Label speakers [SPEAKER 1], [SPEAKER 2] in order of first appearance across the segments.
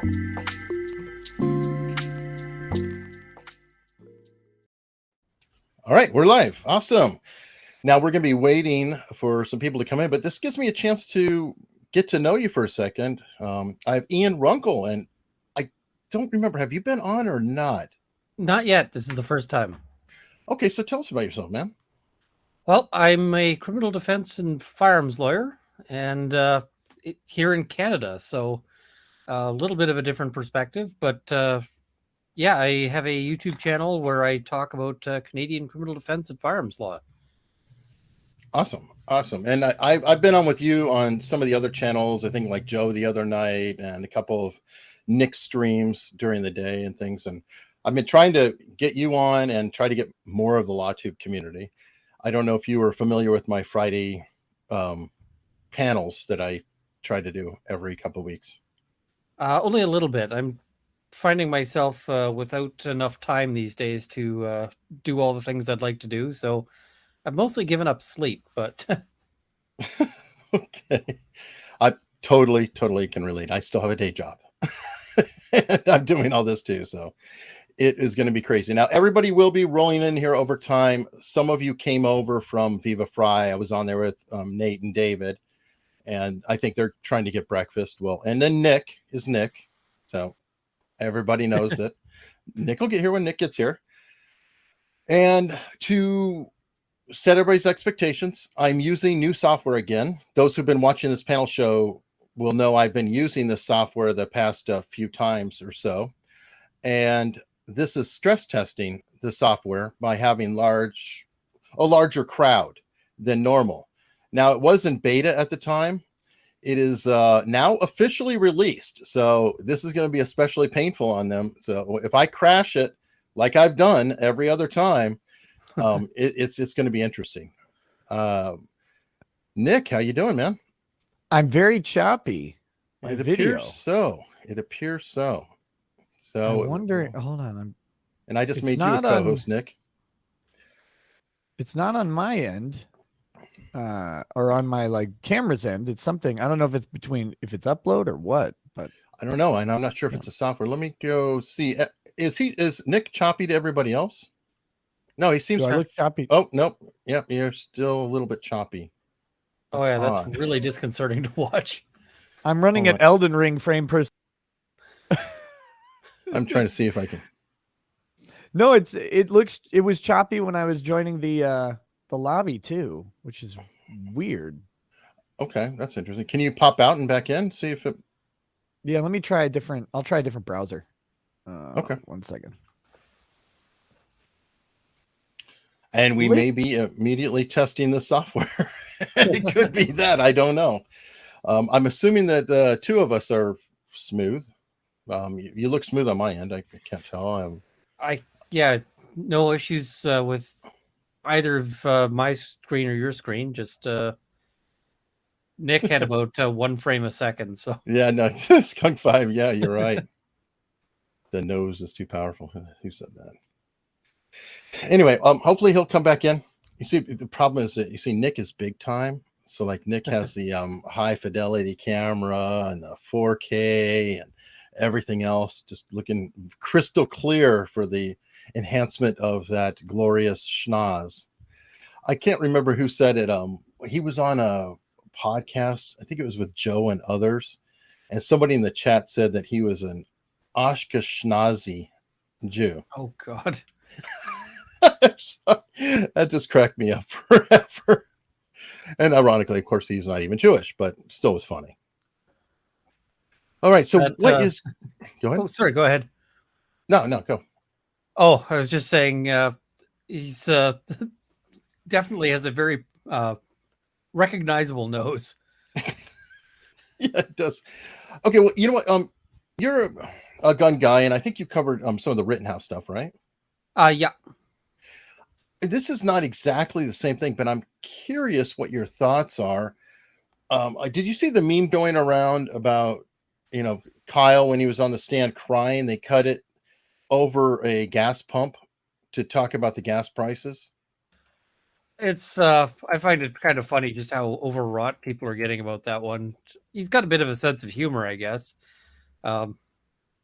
[SPEAKER 1] All right, we're live. Awesome. Now we're going to be waiting for some people to come in, but this gives me a chance to get to know you for a second. I have Ian Runkle, and I don't remember, have you been on or not?
[SPEAKER 2] Not yet. This is the first time.
[SPEAKER 1] Okay, so tell us about yourself, man.
[SPEAKER 2] Well, I'm a criminal defense and firearms lawyer, and here in Canada, so a little bit of a different perspective. But yeah, I have a YouTube channel where I talk about Canadian criminal defense and firearms law.
[SPEAKER 1] Awesome. And I've been on with you on some of the other channels, I think like Joe the other night, and a couple of Nick streams during the day and things. And I've been trying to get you on and try to get more of the LawTube community. I don't know if you were familiar with my Friday panels that I try to do every couple of weeks.
[SPEAKER 2] Only a little bit. I'm finding myself without enough time these days to do all the things I'd like to do. So I've mostly given up sleep, but
[SPEAKER 1] okay. I totally can relate. I still have a day job. And I'm doing all this too, so it is going to be crazy. Now, everybody will be rolling in here over time. Some of you came over from Viva Frei. I was on there with Nate and David, and I think they're trying to get breakfast. Well, and then Nick is Nick, so everybody knows that Nick will get here when Nick gets here. And to set everybody's expectations, I'm using new software again. Those who've been watching this panel show will know I've been using this software the past few times or so. And this is stress testing the software by having a larger crowd than normal. Now, it was in beta at the time. It is now officially released. So this is going to be especially painful on them. So if I crash it, like I've done every other time, it's going to be interesting. Nick, how you doing, man?
[SPEAKER 3] I'm very choppy.
[SPEAKER 1] It appears so. So
[SPEAKER 3] I wonder. Hold on.
[SPEAKER 1] And I just made you a co-host, Nick.
[SPEAKER 3] It's not on my end, or on my camera's end. It's something. I don't know if it's upload or what, but
[SPEAKER 1] I don't know, and I'm not sure if it's a software. Let me go see. Is Nick choppy to everybody else? No, he seems.
[SPEAKER 3] Do I look choppy?
[SPEAKER 1] Oh no, yeah, you're still a little bit choppy.
[SPEAKER 2] Oh yeah, that's really disconcerting to watch.
[SPEAKER 3] I'm running an Elden Ring frame per.
[SPEAKER 1] I'm trying to see if I can.
[SPEAKER 3] No, it was choppy when I was joining the lobby too, which is weird.
[SPEAKER 1] Okay, that's interesting. Can you pop out and back in? See if it.
[SPEAKER 3] Yeah, let me try I'll try a different browser.
[SPEAKER 1] Okay,
[SPEAKER 3] 1 second.
[SPEAKER 1] And we may be immediately testing the software. It could be that. I don't know. I'm assuming that the two of us are smooth. You look smooth on my end. I can't tell.
[SPEAKER 2] Yeah, no issues with either of my screen or your screen. Just Nick had about 1 frame a second. So
[SPEAKER 1] yeah, no, Skunk 5. Yeah, you're right. The nose is too powerful. Who said that? Anyway, hopefully he'll come back in. You see, the problem is that Nick is big time. So like Nick has the high fidelity camera and the 4K and everything else, just looking crystal clear for the enhancement of that glorious schnoz. I can't remember who said it. He was on a podcast. I think it was with Joe and others. And somebody in the chat said that he was an Ashkenazi Jew.
[SPEAKER 2] Oh God.
[SPEAKER 1] That just cracked me up forever. And ironically, of course, he's not even Jewish, but still was funny. All right. So go ahead.
[SPEAKER 2] Oh, sorry. Go ahead.
[SPEAKER 1] No, go.
[SPEAKER 2] Oh, I was just saying he's definitely has a very recognizable nose.
[SPEAKER 1] Yeah, it does. Okay. Well, you know what? You're a gun guy, and I think you covered some of the Rittenhouse stuff, right?
[SPEAKER 2] Yeah.
[SPEAKER 1] This is not exactly the same thing, but I'm curious what your thoughts are. Did you see the meme going around about, Kyle when he was on the stand crying? They cut it over a gas pump to talk about the gas prices.
[SPEAKER 2] It's I find it kind of funny just how overwrought people are getting about that one. He's got a bit of a sense of humor, I guess.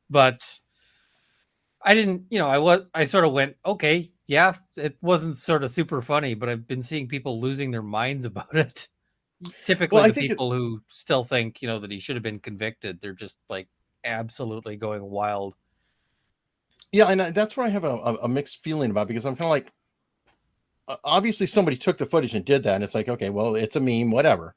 [SPEAKER 2] But I didn't, I sort of went, okay, yeah, it wasn't sort of super funny, but I've been seeing people losing their minds about it. Typically,
[SPEAKER 1] I
[SPEAKER 2] the
[SPEAKER 1] think
[SPEAKER 2] people who still think, that he should have been convicted, they're just like absolutely going wild.
[SPEAKER 1] Yeah, and that's where I have a mixed feeling about, because I'm kind of like, obviously somebody took the footage and did that, and it's like, okay, well, it's a meme, whatever.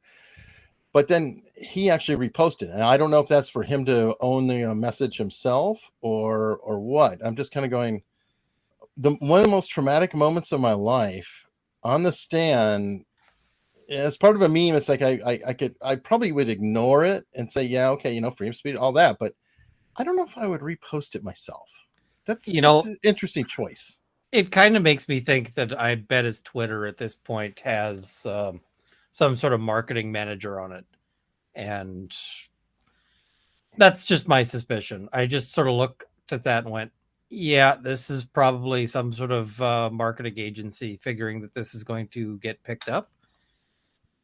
[SPEAKER 1] But then he actually reposted, and I don't know if that's for him to own the message himself or what. I'm just kind of going, one of the most traumatic moments of my life on the stand. As part of a meme, it's like I probably would ignore it and say, yeah, okay, freedom of speech, all that, but I don't know if I would repost it myself. That's an interesting choice.
[SPEAKER 2] It kind of makes me think that I bet his Twitter at this point has some sort of marketing manager on it. And that's just my suspicion. I just sort of looked at that and went, yeah, this is probably some sort of marketing agency figuring that this is going to get picked up.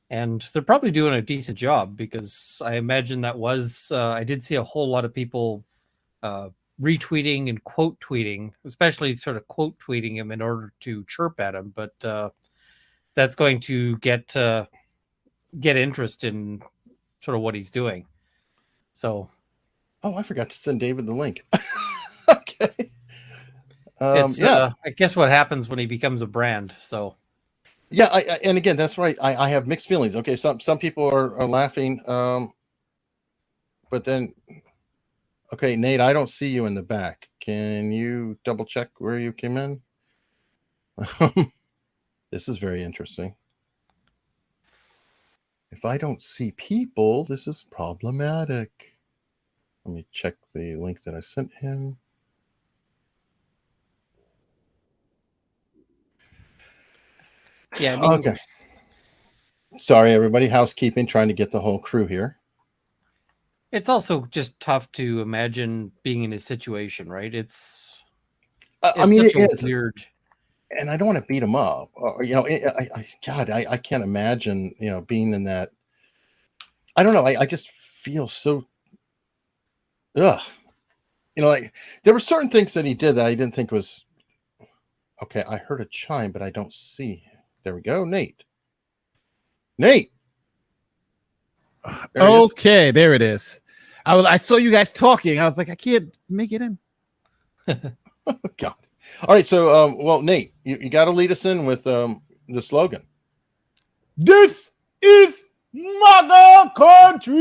[SPEAKER 2] And they're probably doing a decent job, because I imagine that was, I did see a whole lot of people retweeting and quote tweeting, especially sort of quote tweeting him in order to chirp at him. But that's going to get interest in sort of what he's doing. So,
[SPEAKER 1] I forgot to send David the link. Okay.
[SPEAKER 2] I guess what happens when he becomes a brand. So,
[SPEAKER 1] yeah, and again, that's right. I have mixed feelings. Okay, some people are laughing, but then, okay, Nate, I don't see you in the back. Can you double check where you came in? This is very interesting. If I don't see people, this is problematic. Let me check the link that I sent him.
[SPEAKER 2] Yeah.
[SPEAKER 1] Okay. Sorry, everybody. Housekeeping, trying to get the whole crew here.
[SPEAKER 2] It's also just tough to imagine being in his situation, right? It's
[SPEAKER 1] it is
[SPEAKER 2] weird.
[SPEAKER 1] And I don't want to beat him up. Or, I can't imagine, being in that. I don't know. I just feel so. Ugh. Like, there were certain things that he did that I didn't think was. Okay, I heard a chime, but I don't see. There we go, Nate. There
[SPEAKER 4] okay, there it is. I saw you guys talking. I was like, I can't make it in.
[SPEAKER 1] Oh, God. All right, so well, Nate, you got to lead us in with the slogan.
[SPEAKER 4] This is mother country.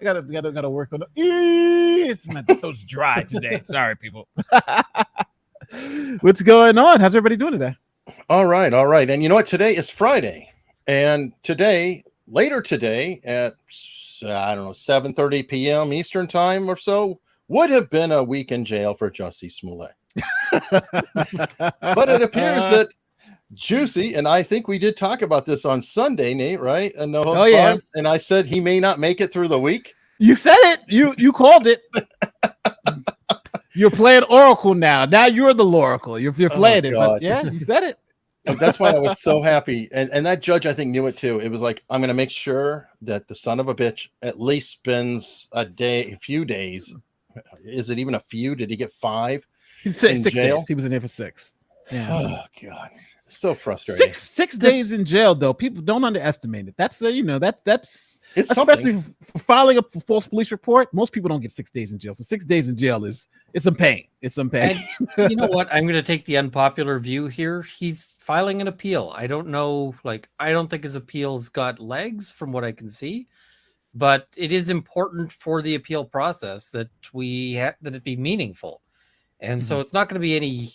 [SPEAKER 4] I gotta work on it's my throat's dry today. Sorry, people. What's going on? How's everybody doing today?
[SPEAKER 1] All right. And you know what? Today is Friday, and later today at 7:30 p.m. Eastern time or so would have been a week in jail for Jussie Smollett. But it appears that Jussie, and I think we did talk about this on Sunday, Nate, right? And
[SPEAKER 4] yeah.
[SPEAKER 1] And I said he may not make it through the week.
[SPEAKER 4] You said it. You called it. You're playing Oracle now. Now you're the Loracle. You're playing it. But yeah, you said it.
[SPEAKER 1] And that's why I was so happy. And that judge, I think, knew it too. It was like, I'm going to make sure that the son of a bitch at least spends a few days. Is it even a few? Did he get 5?
[SPEAKER 4] He said 6 days. He was in there for 6. Yeah.
[SPEAKER 1] Oh, God. So frustrating.
[SPEAKER 4] 6 days in jail, though. People don't underestimate it. That's that's
[SPEAKER 1] it's
[SPEAKER 4] especially for filing a false police report. Most people don't get 6 days in jail. So 6 days in jail it's some pain. It's some pain.
[SPEAKER 2] And you know what? I'm going to take the unpopular view here. He's filing an appeal. I don't know. I don't think his appeal's got legs from what I can see, but it is important for the appeal process that that it be meaningful. And so it's not going to be any,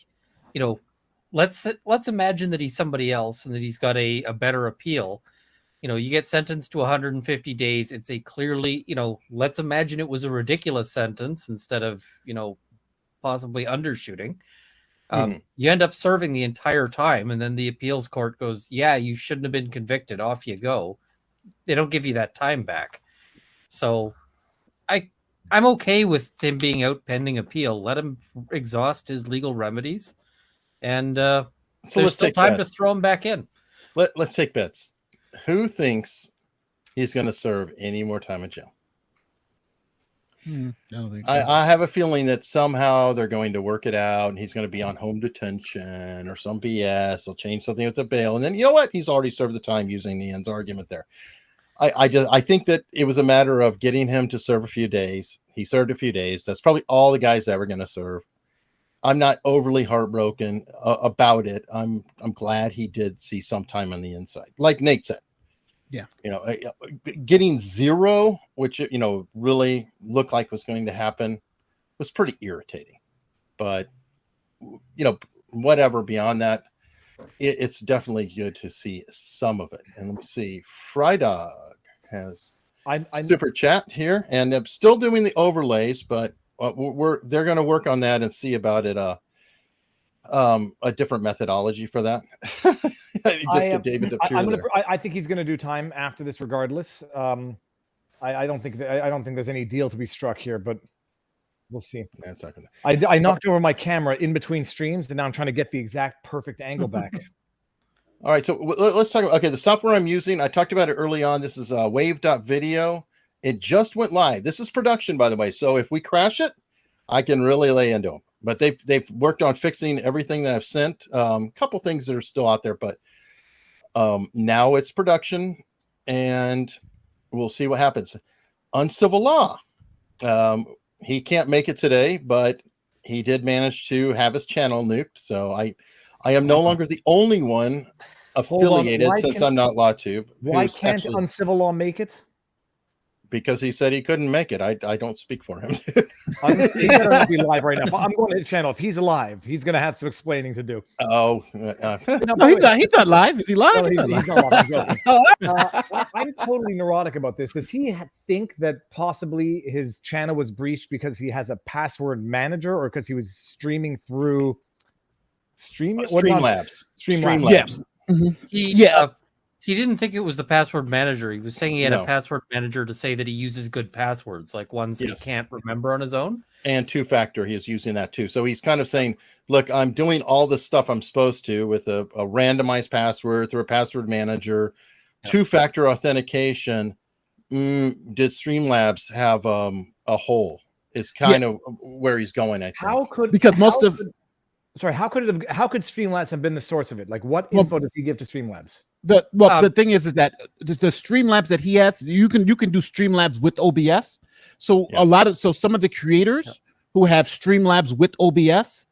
[SPEAKER 2] let's imagine that he's somebody else and that he's got a better appeal. You get sentenced to 150 days. It's a clearly, let's imagine it was a ridiculous sentence instead of, possibly undershooting. You end up serving the entire time. And then the appeals court goes, yeah, you shouldn't have been convicted. Off you go. They don't give you that time back. So I'm okay with him being out pending appeal. Let him exhaust his legal remedies. And so there's still time to throw him back in.
[SPEAKER 1] Let's take bets. Who thinks he's going to serve any more time in jail?
[SPEAKER 4] I don't think so.
[SPEAKER 1] I have a feeling that somehow they're going to work it out, and he's going to be on home detention or some BS. They'll change something with the bail, and then you know what? He's already served the time using the ends argument there. I think that it was a matter of getting him to serve a few days. He served a few days. That's probably all the guy's ever going to serve. I'm not overly heartbroken about it. I'm glad he did see some time on the inside, like Nate said.
[SPEAKER 4] Yeah,
[SPEAKER 1] getting 0, which really looked like was going to happen, was pretty irritating. But whatever beyond that, it's definitely good to see some of it. And let me see, Frei Dog has super chat here, and I'm still doing the overlays, but they're going to work on that and see about it. A different methodology for that. Get David to
[SPEAKER 5] I think he's going to do time after this, regardless. I don't think there's any deal to be struck here, but we'll see.
[SPEAKER 1] That's not gonna...
[SPEAKER 5] I knocked over my camera in between streams, and now I'm trying to get the exact perfect angle back.
[SPEAKER 1] All right, so let's talk about the software I'm using. I talked about it early on. This is wave.video. It just went live. This is production, by the way. So if we crash it, I can really lay into them. But they've worked on fixing everything that I've sent. A couple things that are still out there, but now it's production, and we'll see what happens. Uncivil Law. He can't make it today, but he did manage to have his channel nuked. So I am no longer the only one affiliated since I'm not LawTube.
[SPEAKER 5] Why can't Uncivil Law make it?
[SPEAKER 1] Because he said he couldn't make it. I don't speak for him.
[SPEAKER 5] He better not be live right now. I'm going to his channel. If he's alive, he's going to have some explaining to do.
[SPEAKER 1] Oh,
[SPEAKER 4] no, he's not live. Is he live?
[SPEAKER 5] No, he's not live. I'm totally neurotic about this. Does he think that possibly his channel was breached because he has a password manager, or because he was streaming through
[SPEAKER 1] Streamlabs?
[SPEAKER 5] Streamlabs.
[SPEAKER 4] Yeah. Mm-hmm.
[SPEAKER 2] He didn't think it was the password manager. He was saying he had a password manager to say that he uses good passwords, like ones he can't remember on his own. And 2-factor, he is using that too. So he's kind of saying, look, I'm doing all the stuff I'm supposed to with a randomized password through a password manager, 2-factor authentication. Did Streamlabs have a hole? Is kind of where he's going, I think.
[SPEAKER 5] How could Streamlabs have been the source of it? Like, what info does he give to Streamlabs?
[SPEAKER 4] The thing is that the Streamlabs that he has, you can do Streamlabs with OBS. So some of the creators who have Streamlabs with OBS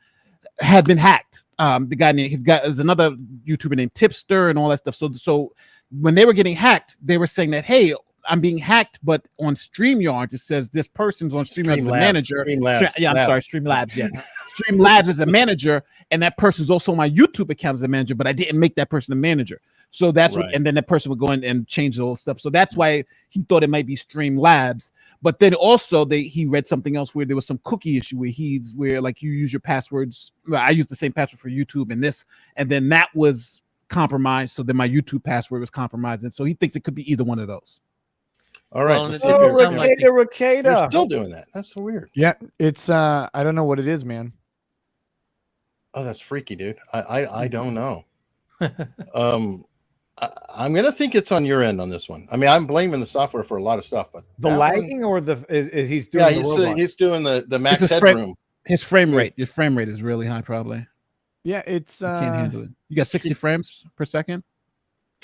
[SPEAKER 4] have been hacked. There's another YouTuber named Tipster and all that stuff. So when they were getting hacked, they were saying that, hey, I'm being hacked, but on StreamYard it says this person's on Streamlabs as a manager. Streamlabs. Yeah, Streamlabs as a manager, and that person's also on my YouTube account as a manager, but I didn't make that person a manager. So that's what, and then that person would go in and change the whole stuff. So that's why he thought it might be Streamlabs. But then also he read something else where there was some cookie issue where like you use your passwords. Well, I use the same password for YouTube and then that was compromised. So then my YouTube password was compromised, and so he thinks it could be either one of those.
[SPEAKER 1] All right.
[SPEAKER 5] Rekieta.
[SPEAKER 1] They're still doing that. That's so weird.
[SPEAKER 3] Yeah, it's I don't know what it is, man.
[SPEAKER 1] Oh, that's freaky, dude. I don't know. I'm gonna think it's on your end on this one. I mean, I'm blaming the software for a lot of stuff, but
[SPEAKER 5] the lagging or he's doing
[SPEAKER 1] he's doing the max headroom.
[SPEAKER 4] His frame rate is really high, probably.
[SPEAKER 3] Yeah, it's
[SPEAKER 4] you can't handle it. You got 60 frames per second.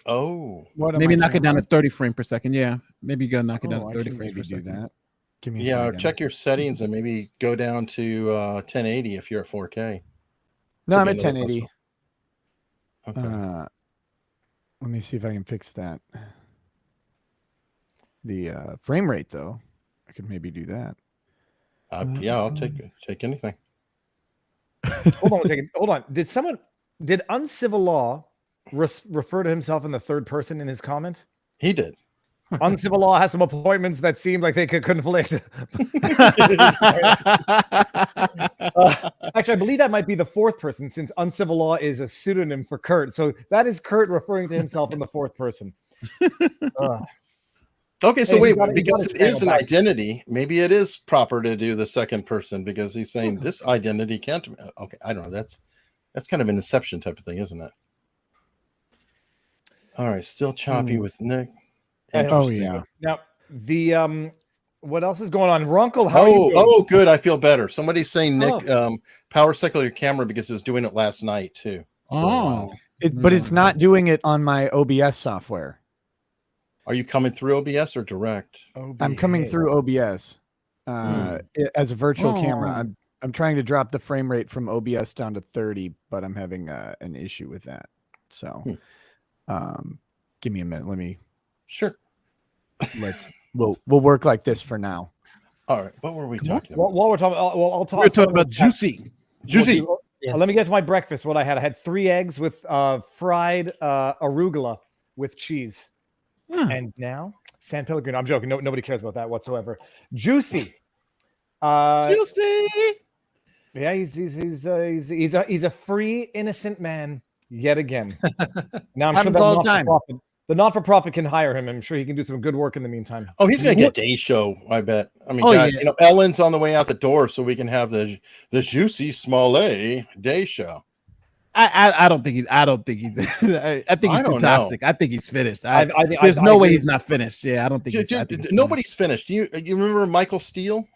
[SPEAKER 1] Oh,
[SPEAKER 4] maybe knock it down to 30 frames per second. Yeah, maybe you gotta knock it down to 30 frames per second.
[SPEAKER 3] Do that. Give me a second.
[SPEAKER 1] Check your settings and maybe go down to 1080 if you're at 4K.
[SPEAKER 3] No, I'm at 1080.
[SPEAKER 1] Okay.
[SPEAKER 3] Let me see if I can fix that. The frame rate, though, I could maybe do that.
[SPEAKER 1] I'll take anything.
[SPEAKER 5] Hold on a second. Hold on. Did Uncivil Law refer to himself in the third person in his comment?
[SPEAKER 1] He did.
[SPEAKER 5] Uncivil Law has some appointments that seemed like they could conflict. Actually, I believe that might be the fourth person, since Uncivil Law is a pseudonym for Kurt. So that is Kurt referring to himself in the fourth person.
[SPEAKER 1] Okay, so because it is an identity, maybe it is proper to do the second person, because he's saying this identity can't. Okay, I don't know. That's kind of an inception type of thing, isn't it? All right, still choppy with Nick.
[SPEAKER 3] Oh yeah.
[SPEAKER 5] Now the What else is going on? Runkle, how are you doing?
[SPEAKER 1] Oh, good. I feel better. Somebody's saying, Nick,
[SPEAKER 5] Oh.
[SPEAKER 1] power cycle your camera because it was doing it last night too.
[SPEAKER 4] Oh,
[SPEAKER 3] But it's not doing it on my OBS software.
[SPEAKER 1] Are you coming through OBS or direct?
[SPEAKER 3] I'm coming through OBS as a virtual camera. I'm trying to drop the frame rate from OBS down to 30, but I'm having an issue with that. So, give me a minute. Let me.
[SPEAKER 1] Sure.
[SPEAKER 3] We'll work like this for now.
[SPEAKER 1] All right. What were we talking about?
[SPEAKER 5] While we're talking, I'll talk.
[SPEAKER 4] we're talking about Jussie.
[SPEAKER 1] Juicy.
[SPEAKER 5] Let me get to my breakfast. What I had 3 eggs with fried arugula with cheese, and now San Pellegrino. I'm joking. Nobody cares about that whatsoever. Juicy.
[SPEAKER 4] Jussie.
[SPEAKER 5] Yeah, he's a free innocent man yet again. Now I'm
[SPEAKER 3] Happens
[SPEAKER 5] sure
[SPEAKER 3] all the time.
[SPEAKER 5] The not-for-profit can hire him. I'm sure he can do some good work in the meantime.
[SPEAKER 1] Oh, he's gonna get day show. I bet. I mean,
[SPEAKER 4] Oh,
[SPEAKER 1] God,
[SPEAKER 4] yeah.
[SPEAKER 1] you know, Ellen's on the way out the door, so we can have the Jussie Smollett day show.
[SPEAKER 4] I don't think he's. I think he's too
[SPEAKER 1] don't
[SPEAKER 4] toxic. I think he's finished.
[SPEAKER 5] There's
[SPEAKER 4] There's no way he's not finished. Yeah, I don't think.
[SPEAKER 1] Nobody's finished. Do you remember Michael Steele?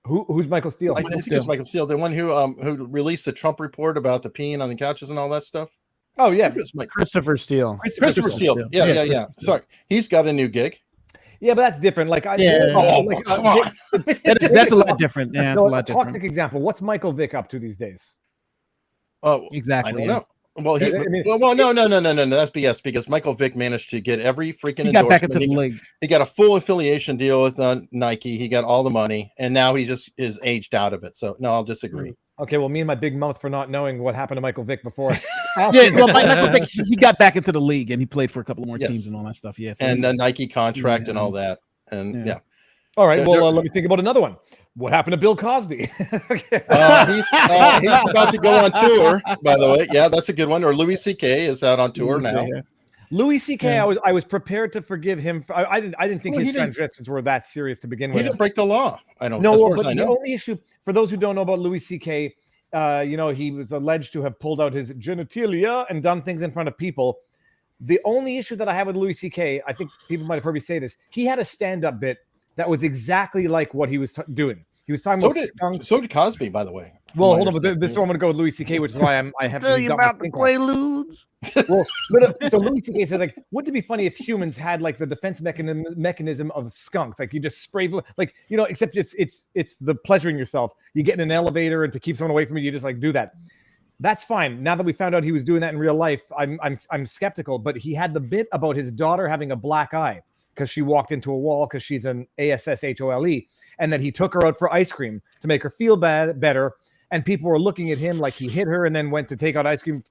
[SPEAKER 5] Who's Michael Steele?
[SPEAKER 1] I think it's Michael Steele, the one who released the Trump report about the peeing on the couches and all that stuff.
[SPEAKER 5] Oh yeah,
[SPEAKER 3] Christopher Steele.
[SPEAKER 1] Christopher Steele. Yeah. Sorry, he's got a new gig.
[SPEAKER 5] Yeah, but that's different. Like,
[SPEAKER 1] come on.
[SPEAKER 4] That's a lot different. Yeah, it's a lot different.
[SPEAKER 5] Toxic example. What's Michael Vick up to these days?
[SPEAKER 1] Oh,
[SPEAKER 4] Exactly.
[SPEAKER 1] I don't know. Well, no. That's BS because Michael Vick managed to get every freaking
[SPEAKER 4] He got back
[SPEAKER 1] endorsement.
[SPEAKER 4] into the league.
[SPEAKER 1] He got a full affiliation deal with Nike. He got all the money, and now he just is aged out of it. So no, I'll disagree.
[SPEAKER 5] Okay, well, me and my big mouth for not knowing what happened to Michael Vick before.
[SPEAKER 4] Yeah, well, Michael Vick, he got back into the league and he played for a couple more teams and all that stuff. Yes,
[SPEAKER 1] and the Nike contract and all that. And yeah.
[SPEAKER 5] All right, well, let me think about another one. What happened to Bill Cosby?
[SPEAKER 1] Okay. He's about to go on tour, by the way. Yeah, that's a good one. Or Louis C.K. is out on tour now.
[SPEAKER 4] Yeah.
[SPEAKER 5] Louis C.K. I was prepared to forgive him. I didn't think his transgressions were that serious to begin with.
[SPEAKER 1] He didn't break the law. I don't.
[SPEAKER 5] No,
[SPEAKER 1] as far
[SPEAKER 5] but
[SPEAKER 1] as I
[SPEAKER 5] the
[SPEAKER 1] know.
[SPEAKER 5] only issue for those who don't know about Louis C.K., he was alleged to have pulled out his genitalia and done things in front of people. The only issue that I have with Louis C.K., I think people might have heard me say this, he had a stand-up bit that was exactly like what he was doing. He was talking about skunks.
[SPEAKER 1] So did Cosby, by the way.
[SPEAKER 5] Well, hold on, but this is where I'm going to go with Louis C.K., which is why I have
[SPEAKER 3] Tell you about the Quaaludes.
[SPEAKER 5] Well, so Louis C.K. says, like, wouldn't it be funny if humans had like the defense mechanism of skunks? Like you just spray, like, except it's the pleasuring yourself. You get in an elevator and to keep someone away from you, you just like do that. That's fine. Now that we found out he was doing that in real life, I'm skeptical. But he had the bit about his daughter having a black eye because she walked into a wall because she's an ASSHOLE, and that he took her out for ice cream to make her feel better. And people were looking at him like he hit her and then went to take out ice cream.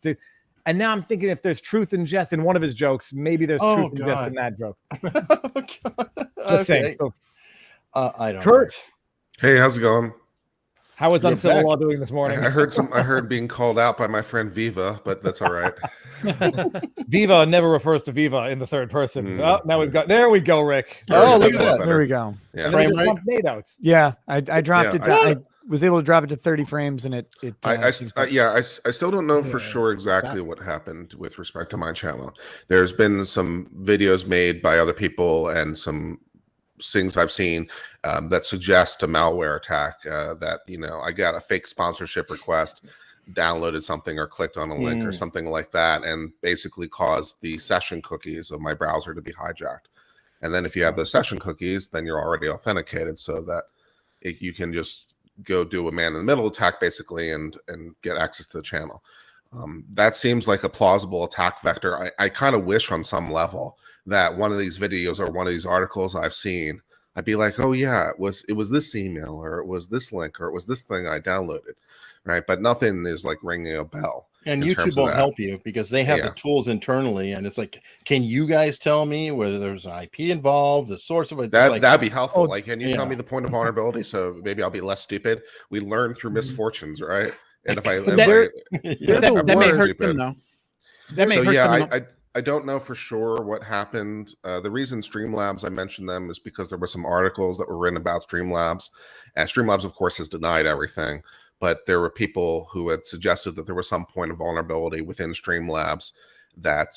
[SPEAKER 5] And now I'm thinking if there's truth in jest in one of his jokes, maybe there's truth in jest in that joke. Just saying. So,
[SPEAKER 1] I don't
[SPEAKER 5] Kurt.
[SPEAKER 1] know.
[SPEAKER 6] Hey, how's it going?
[SPEAKER 5] How is Uncivil Law doing this morning?
[SPEAKER 6] I heard being called out by my friend Viva, but that's all right.
[SPEAKER 5] Viva never refers to Viva in the third person. Oh, now there we go, Rick.
[SPEAKER 1] Oh, look at that.
[SPEAKER 3] There we go.
[SPEAKER 6] Yeah.
[SPEAKER 3] Yeah, I dropped it down. I was able to drop it to 30 frames, and
[SPEAKER 6] I still don't know for sure exactly what happened with respect to my channel. There's been some videos made by other people and some things I've seen that suggest a malware attack, that I got a fake sponsorship request, downloaded something or clicked on a link or something like that, and basically caused the session cookies of my browser to be hijacked. And then if you have those session cookies, then you're already authenticated so that you can just go do a man-in-the-middle attack basically and get access to the channel. That seems like a plausible attack vector. I kind of wish on some level that one of these videos or one of these articles I've seen, I'd be like, oh yeah, it was this email or it was this link or it was this thing I downloaded, right? But nothing is like ringing a bell.
[SPEAKER 1] And YouTube won't help you because they have the tools internally, and it's like, can you guys tell me whether there's an IP involved, the source of it?
[SPEAKER 6] That'd be helpful. Can you tell me the point of vulnerability so maybe I'll be less stupid? We learn through misfortunes, right? And
[SPEAKER 4] that may hurt them though. That may hurt them.
[SPEAKER 6] I don't know for sure what happened. The reason Streamlabs, I mentioned them, is because there were some articles that were written about Streamlabs, and Streamlabs, of course, has denied everything. But there were people who had suggested that there was some point of vulnerability within Streamlabs that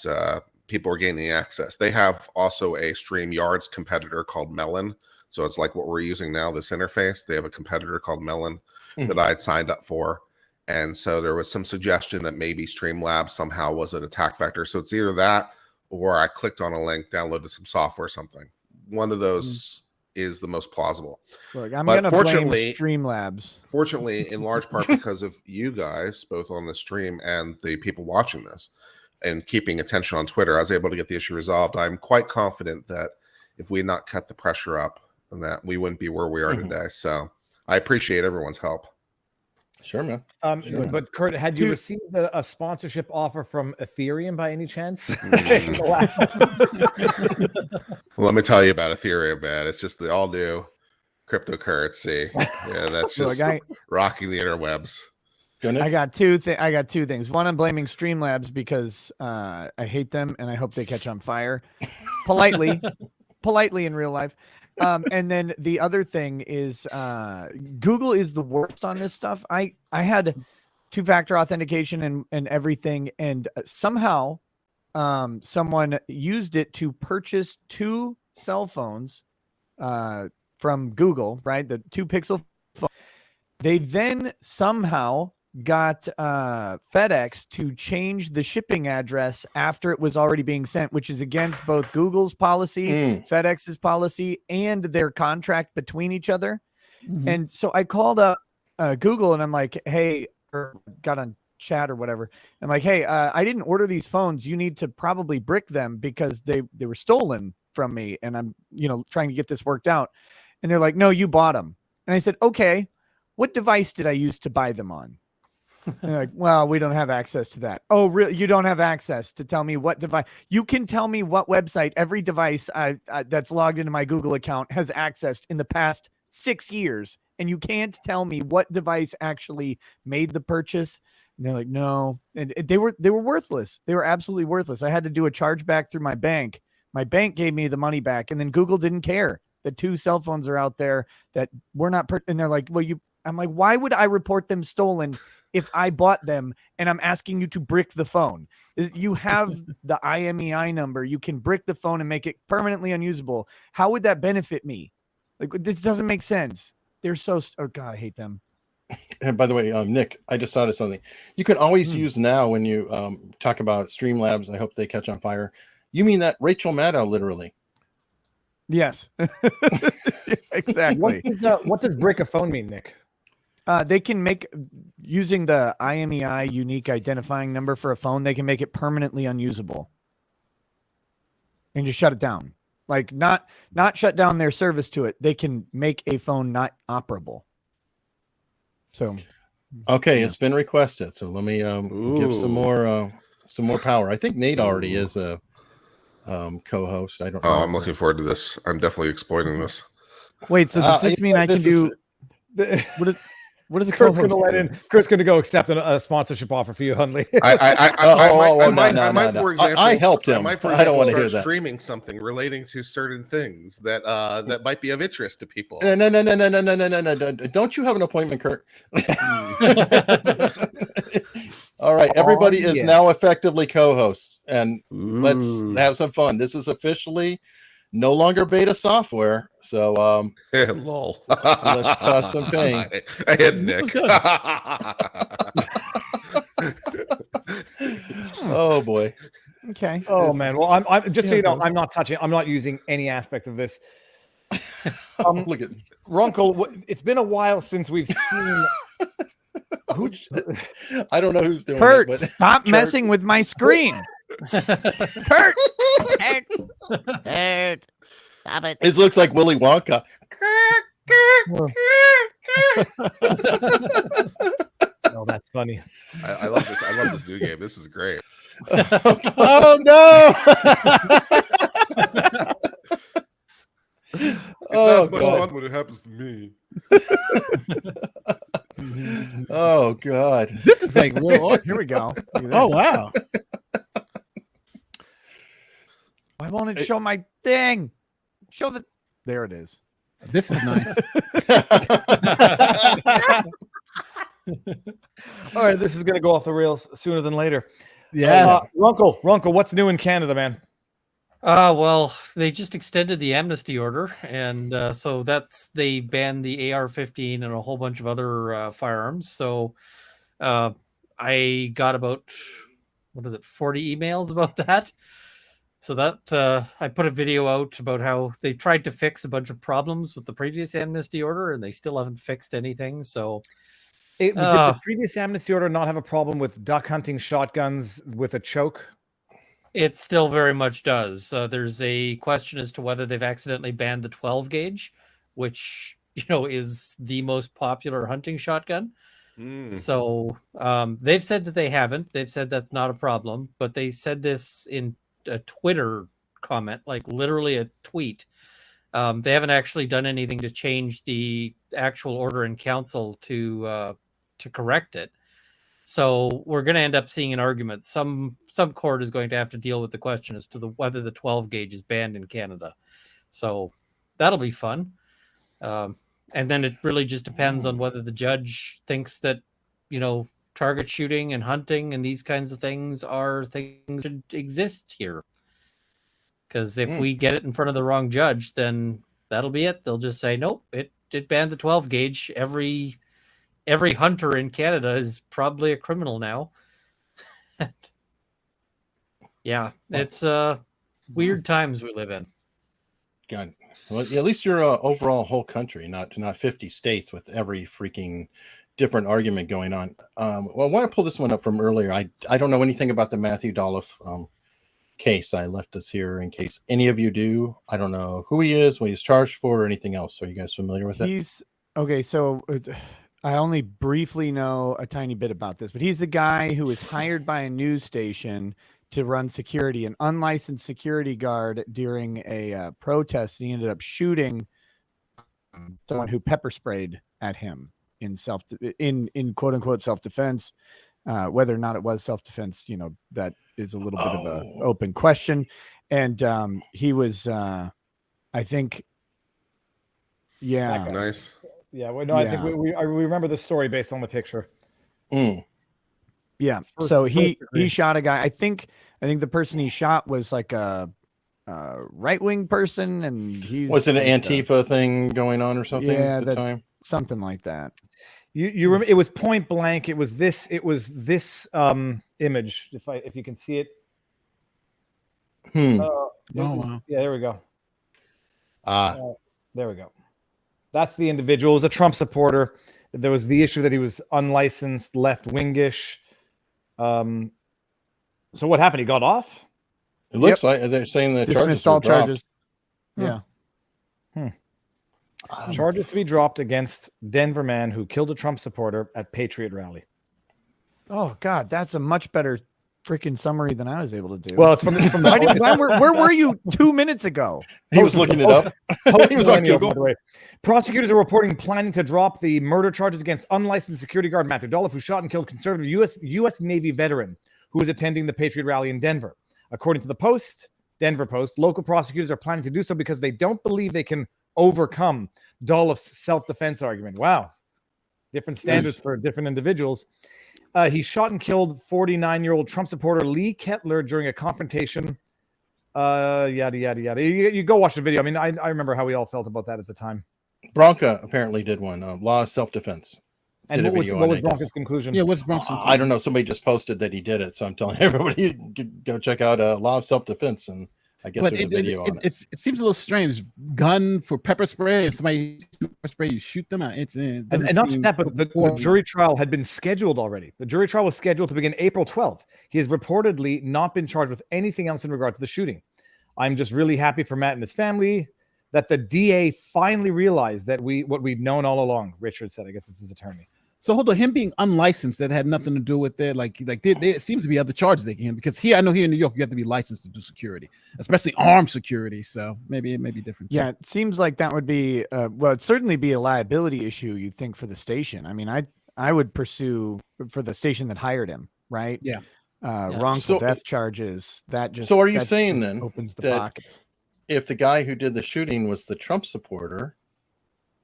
[SPEAKER 6] people were gaining access. They have also a StreamYard's competitor called Melon So it's like what we're using now, this interface. They have a competitor called Melon that I had signed up for. And so there was some suggestion that maybe Streamlabs somehow was an attack vector. So it's either that or I clicked on a link, downloaded some software or something. One of those is the most plausible.
[SPEAKER 3] Look, I'm
[SPEAKER 6] But
[SPEAKER 3] going to blame
[SPEAKER 6] fortunately-
[SPEAKER 3] Streamlabs.
[SPEAKER 6] Fortunately, in large part because of you guys, both on the stream and the people watching this and keeping attention on Twitter, I was able to get the issue resolved. I'm quite confident that if we had not cut the pressure up, that we wouldn't be where we are today. So I appreciate everyone's help.
[SPEAKER 1] Sure, man.
[SPEAKER 5] But Kurt, had you received a sponsorship offer from Ethereum by any chance?
[SPEAKER 6] Well, let me tell you about Ethereum, man. It's just the all-new cryptocurrency. Yeah, that's just rocking the interwebs.
[SPEAKER 3] I got two things. One, I'm blaming Streamlabs because I hate them and I hope they catch on fire. Politely in real life. And then the other thing is Google is the worst on this stuff. I had two-factor authentication and everything, and somehow someone used it to purchase 2 cell phones from Google, right? The 2 Pixel phone. They then somehow got FedEx to change the shipping address after it was already being sent, which is against both Google's policy, FedEx's policy, and their contract between each other. And so I called up Google and I'm like, hey, or got on chat or whatever. I'm like, hey, I didn't order these phones. You need to probably brick them because they were stolen from me. And I'm, trying to get this worked out. And they're like, no, you bought them. And I said, okay, what device did I use to buy them on? And they're like, well, we don't have access to that. Oh, really? You don't have access to tell me what device? You can tell me what website every device that's logged into my Google account has accessed in the past 6 years, and you can't tell me what device actually made the purchase. And they're like, no. And they were worthless. They were absolutely worthless. I had to do a chargeback through my bank. My bank gave me the money back, and then Google didn't care. The 2 cell phones are out there that were not, and they're like, well, I'm like, why would I report them stolen if I bought them and I'm asking you to brick the phone? You have the IMEI number. You can brick the phone and make it permanently unusable. How would that benefit me? Like, this doesn't make sense. They're so, oh God, I hate them.
[SPEAKER 1] And by the way, Nick, I just thought of something. You can always use now when you talk about Streamlabs. I hope they catch on fire. You mean that Rachel Maddow, literally?
[SPEAKER 3] Yes, exactly.
[SPEAKER 5] What does brick a phone mean, Nick?
[SPEAKER 3] They can make, using the IMEI unique identifying number for a phone, they can make it permanently unusable and just shut it down. Like not shut down their service to it. They can make a phone not operable. So,
[SPEAKER 1] okay, it's been requested. So let me give some more power. I think Nate already is a co-host. I don't.
[SPEAKER 6] Oh, I'm looking forward to this. I'm definitely exploiting this.
[SPEAKER 3] Wait, so does this mean I can do? What is the
[SPEAKER 5] Kurt's going to let in? Kurt's going to go accept a sponsorship offer for you, Hunley.
[SPEAKER 6] I might, for example,
[SPEAKER 1] I helped him.
[SPEAKER 6] I
[SPEAKER 1] don't want to hear that.
[SPEAKER 6] Streaming something relating to certain things that that might be of interest to people.
[SPEAKER 1] No. Don't you have an appointment, Kurt? All right, everybody is now effectively co-hosts, and let's have some fun. This is officially no longer beta software, so
[SPEAKER 6] lol.
[SPEAKER 1] Let's cause some pain.
[SPEAKER 6] I had Nick.
[SPEAKER 3] Oh
[SPEAKER 1] boy.
[SPEAKER 3] Okay.
[SPEAKER 5] Oh man. Well, I'm just so you know, I'm not using any aspect of this.
[SPEAKER 1] Look at
[SPEAKER 5] Runkle. It's been a while since we've seen.
[SPEAKER 1] I don't know who's doing
[SPEAKER 3] Kurt,
[SPEAKER 1] it. But
[SPEAKER 3] stop messing with my screen. Kurt, stop it.
[SPEAKER 1] It looks like Willy Wonka.
[SPEAKER 5] Oh, that's funny.
[SPEAKER 6] I love this. I love this new game. This is great.
[SPEAKER 4] Oh no!
[SPEAKER 6] It's not as much fun when it happens to me.
[SPEAKER 1] Oh God!
[SPEAKER 4] This is like real awesome.
[SPEAKER 3] Here we go.
[SPEAKER 4] Oh wow!
[SPEAKER 3] Why won't it show my thing? Show the. There it is.
[SPEAKER 4] This is nice.
[SPEAKER 5] All right, this is going to go off the rails sooner than later.
[SPEAKER 4] Yeah.
[SPEAKER 5] Runkle, what's new in Canada, man?
[SPEAKER 2] Well, they just extended the amnesty order, and so they banned the AR-15 and a whole bunch of other firearms. So I got about 40 emails about that. So that I put a video out about how they tried to fix a bunch of problems with the previous amnesty order, and they still haven't fixed anything. So
[SPEAKER 5] did the previous amnesty order not have a problem with duck hunting shotguns with a choke?
[SPEAKER 2] It still very much does. There's a question as to whether they've accidentally banned the 12 gauge, which is the most popular hunting shotgun. So they've said that they haven't. They've said that's not a problem, but they said this in a Twitter comment, like literally a tweet. They haven't actually done anything to change the actual order in council to correct it. So we're going to end up seeing an argument. Some court is going to have to deal with the question as to whether the 12 gauge is banned in Canada. So that'll be fun. And then it really just depends on whether the judge thinks that, target shooting and hunting and these kinds of things are things that exist here. Because if we get it in front of the wrong judge, then that'll be it. They'll just say, nope, it banned the 12 gauge. Every hunter in Canada is probably a criminal now. Yeah, it's weird times we live in.
[SPEAKER 1] God. Well, at least you're overall whole country, not 50 states with every freaking different argument going on. Well, I want to pull this one up from earlier. I don't know anything about the Matthew Dolloff case. I left this here in case any of you do. I don't know who he is, what he's charged for, or anything else. Are you guys familiar with it?
[SPEAKER 3] Okay. So I only briefly know a tiny bit about this, but he's the guy who was hired by a news station to run security, an unlicensed security guard during a protest. And he ended up shooting someone who pepper sprayed at him in quote unquote self-defense. Whether or not it was self-defense, that is a little bit of an open question. And he was, I think, yeah.
[SPEAKER 6] Nice.
[SPEAKER 5] Yeah. Well, no, I think we remember the story based on the picture.
[SPEAKER 3] Yeah. So he shot a guy. I think the person he shot was like a right-wing person, and
[SPEAKER 1] was it an Antifa thing going on or something at the time?
[SPEAKER 3] Something like that.
[SPEAKER 5] You remember, it was point blank. It was this image. If you can see it.
[SPEAKER 4] Wow.
[SPEAKER 5] Yeah, there we go. There we go. That's the individual. It was a Trump supporter. There was the issue that he was unlicensed, left-wingish. So what happened? He got off?
[SPEAKER 1] It looks like they're saying the charges
[SPEAKER 3] all charges. Yeah.
[SPEAKER 5] Charges to be dropped against Denver man who killed a Trump supporter at Patriot rally.
[SPEAKER 3] Oh God, that's a much better freaking summary than I was able to do.
[SPEAKER 5] Well, it's from
[SPEAKER 3] where were you 2 minutes ago?
[SPEAKER 1] He was looking it up. He was on Google.
[SPEAKER 5] By the way. Prosecutors are reporting planning to drop the murder charges against unlicensed security guard Matthew Dolloff, who shot and killed conservative U.S. Navy veteran who was attending the Patriot rally in Denver. According to the Denver Post, local prosecutors are planning to do so because they don't believe they can overcome Dolloff's self-defense argument. Wow. Different standards for different individuals. He shot and killed 49-year-old Trump supporter Lee Kettler during a confrontation. Yada, yada, yada. You go watch the video. I mean, I remember how we all felt about that at the time.
[SPEAKER 1] Bronca apparently did one. Law of self-defense.
[SPEAKER 5] And what was Bronca's conclusion?
[SPEAKER 4] Yeah, what's Bronca's conclusion?
[SPEAKER 1] I don't know. Somebody just posted that he did it. So I'm telling everybody, go check out Law of Self-Defense. And I guess there's a video on it.
[SPEAKER 4] It seems a little strange. Gun for pepper spray. If somebody pepper spray, you shoot them out. And
[SPEAKER 5] not just that, but the jury trial had been scheduled already. The jury trial was scheduled to begin April 12th. He has reportedly not been charged with anything else in regard to the shooting. I'm just really happy for Matt and his family that the DA finally realized that what we'd known all along. Richard said, I guess it's his attorney.
[SPEAKER 4] So hold on, him being unlicensed, that had nothing to do with it. It seems to be other charges they can, because I know here in New York you have to be licensed to do security, especially armed security. So maybe it may be different.
[SPEAKER 3] Yeah, it seems like that would be it'd certainly be a liability issue, you'd think, for the station. I mean, I would pursue for the station that hired him, right?
[SPEAKER 4] Yeah.
[SPEAKER 3] Wrongful death charges. That just
[SPEAKER 1] so are you saying then
[SPEAKER 3] opens the
[SPEAKER 1] that
[SPEAKER 3] pockets?
[SPEAKER 1] If the guy who did the shooting was the Trump supporter,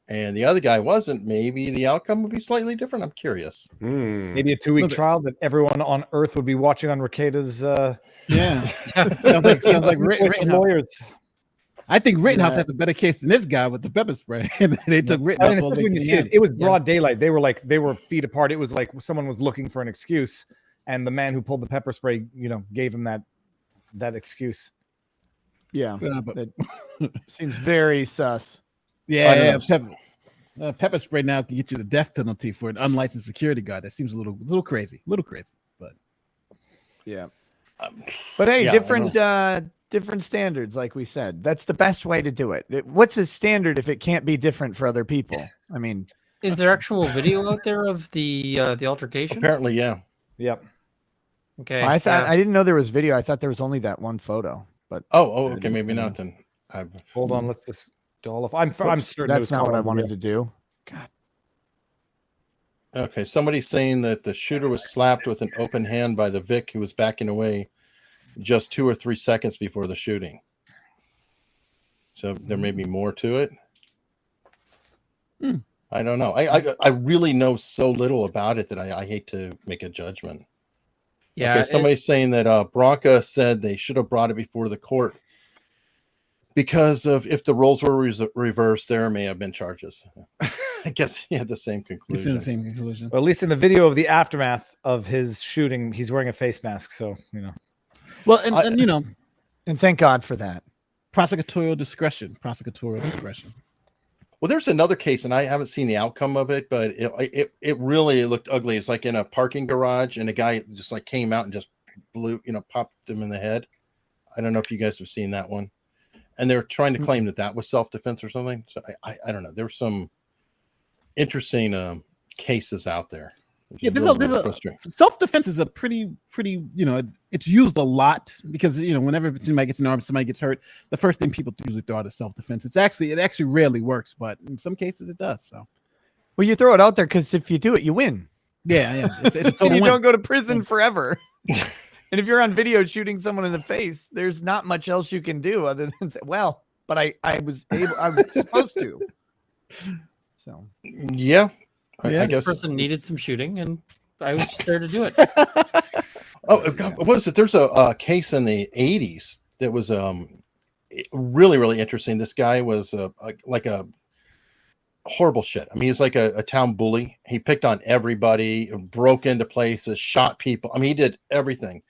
[SPEAKER 1] and the other guy wasn't, maybe the outcome would be slightly different. I'm curious.
[SPEAKER 5] Maybe a 2-week trial that everyone on Earth would be watching on Rekieta's.
[SPEAKER 4] Yeah, sounds like Rittenhouse.
[SPEAKER 5] Lawyers.
[SPEAKER 4] I think Rittenhouse has a better case than this guy with the pepper spray. They took Rittenhouse.
[SPEAKER 5] I mean, when you see it was broad daylight. They were feet apart. It was like someone was looking for an excuse, and the man who pulled the pepper spray, gave him that excuse.
[SPEAKER 3] Yeah, but it seems very sus.
[SPEAKER 4] Yeah, pepper spray now can get you the death penalty for an unlicensed security guard. That seems a little crazy, but
[SPEAKER 3] yeah. But hey,
[SPEAKER 1] yeah,
[SPEAKER 3] different standards, like we said. That's the best way to do it. What's a standard if it can't be different for other people? I mean,
[SPEAKER 2] Is there actual video out there of the altercation?
[SPEAKER 1] Apparently, yeah.
[SPEAKER 5] Yep.
[SPEAKER 2] Okay.
[SPEAKER 3] I thought I didn't know there was video. I thought there was only that one photo. But
[SPEAKER 1] okay, maybe not then.
[SPEAKER 5] Hold on, let's just Dolloff. I'm certain
[SPEAKER 3] that's not what I wanted to do. God.
[SPEAKER 1] Okay, somebody's saying that the shooter was slapped with an open hand by the Vic who was backing away just 2 or 3 seconds before the shooting. So there may be more to it. I don't know. I really know so little about it that I hate to make a judgment.
[SPEAKER 2] Yeah.
[SPEAKER 1] Okay, somebody's saying that Bronca said they should have brought it before the court because of if the roles were reversed, there may have been charges. I guess he had the same conclusion.
[SPEAKER 5] Well, at least in the video of the aftermath of his shooting, he's wearing a face mask. So
[SPEAKER 4] Well, and
[SPEAKER 3] thank God for that.
[SPEAKER 4] Prosecutorial discretion.
[SPEAKER 1] Well, there's another case, and I haven't seen the outcome of it, but it really looked ugly. It's like in a parking garage, and a guy just like came out and just popped him in the head. I don't know if you guys have seen that one. And they're trying to claim that was self-defense or something. So I don't know. There's some interesting cases out there.
[SPEAKER 4] Yeah, self-defense is a pretty, it's used a lot because, whenever somebody gets an arm, somebody gets hurt, the first thing people usually throw out is self-defense. It actually rarely works, but in some cases it does. So,
[SPEAKER 3] well, you throw it out there because if you do it, you win.
[SPEAKER 4] Yeah. It's a total
[SPEAKER 3] you
[SPEAKER 4] win.
[SPEAKER 3] don't go to prison forever. And if you're on video shooting someone in the face, there's not much else you can do other than say, well, but I was supposed to. So,
[SPEAKER 1] yeah. I guess
[SPEAKER 2] the person needed some shooting, and I was just there to do it.
[SPEAKER 1] Oh, God, what was it? There's a case in the 80s that was really, really interesting. This guy was like a horrible shit. I mean, he's like a town bully. He picked on everybody, broke into places, shot people. I mean, he did everything.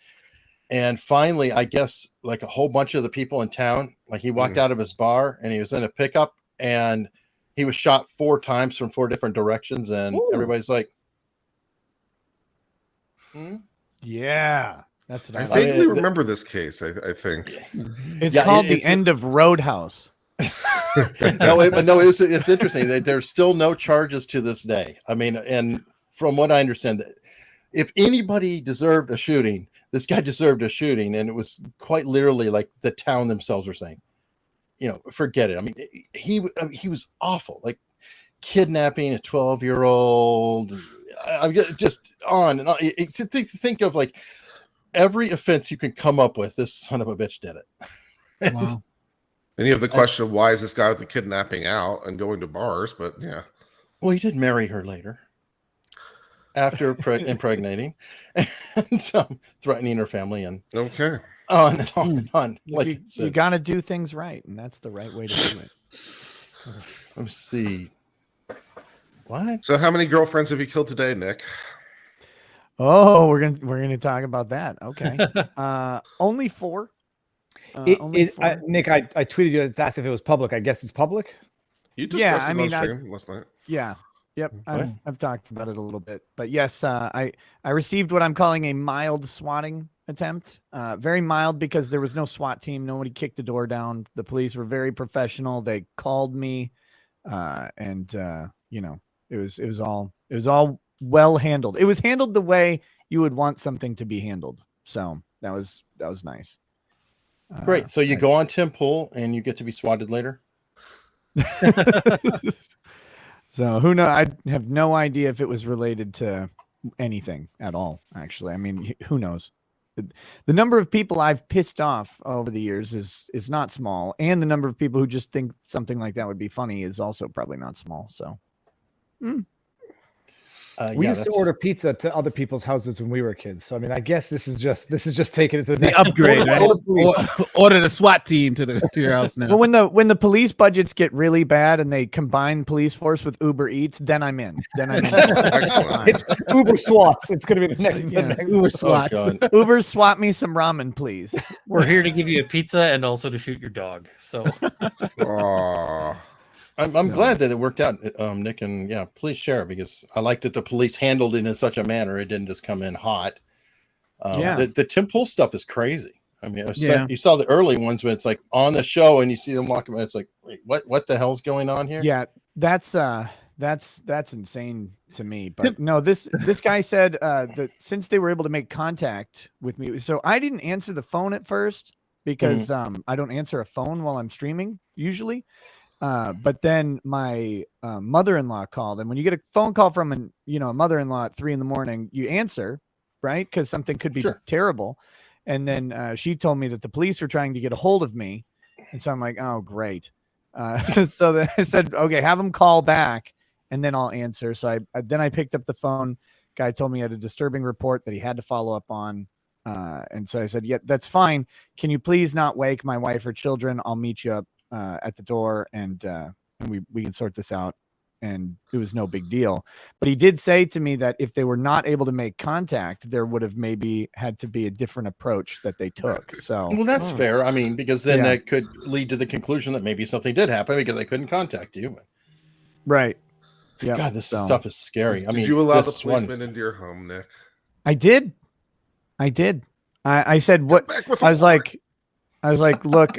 [SPEAKER 1] And finally, I guess like a whole bunch of the people in town, like he walked out of his bar and he was in a pickup and he was shot 4 times from 4 different directions, and everybody's like,
[SPEAKER 3] yeah, that's what
[SPEAKER 6] I vaguely remember this case. I think
[SPEAKER 3] it's called The End of Roadhouse.
[SPEAKER 1] It's interesting that there's still no charges to this day. I mean, and from what I understand, if anybody deserved a shooting, this guy deserved a shooting, and it was quite literally like the town themselves were saying, forget it. I mean, he was awful, like kidnapping a 12-year-old. I'm just on and on. To think of like every offense you can come up with, this son of a bitch did it.
[SPEAKER 4] Wow.
[SPEAKER 6] And you have the question of why is this guy with the kidnapping out and going to bars? But yeah.
[SPEAKER 1] Well, he did marry her later after impregnating and threatening her family and on and on and on. Like
[SPEAKER 3] you got to do things right, and that's the right way to do it.
[SPEAKER 1] Let me see. What?
[SPEAKER 6] So, how many girlfriends have you killed today, Nick?
[SPEAKER 3] Oh, we're gonna talk about that. Okay, only 4.
[SPEAKER 5] Nick, I tweeted you to ask if it was public. I guess it's public.
[SPEAKER 6] You discussed it on stream last night.
[SPEAKER 3] Yeah. Yep, I've talked about it a little bit, but yes, I received what I'm calling a mild swatting attempt. Very mild because there was no SWAT team. Nobody kicked the door down. The police were very professional. They called me, and it was all well handled. It was handled the way you would want something to be handled. So that was nice.
[SPEAKER 1] Great. So you go on Tim Pool and you get to be swatted later.
[SPEAKER 3] So who knows? I have no idea if it was related to anything at all. Actually, I mean, who knows? the number of people I've pissed off over the years is not small, and the number of people who just think something like that would be funny is also probably not small. So.
[SPEAKER 5] We used to order pizza to other people's houses when we were kids. So I mean, I guess this is just taking it to the
[SPEAKER 4] The
[SPEAKER 5] next
[SPEAKER 4] upgrade, right?
[SPEAKER 5] Order-
[SPEAKER 4] Order the SWAT team to your house now.
[SPEAKER 3] Well, when the police budgets get really bad and they combine police force with Uber Eats, then I'm in.
[SPEAKER 6] Excellent.
[SPEAKER 5] It's Uber SWATs. It's going to be the next.
[SPEAKER 3] Yeah.
[SPEAKER 5] The next
[SPEAKER 4] Uber
[SPEAKER 1] Oh,
[SPEAKER 4] SWAT.
[SPEAKER 1] God.
[SPEAKER 3] Uber, swap me some ramen, please.
[SPEAKER 2] We're here to give you a pizza and also to shoot your dog. So
[SPEAKER 6] Aw.
[SPEAKER 1] I'm glad that it worked out, Nick, and yeah, please share, because I like that the police handled it in such a manner. It didn't just come in hot.
[SPEAKER 3] Yeah.
[SPEAKER 1] The Tim Pool stuff is crazy. I mean,
[SPEAKER 4] Yeah.
[SPEAKER 1] you saw the early ones when it's like on the show and you see them walking. It's like, wait, what the hell's going on here?
[SPEAKER 3] Yeah, that's insane to me. But no, this guy said that since they were able to make contact with me, so I didn't answer the phone at first because I don't answer a phone while I'm streaming usually. But then my mother-in-law called, and when you get a phone call from a mother-in-law at 3 a.m, you answer, right? Because something could be terrible. And then she told me that the police were trying to get a hold of me, and so I'm like, oh great. So then I said, okay, have them call back, and then I'll answer. So I picked up the phone. Guy told me he had a disturbing report that he had to follow up on. And so I said, yeah, that's fine. Can you please not wake my wife or children? I'll meet you up at the door, and we can sort this out. And it was no big deal. But he did say to me that if they were not able to make contact, there would have maybe had to be a different approach that they took. So
[SPEAKER 1] Well, that's fair. I mean, because then that could lead to the conclusion that maybe something did happen because they couldn't contact you.
[SPEAKER 3] right. Yeah.
[SPEAKER 1] God, this stuff is scary. I mean,
[SPEAKER 6] Did you allow the
[SPEAKER 1] this one-
[SPEAKER 6] policeman into your home, Nick?
[SPEAKER 3] I did. I said, what?
[SPEAKER 6] Back with
[SPEAKER 3] I was
[SPEAKER 6] the water.
[SPEAKER 3] like, look,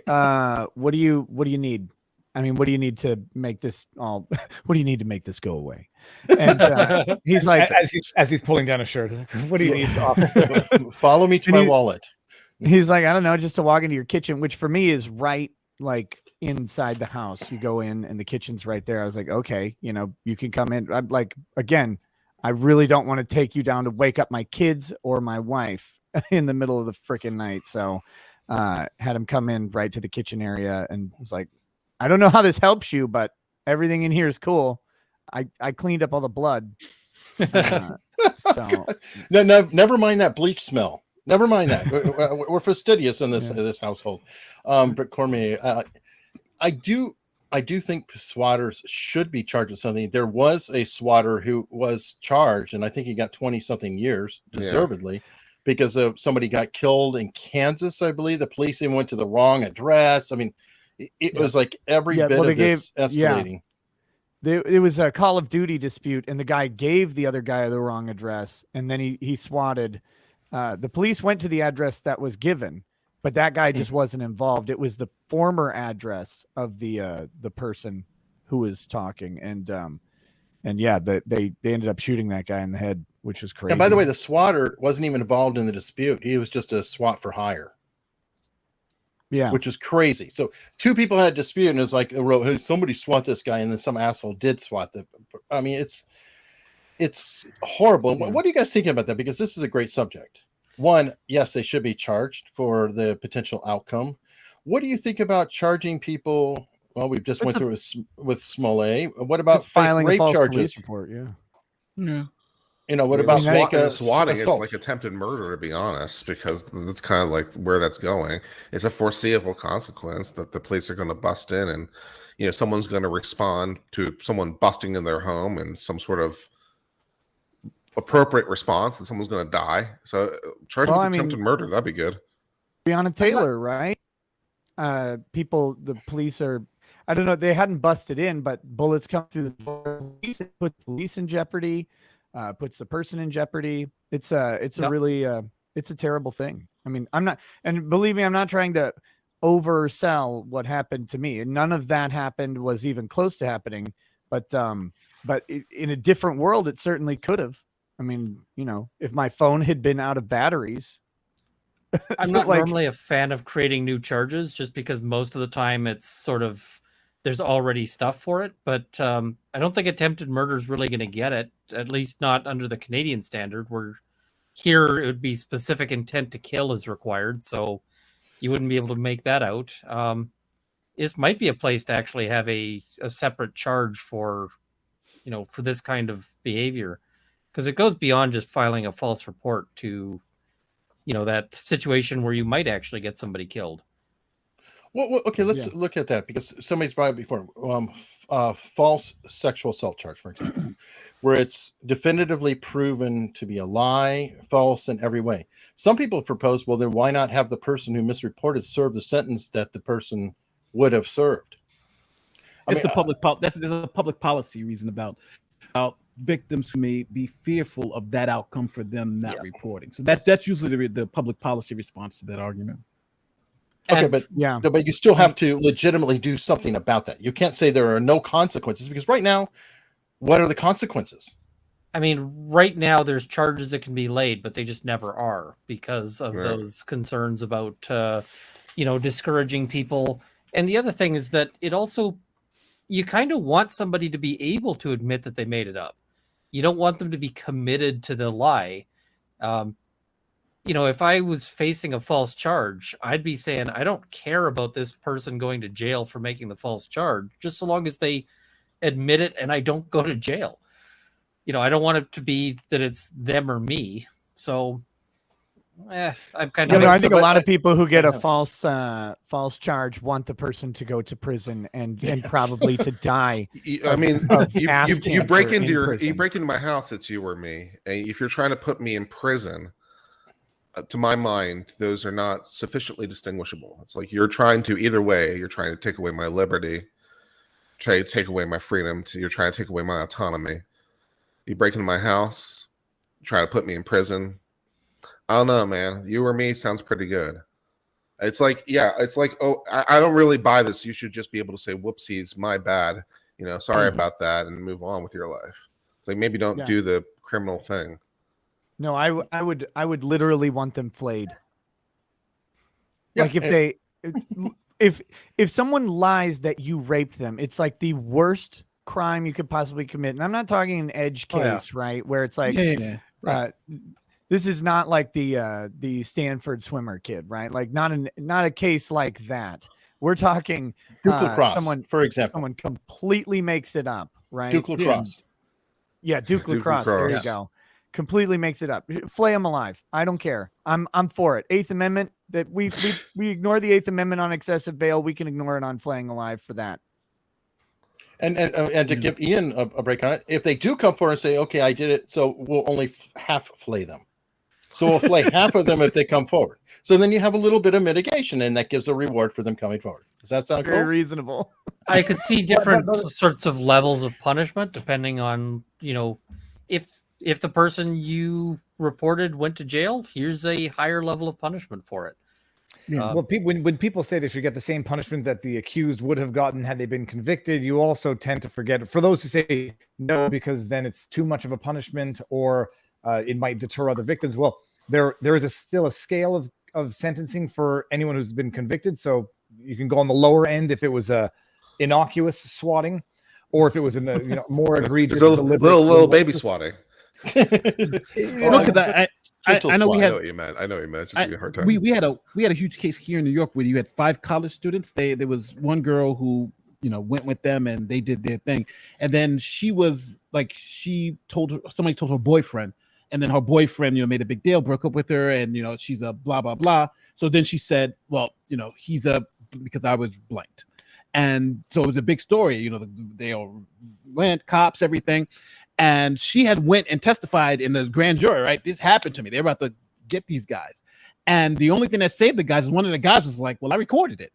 [SPEAKER 3] what do you need? I mean, what do you need to make this all? What do you need to make this go away? And he's like,
[SPEAKER 5] as he's pulling down a shirt. What do you need?
[SPEAKER 1] Follow me to
[SPEAKER 3] And
[SPEAKER 1] my
[SPEAKER 3] he-
[SPEAKER 1] wallet.
[SPEAKER 3] he's like, I don't know, just to walk into your kitchen, which for me is right, like inside the house. You go in and the kitchen's right there. I was like, okay, you can come in. I'm like, again, I really don't want to take you down to wake up my kids or my wife in the middle of the freaking night. So had him come in right to the kitchen area and was like, I don't know how this helps you, but everything in here is cool. I cleaned up all the blood. So
[SPEAKER 1] No, never mind that bleach smell. Never mind that. We're fastidious in this household. But Cormier, I do think swatters should be charged with something. There was a swatter who was charged, and I think he got 20-something years, deservedly, because of somebody got killed in Kansas, I believe. The police even went to the wrong address. I mean, it was like every bit of this escalating.
[SPEAKER 3] It was a Call of Duty dispute, and the guy gave the other guy the wrong address, and then he swatted. The police went to the address that was given, but that guy just wasn't involved. It was the former address of the person who was talking, and they ended up shooting that guy in the head, which was crazy.
[SPEAKER 1] And by the way, the swatter wasn't even involved in the dispute. He was just a SWAT for hire.
[SPEAKER 3] Yeah,
[SPEAKER 1] which is crazy. So two people had a dispute, and it's like, hey, somebody swat this guy, and then some asshole did swat the. I mean, it's horrible. What are you guys thinking about that? Because this is a great subject. One, yes, they should be charged for the potential outcome. What do you think about charging people? Well, we just went through with Smollett. What about
[SPEAKER 3] filing
[SPEAKER 1] rape
[SPEAKER 3] a false
[SPEAKER 1] charges?
[SPEAKER 3] police report? Yeah.
[SPEAKER 1] What about
[SPEAKER 6] swatting?
[SPEAKER 1] assault?
[SPEAKER 6] It's like attempted murder, to be honest, because that's kind of like where that's going. It's a foreseeable consequence that the police are going to bust in, and someone's going to respond to someone busting in their home, and some sort of appropriate response, and someone's going to die. So charging with attempted murder, that'd be good.
[SPEAKER 3] Breonna Taylor, right? The police are. I don't know. They hadn't busted in, but bullets come through the door. Put police in jeopardy. Puts the person in jeopardy. It's a really it's a terrible thing. I mean, I'm not, and believe me, I'm not trying to oversell what happened to me. None of that happened, was even close to happening. But in a different world, it certainly could have. I mean, if my phone had been out of batteries.
[SPEAKER 2] I'm not normally a fan of creating new charges, just because most of the time it's sort of, there's already stuff for it, but I don't think attempted murder is really going to get it, at least not under the Canadian standard, where here it would be specific intent to kill is required, so you wouldn't be able to make that out. This might be a place to actually have a separate charge for, for this kind of behavior, because it goes beyond just filing a false report to, that situation where you might actually get somebody killed.
[SPEAKER 1] Well, okay, let's look at that, because somebody's brought it before. False sexual assault charge, for example, where it's definitively proven to be a lie, false in every way. Some people propose, well, then why not have the person who misreported serve the sentence that the person would have served?
[SPEAKER 4] There's a public policy reason about victims who may be fearful of that outcome for them not reporting. So that's usually the public policy response to that argument.
[SPEAKER 1] Okay, but you still have to legitimately do something about that. You can't say there are no consequences, because right now, what are the consequences?
[SPEAKER 2] I mean, right now there's charges that can be laid, but they just never are because of those concerns about, discouraging people. And the other thing is that it also, you kind of want somebody to be able to admit that they made it up. You don't want them to be committed to the lie. If I was facing a false charge, I'd be saying, I don't care about this person going to jail for making the false charge, just so long as they admit it and I don't go to jail. I don't want it to be that it's them or me. So I'm kind of.
[SPEAKER 3] I think a lot of people who get a false charge want the person to go to prison and probably to die.
[SPEAKER 6] I mean, you break into my house, it's you or me. And if you're trying to put me in prison, to my mind, those are not sufficiently distinguishable. It's like you're trying to, either way, you're trying to take away my liberty, try to take away my freedom, you're trying to take away my autonomy. You break into my house, try to put me in prison. I don't know, man. You or me sounds pretty good. It's like, oh, I don't really buy this. You should just be able to say, whoopsies, my bad. Sorry about that, and move on with your life. It's like, maybe don't do the criminal thing.
[SPEAKER 3] No, I would literally want them flayed. Like if someone lies that you raped them, it's like the worst crime you could possibly commit. And I'm not talking an edge case, right? Where it's like, this is not like the Stanford swimmer kid, right? Like not a case like that. We're talking
[SPEAKER 1] someone, for example,
[SPEAKER 3] someone completely makes it up, right?
[SPEAKER 1] Duke Lacrosse.
[SPEAKER 3] Yeah, Duke Lacrosse. There you go. Completely makes it up. Flay them alive. I don't care. I'm for it. Eighth Amendment. That we ignore the Eighth Amendment on excessive bail. We can ignore it on flaying alive for that.
[SPEAKER 1] And to give Ian a break on it, if they do come forward and say, "Okay, I did it," so we'll only half flay them. So we'll flay half of them if they come forward. So then you have a little bit of mitigation, and that gives a reward for them coming forward. Does that sound
[SPEAKER 3] very reasonable?
[SPEAKER 2] I could see different sorts of levels of punishment depending on, if the person you reported went to jail, here's a higher level of punishment for it.
[SPEAKER 5] Well, when people say they should get the same punishment that the accused would have gotten had they been convicted, you also tend to forget, for those who say no, because then it's too much of a punishment or it might deter other victims. Well, there is still a scale of sentencing for anyone who's been convicted. So you can go on the lower end if it was a innocuous swatting, or if it was more egregious,
[SPEAKER 6] little baby swatting.
[SPEAKER 4] Because I know we had.
[SPEAKER 6] I know what you meant. It's just a hard time.
[SPEAKER 4] We had a huge case here in New York where you had 5 college students. There was one girl who went with them and they did their thing, and then somebody told her boyfriend, and then her boyfriend made a big deal, broke up with her, and she's a blah blah blah. So then she said, well, he's because I was blanked, and so it was a big story. They all went, cops, everything. And she had went and testified in the grand jury, right? This happened to me. They're about to get these guys. And the only thing that saved the guys is one of the guys was like, well, I recorded it.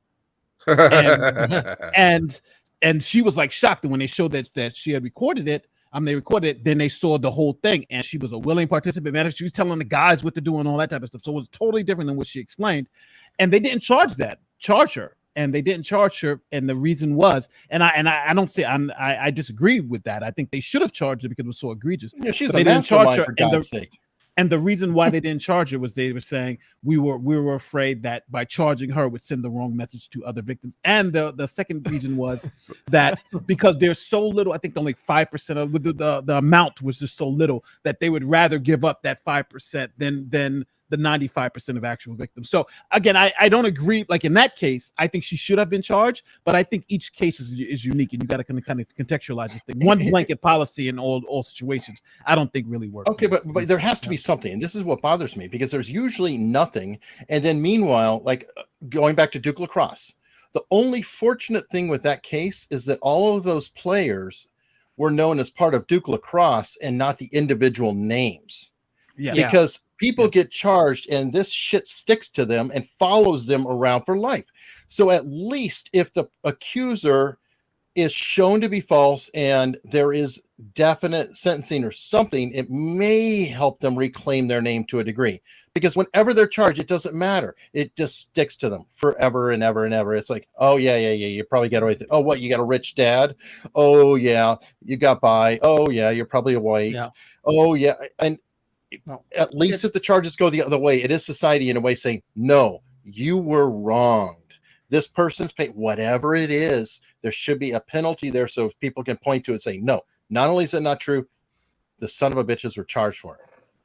[SPEAKER 4] And she was like shocked. And when they showed that she had recorded it, they recorded it, then they saw the whole thing. And she was a willing participant. Man, she was telling the guys what to do and all that type of stuff. So it was totally different than what she explained. And they didn't charge her. And they didn't charge her, and the reason was, and I don't say I disagree with that. I think they should have charged her because it was so egregious.
[SPEAKER 1] Yeah, she's a mastermind, for God's sake.
[SPEAKER 4] And the reason why they didn't charge her was they were saying we were afraid that by charging her would send the wrong message to other victims. And the second reason was that because there's so little, I think only 5% of the amount was just so little that they would rather give up that 5% than the 95% of actual victims. So again, I don't agree. Like in that case, I think she should have been charged, but I think each case is unique, and you got to kind of contextualize this thing. One blanket policy in all situations, I don't think really works.
[SPEAKER 1] Okay, but there has to be something, and this is what bothers me, because there's usually nothing, and then meanwhile, like going back to Duke Lacrosse, the only fortunate thing with that case is that all of those players were known as part of Duke Lacrosse and not the individual names.
[SPEAKER 4] Yeah.
[SPEAKER 1] Because people get charged and this shit sticks to them and follows them around for life. So at least if the accuser is shown to be false and there is definite sentencing or something, it may help them reclaim their name to a degree. Because whenever they're charged, it doesn't matter. It just sticks to them forever and ever and ever. It's like, oh, yeah. You probably got away with it. Oh, what? You got a rich dad? Oh, yeah. You got by. Oh, yeah. You're probably a white.
[SPEAKER 2] Yeah.
[SPEAKER 1] Oh, yeah. And at least if the charges go the other way, it is society in a way saying, no, you were wronged. This person's paid, whatever it is, there should be a penalty there so people can point to it and say, no, not only is it not true, the son of a bitches were charged for it.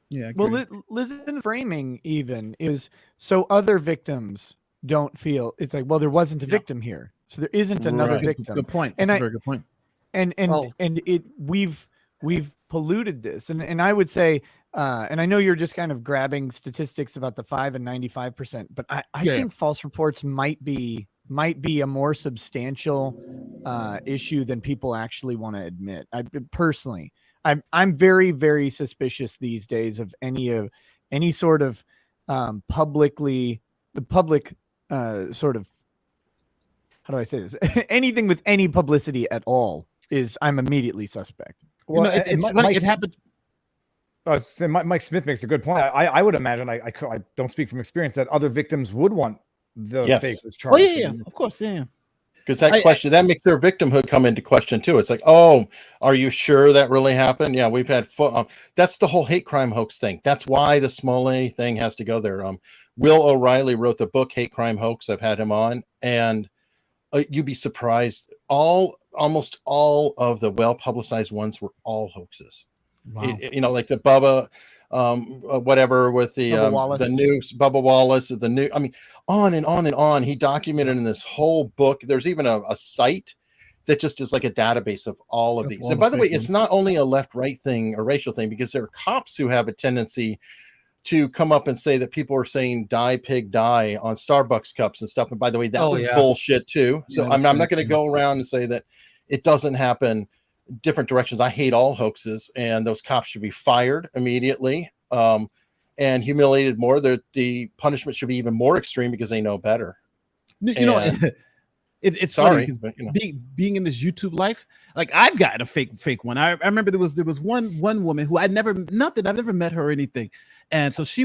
[SPEAKER 4] Yeah.
[SPEAKER 3] Well, listen, framing even is so other victims don't feel it's like, well, there wasn't a victim here, so there isn't another
[SPEAKER 1] Right.
[SPEAKER 3] victim.
[SPEAKER 4] Good point.
[SPEAKER 3] And
[SPEAKER 4] That's a very good point.
[SPEAKER 3] And we've polluted this, and I would say, and I know you're just kind of grabbing statistics about the 5 and 95%, but I think false reports might be a more substantial issue than people actually want to admit. Personally, I'm very, very suspicious these days of any sort of public sort of, how do I say this? Anything with any publicity at all I'm immediately suspect.
[SPEAKER 5] Well,
[SPEAKER 4] it's funny. It happened.
[SPEAKER 5] Mike Smith makes a good point. I would imagine, I don't speak from experience, that other victims would want the fake was charged.
[SPEAKER 4] Oh yeah, of course, yeah.
[SPEAKER 1] Because that makes their victimhood come into question too. It's like, oh, are you sure that really happened? Yeah, we've had that's the whole hate crime hoax thing. That's why the Smollett thing has to go there. Will O'Reilly wrote the book Hate Crime Hoax. I've had him on, and you'd be surprised. Almost all of the well-publicized ones were all hoaxes.
[SPEAKER 4] Wow.
[SPEAKER 1] Like the Bubba, whatever with the news, Bubba Wallace, the new. I mean, on and on and on. He documented in this whole book. There's even a site that just is like a database of all of these. And by the way, it's not only a left-right thing or racial thing, because there are cops who have a tendency to come up and say that people are saying "die pig die" on Starbucks cups and stuff. And by the way, that was bullshit too. So I'm not going to go around and say that it doesn't happen different directions. I hate all hoaxes, and those cops should be fired immediately and humiliated more. The punishment should be even more extreme because they know better.
[SPEAKER 4] It's
[SPEAKER 1] sorry,
[SPEAKER 4] funny,
[SPEAKER 1] but
[SPEAKER 4] being in this YouTube life, like I've gotten a fake one. I remember there was one woman who I've never met her or anything, and so she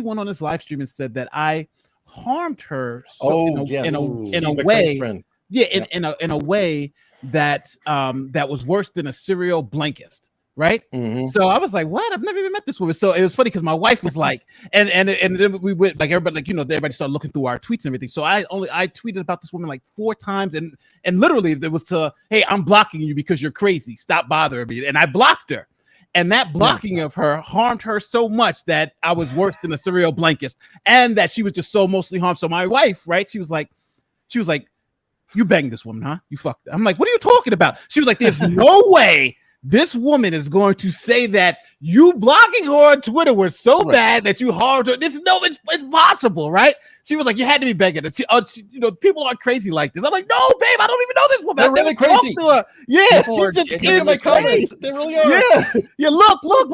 [SPEAKER 4] went on this live stream and said that I harmed her in a way, in a way that that was worse than a serial blankist. Right. Mm-hmm. So I was like, what? I've never even met this woman. So it was funny because my wife was like, and then we went, like, everybody, like, everybody started looking through our tweets and everything. So I tweeted about this woman like 4 times, and literally there was hey, I'm blocking you because you're crazy. Stop bothering me. And I blocked her. And that blocking of her harmed her so much that I was worse than a serial blankist, and that she was just so mostly harmed. So my wife, right? She was like, you banged this woman, huh? You fucked her. I'm like, what are you talking about? She was like, there's no way this woman is going to say that you blocking her on Twitter was so bad that you harmed her. It's possible, right? She was like, you had to be begging her. People are crazy like this. I'm like, no, babe, I don't even know this woman.
[SPEAKER 1] They're really crazy.
[SPEAKER 4] To her. Yeah, she just
[SPEAKER 1] in my comments. They really are.
[SPEAKER 4] Yeah. Look. I've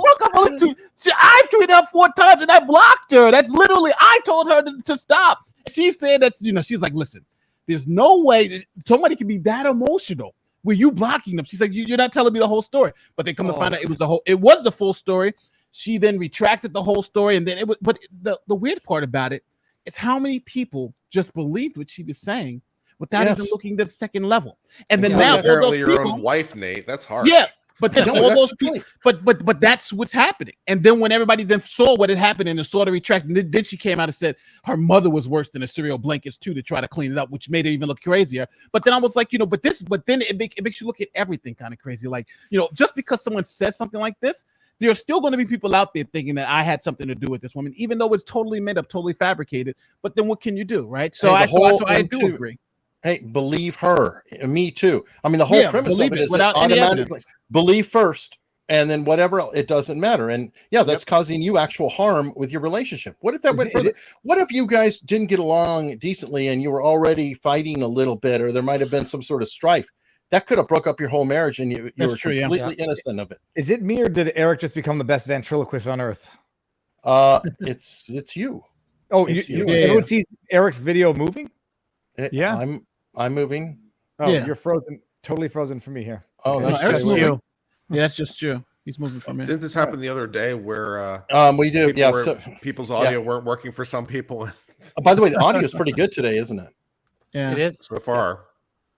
[SPEAKER 4] tweeted her 4 times and I blocked her. That's literally, I told her to stop. She said that, she's like, listen, there's no way that somebody can be that emotional. Were you blocking them? She's like, you're not telling me the whole story. But they come to find out it was the full story. She then retracted the whole story, and then it was. But the weird part about it is how many people just believed what she was saying without even looking at the second level. And then now
[SPEAKER 6] apparently your own wife, Nate. That's hard.
[SPEAKER 4] Yeah. But then
[SPEAKER 1] No,
[SPEAKER 4] all
[SPEAKER 1] that's
[SPEAKER 4] those
[SPEAKER 1] the
[SPEAKER 4] people,
[SPEAKER 1] point.
[SPEAKER 4] but that's what's happening. And then when everybody then saw what had happened and saw the retract, then she came out and said her mother was worse than the cereal blankets too to try to clean it up, which made it even look crazier. But then I was like, but then it makes you look at everything kind of crazy. Like, just because someone says something like this, there are still going to be people out there thinking that I had something to do with this woman, even though it's totally made up, totally fabricated. But then what can you do, right? So I do agree.
[SPEAKER 1] Hey, believe her. Me too. I mean, the whole premise of it is that automatically believe first, and then whatever else, it doesn't matter. And yeah, that's causing you actual harm with your relationship. What if that went further? What if you guys didn't get along decently and you were already fighting a little bit, or there might have been some sort of strife? That could have broke up your whole marriage, and you were completely innocent of it.
[SPEAKER 5] Is it me, or did Eric just become the best ventriloquist on earth?
[SPEAKER 1] It's you.
[SPEAKER 5] Oh, everyone sees Eric's video moving?
[SPEAKER 3] Yeah.
[SPEAKER 1] I'm moving.
[SPEAKER 5] Oh, you're frozen. Totally frozen for me here.
[SPEAKER 1] Oh,
[SPEAKER 5] Okay.
[SPEAKER 1] that's
[SPEAKER 4] Eric's
[SPEAKER 1] just
[SPEAKER 4] moving.
[SPEAKER 1] you.
[SPEAKER 4] Yeah, that's just you. He's moving for me.
[SPEAKER 6] Didn't this happen the other day where
[SPEAKER 1] we do? Yeah.
[SPEAKER 6] People's audio weren't working for some people.
[SPEAKER 1] By the way, the audio is pretty good today, isn't it?
[SPEAKER 4] Yeah,
[SPEAKER 2] It is.
[SPEAKER 6] So far.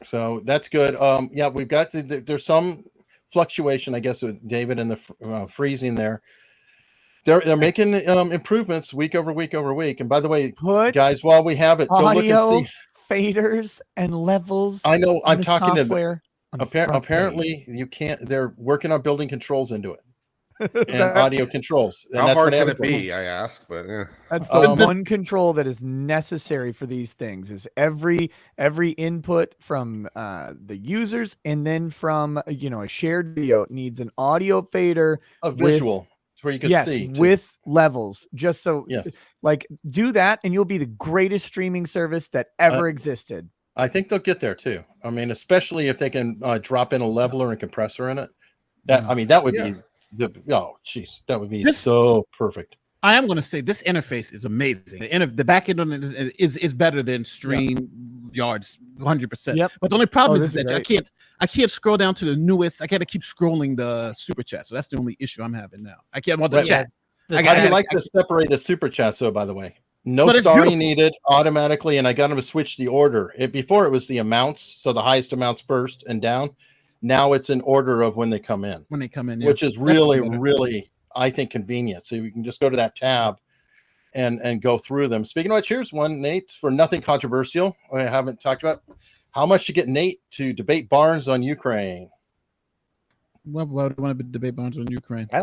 [SPEAKER 1] So that's good. Yeah, we've got there's some fluctuation, I guess, with David and the freezing there. They're making improvements week over week over week. And by the way, guys, while we have it, go look and see
[SPEAKER 3] faders and levels.
[SPEAKER 1] I know. I'm talking
[SPEAKER 3] software
[SPEAKER 1] to. Apparently, you can't. They're working on building controls into it and audio controls. And
[SPEAKER 6] how hard can it be? I ask, but
[SPEAKER 3] that's the one control that is necessary for these things. Is every input from the users, and then from a shared video needs an audio fader,
[SPEAKER 1] a visual. Where you can see
[SPEAKER 3] with levels, just so like do that and you'll be the greatest streaming service that ever existed.
[SPEAKER 1] I think they'll get there too. I mean, especially if they can drop in a leveler and compressor in it. That would be that would be so perfect.
[SPEAKER 4] I am going to say this interface is amazing. The back end on it is better than StreamYard's 100%.
[SPEAKER 3] Yep.
[SPEAKER 4] But the only problem is that I can't scroll down to the newest. I got to keep scrolling the super chat. So that's the only issue I'm having now. I can't want the chat.
[SPEAKER 1] How do you like to separate the super chats though, by the way? No starring needed automatically, and I got them to switch the order. Before it was the amounts, so the highest amounts first and down. Now it's in order of when they come in. Which is really I think convenient. So you can just go to that tab and go through them. Speaking of which, here's one, Nate, for nothing controversial. I haven't talked about how much to get Nate to debate Barnes on Ukraine.
[SPEAKER 4] Why would I want to debate Barnes on Ukraine?
[SPEAKER 5] I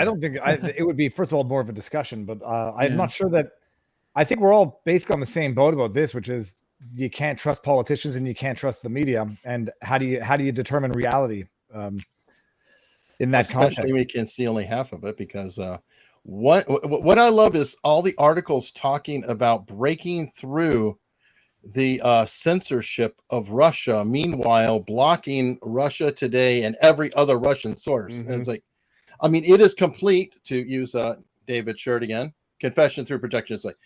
[SPEAKER 5] don't think it would be, first of all, more of a discussion, but I'm not sure that. I think we're all basically on the same boat about this, which is you can't trust politicians and you can't trust the media. And how do you determine reality? In that context,
[SPEAKER 1] we can see only half of it because what I love is all the articles talking about breaking through the censorship of Russia, meanwhile blocking Russia Today and every other Russian source. And it's like, I mean, it is complete, to use David's shirt again, confession through protection. It's like,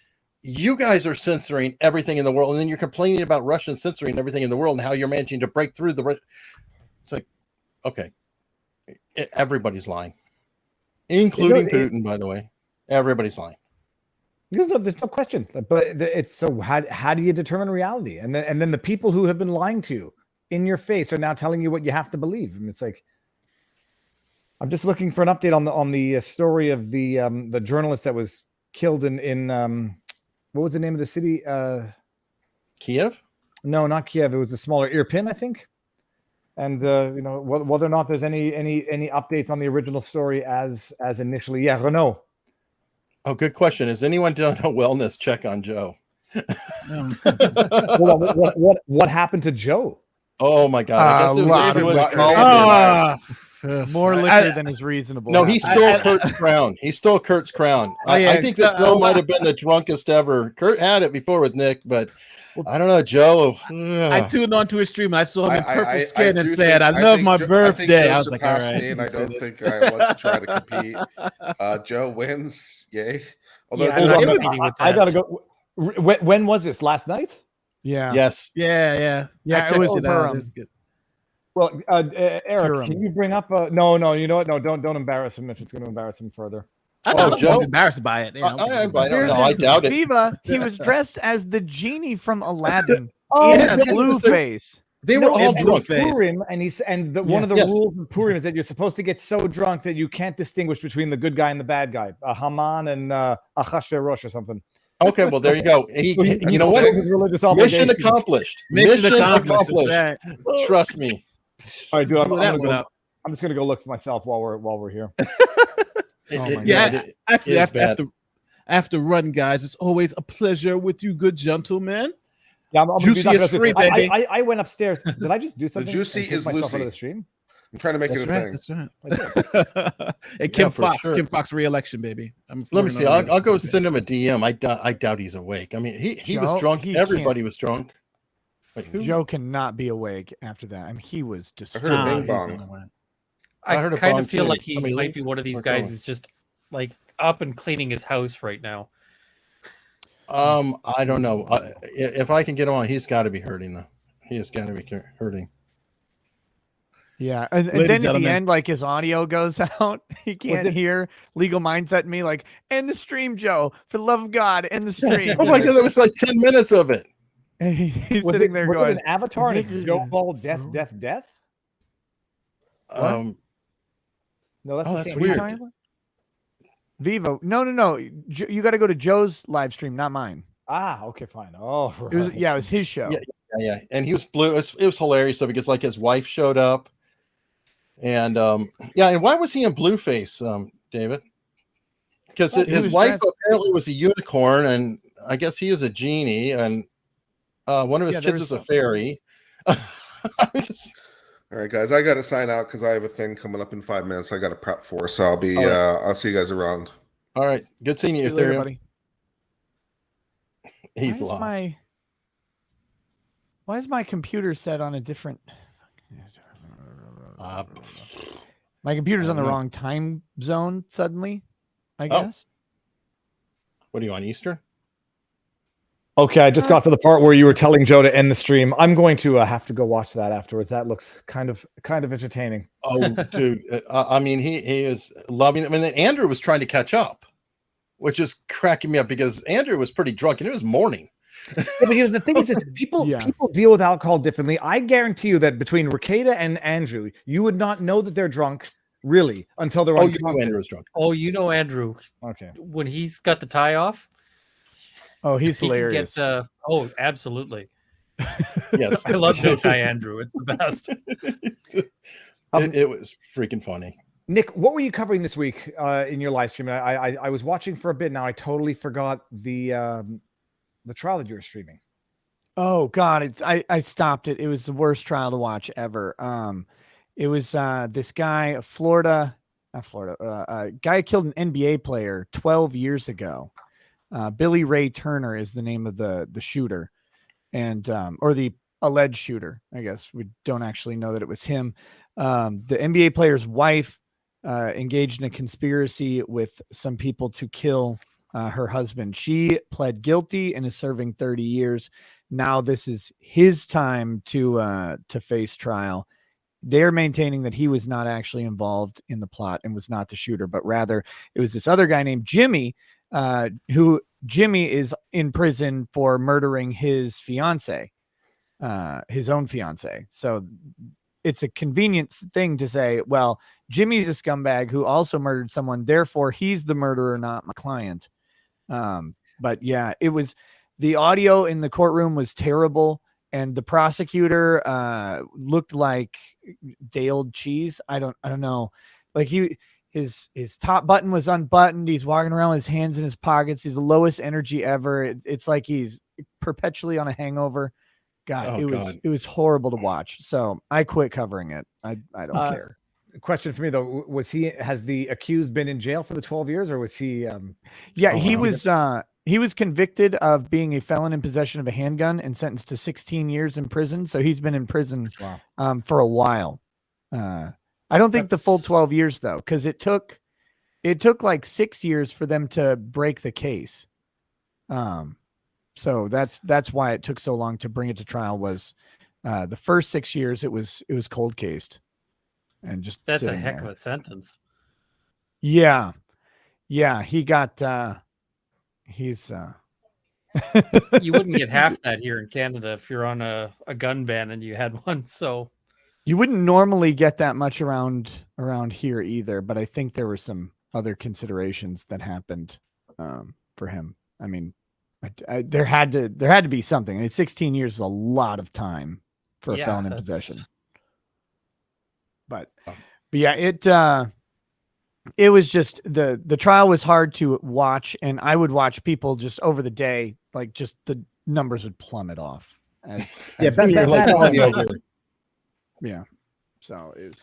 [SPEAKER 1] you guys are censoring everything in the world, and then you're complaining about Russians censoring everything in the world and how you're managing to break through it's like, okay. Everybody's lying, including Putin, by the way. Everybody's lying.
[SPEAKER 5] There's no question. But it's so how do you determine reality? And then the people who have been lying to you in your face are now telling you what you have to believe. And it's like, I'm just looking for an update on the story of the journalist that was killed in what was the name of the city?
[SPEAKER 1] Kiev?
[SPEAKER 5] No, not Kiev. It was a smaller Irpin, I think. And whether or not there's any updates on the original story as initially, Renault.
[SPEAKER 1] Oh, good question. Has anyone done a wellness check on Joe?
[SPEAKER 5] What happened to Joe?
[SPEAKER 1] Oh my God! I guess
[SPEAKER 3] more liquor than is reasonable.
[SPEAKER 1] No, he stole Kurt's crown. He stole Kurt's crown. I think that Joe might have been the drunkest ever. Kurt had it before with Nick, but I don't know, Joe.
[SPEAKER 4] I tuned onto his stream and I saw him in purple skin and said, "I love my birthday." I was like, "All right."
[SPEAKER 6] And I don't think I want to try to compete. Joe wins, yay! Although
[SPEAKER 5] I gotta go. When was this? Last night?
[SPEAKER 3] Yeah.
[SPEAKER 1] Yes.
[SPEAKER 4] Yeah.
[SPEAKER 3] It was Durham.
[SPEAKER 5] Well, Eric, can you bring up? No. You know what? No, don't embarrass him if it's going to embarrass him further.
[SPEAKER 4] I know Joe embarrassed by it.
[SPEAKER 1] I doubt it.
[SPEAKER 3] Viva, he was dressed as the genie from Aladdin.
[SPEAKER 5] Oh,
[SPEAKER 3] in a blue face.
[SPEAKER 1] They
[SPEAKER 5] No,
[SPEAKER 1] were all
[SPEAKER 5] and
[SPEAKER 1] drunk.
[SPEAKER 5] Purim, and one of the
[SPEAKER 1] Yes.
[SPEAKER 5] rules of Purim is that you're supposed to get so drunk that you can't distinguish between the good guy and the bad guy. Haman and Achashverosh or something.
[SPEAKER 1] Okay, well there you go. You know what?
[SPEAKER 5] His religious
[SPEAKER 1] Mission
[SPEAKER 5] obligations.
[SPEAKER 1] accomplished.
[SPEAKER 4] Mission accomplished. That's right.
[SPEAKER 1] Trust me.
[SPEAKER 5] All right, dude.
[SPEAKER 4] Blew that one up.
[SPEAKER 5] I'm just gonna go look for myself while we're here.
[SPEAKER 4] Yeah, actually,
[SPEAKER 1] is bad.
[SPEAKER 4] after run, guys, it's always a pleasure with you, good gentlemen.
[SPEAKER 5] Yeah, I'm
[SPEAKER 4] Juicy
[SPEAKER 5] gonna be
[SPEAKER 4] is free, baby.
[SPEAKER 5] I went upstairs. Did I just do something?
[SPEAKER 6] Juicy
[SPEAKER 5] and take
[SPEAKER 6] is
[SPEAKER 5] myself
[SPEAKER 6] Lucy.
[SPEAKER 5] out of the stream.
[SPEAKER 6] I'm trying to make it a thing.
[SPEAKER 4] That's right. And Kim
[SPEAKER 1] for
[SPEAKER 4] Fox,
[SPEAKER 1] sure.
[SPEAKER 4] Kim Fox re-election, baby.
[SPEAKER 1] Let me see. I'll go send him a DM. I doubt he's awake. I mean, he was
[SPEAKER 3] Joe,
[SPEAKER 1] drunk.
[SPEAKER 3] he
[SPEAKER 1] Everybody was drunk. Wait, who?
[SPEAKER 3] Joe cannot be awake after that. I mean, he was
[SPEAKER 6] I
[SPEAKER 3] destroyed.
[SPEAKER 6] heard a bing bong.
[SPEAKER 1] I heard a
[SPEAKER 2] kind
[SPEAKER 1] bong
[SPEAKER 2] of feel
[SPEAKER 1] too.
[SPEAKER 2] like he
[SPEAKER 1] Somebody
[SPEAKER 2] might
[SPEAKER 1] leave?
[SPEAKER 2] be one of these
[SPEAKER 1] Or
[SPEAKER 2] guys
[SPEAKER 1] go.
[SPEAKER 2] who's just like up and cleaning his house right now.
[SPEAKER 1] I don't know. If I can get him on, he's got to be hurting though. He has got to be hurting.
[SPEAKER 3] Yeah, and
[SPEAKER 4] Ladies
[SPEAKER 3] then
[SPEAKER 4] and
[SPEAKER 3] at the
[SPEAKER 4] gentlemen.
[SPEAKER 3] end, like his audio goes out. He can't hear Legal Mindset and me like, end the stream, Joe. For the love of God, end the stream.
[SPEAKER 1] Oh my god, that was like 10 minutes of it.
[SPEAKER 3] And he's
[SPEAKER 5] Was
[SPEAKER 3] sitting
[SPEAKER 5] it-
[SPEAKER 3] there
[SPEAKER 5] was it
[SPEAKER 3] going,
[SPEAKER 5] an avatar and it's Joe Ball, death.
[SPEAKER 1] Um,
[SPEAKER 5] No, that's
[SPEAKER 1] Oh,
[SPEAKER 5] the
[SPEAKER 1] that's
[SPEAKER 5] same.
[SPEAKER 1] weird.
[SPEAKER 3] Viva. No. You got to go to Joe's live stream, not mine.
[SPEAKER 5] Ah, okay, fine. Oh,
[SPEAKER 3] It was
[SPEAKER 5] right.
[SPEAKER 3] it was his show.
[SPEAKER 1] Yeah. And he was blue. It was hilarious though, because like his wife showed up. And and why was he in blueface, David? Because
[SPEAKER 3] Well, he
[SPEAKER 1] his
[SPEAKER 3] was
[SPEAKER 1] wife
[SPEAKER 3] dressed-
[SPEAKER 1] apparently was a unicorn, and I guess he is a genie, and one of his
[SPEAKER 3] Yeah,
[SPEAKER 1] kids
[SPEAKER 3] there's
[SPEAKER 1] is a
[SPEAKER 3] some-
[SPEAKER 1] fairy.
[SPEAKER 6] All right, guys, I got to sign out because I have a thing coming up in 5 minutes. I got to prep for, so I'll be.
[SPEAKER 1] All right.
[SPEAKER 6] I'll see you guys around.
[SPEAKER 1] All right, good seeing you,
[SPEAKER 3] See you later,
[SPEAKER 1] Ethereum.
[SPEAKER 3] buddy.
[SPEAKER 1] He's lost.
[SPEAKER 3] Why is my computer set on a different? My computer's on the
[SPEAKER 1] know.
[SPEAKER 3] wrong time zone suddenly, I
[SPEAKER 1] Oh.
[SPEAKER 3] guess.
[SPEAKER 1] What are you on Eastern?
[SPEAKER 5] Okay, I just got to the part where you were telling Joe to end the stream. I'm going to have to go watch that afterwards. That looks kind of entertaining.
[SPEAKER 1] Oh, dude. I mean, he is loving it. I mean, then Andrew was trying to catch up, which is cracking me up because Andrew was pretty drunk and it was morning.
[SPEAKER 5] Yeah, but the thing is, people deal with alcohol differently. I guarantee you that between Rekieta and Andrew, you would not know that they're drunk really until they're
[SPEAKER 1] Oh,
[SPEAKER 5] on.
[SPEAKER 1] you know Andrew was drunk.
[SPEAKER 2] Oh, you know Andrew.
[SPEAKER 5] Okay.
[SPEAKER 2] When he's got the tie off,
[SPEAKER 3] Oh, he's
[SPEAKER 2] he can
[SPEAKER 3] hilarious.
[SPEAKER 2] get. Oh, absolutely.
[SPEAKER 1] Yes.
[SPEAKER 2] I love no tie Andrew. It's the best.
[SPEAKER 1] It was freaking funny.
[SPEAKER 5] Nick, what were you covering this week in your live stream? I was watching for a bit. Now I totally forgot the trial that you were streaming.
[SPEAKER 3] Oh God, I stopped it. It was the worst trial to watch ever. It was this guy, a guy killed an NBA player 12 years ago. Billy Ray Turner is the name of the shooter, and or the alleged shooter. I guess we don't actually know that it was him. The NBA player's wife engaged in a conspiracy with some people to kill her husband. She pled guilty and is serving 30 years. Now this is his time to face trial. They're maintaining that he was not actually involved in the plot and was not the shooter, but rather it was this other guy named Jimmy, who Jimmy is in prison for murdering his fiance, his own fiance. So it's a convenient thing to say, well, Jimmy's a scumbag who also murdered someone, therefore he's the murderer, not my client. But yeah, it was, the audio in the courtroom was terrible, and the prosecutor looked like day-old cheese. I don't know. Like his top button was unbuttoned. He's walking around with his hands in his pockets. He's the lowest energy ever. It's like he's perpetually on a hangover. God, it was horrible to watch. So I quit covering it. I don't care.
[SPEAKER 5] Question for me though, has the accused been in jail for the 12 years, or was he?
[SPEAKER 3] He was convicted of being a felon in possession of a handgun and sentenced to 16 years in prison. So he's been in prison for a while. I don't think the full 12 years though, because it took like 6 years for them to break the case. So that's why it took so long to bring it to trial. Was the first 6 years it was cold cased, and just
[SPEAKER 2] That's a
[SPEAKER 3] sitting
[SPEAKER 2] heck
[SPEAKER 3] there.
[SPEAKER 2] of a sentence.
[SPEAKER 3] Yeah, he got
[SPEAKER 2] You wouldn't get half that here in Canada if you're on a gun ban and you had one. So
[SPEAKER 3] You wouldn't normally get that much around here either, but I think there were some other considerations that happened for him. I mean, there had to be something. I mean, 16 years is a lot of time for a felon in possession. But yeah, it was just the trial was hard to watch, and I would watch people just over the day, like just the numbers would plummet off. Yeah. So it's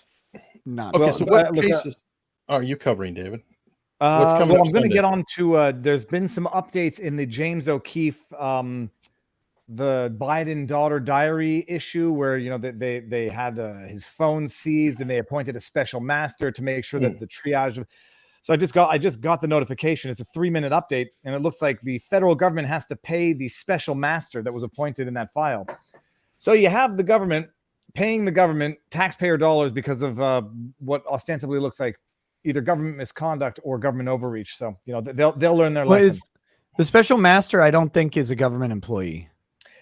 [SPEAKER 3] not.
[SPEAKER 1] Okay, so what cases are you covering, David? What's coming
[SPEAKER 5] well,
[SPEAKER 1] up
[SPEAKER 5] I'm going to
[SPEAKER 1] Sunday?
[SPEAKER 5] get on to. There's been some updates in the James O'Keefe, the Biden daughter diary issue, where they had his phone seized and they appointed a special master to make sure that the triage. So I just got the notification. It's a 3-minute update, and it looks like the federal government has to pay the special master that was appointed in that file. So you have the government paying the government taxpayer dollars because of what ostensibly looks like either government misconduct or government overreach. So they'll learn their lesson.
[SPEAKER 3] The special master, I don't think, is a government employee.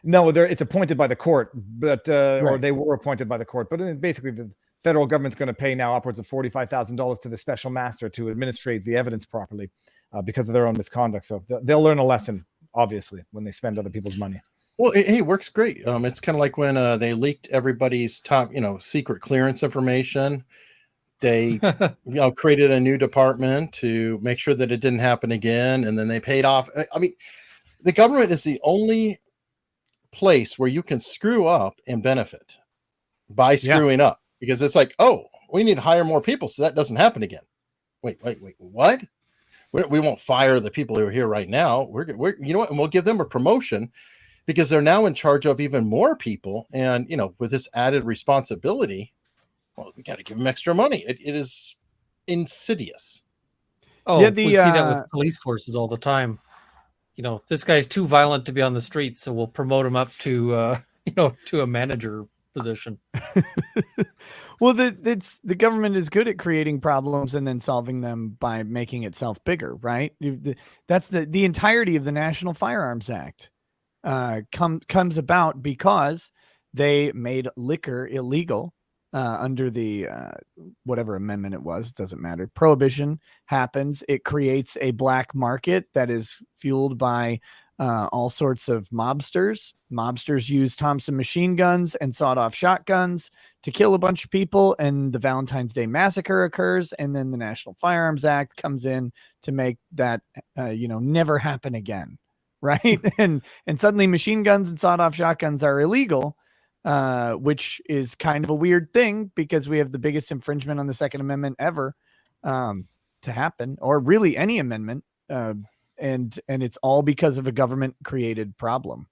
[SPEAKER 5] No, it's appointed by the court, but
[SPEAKER 3] Right.
[SPEAKER 5] or they were appointed by the court. But basically, the federal government's going to pay now upwards of $45,000 to the special master to administrate the evidence properly because of their own misconduct. So they'll learn a lesson, obviously, when they spend other people's money.
[SPEAKER 1] Well, it works great. It's kind of like when they leaked everybody's top, secret clearance information. They, created a new department to make sure that it didn't happen again, and then they paid off. I mean, the government is the only place where you can screw up and benefit by screwing up, because it's like, oh, we need to hire more people so that doesn't happen again. Wait, what? We won't fire the people who are here right now. We're you know what, and we'll give them a promotion, because they're now in charge of even more people. And, with this added responsibility, well, we got to give them extra money. It is insidious.
[SPEAKER 2] Oh, we see that with police forces all the time. This guy's too violent to be on the streets, so we'll promote him up to, to a manager position.
[SPEAKER 3] Well, the government is good at creating problems and then solving them by making itself bigger, right? That's the entirety of the National Firearms Act. Comes about because they made liquor illegal under the whatever amendment it was. Doesn't matter. Prohibition happens. It creates a black market that is fueled by all sorts of mobsters. Mobsters use Thompson machine guns and sawed-off shotguns to kill a bunch of people, and the Valentine's Day massacre occurs, and then the National Firearms Act comes in to make that never happen again. Right. And suddenly machine guns and sawed-off shotguns are illegal, which is kind of a weird thing, because we have the biggest infringement on the Second Amendment ever to happen, or really any amendment. And it's all because of a government created problem.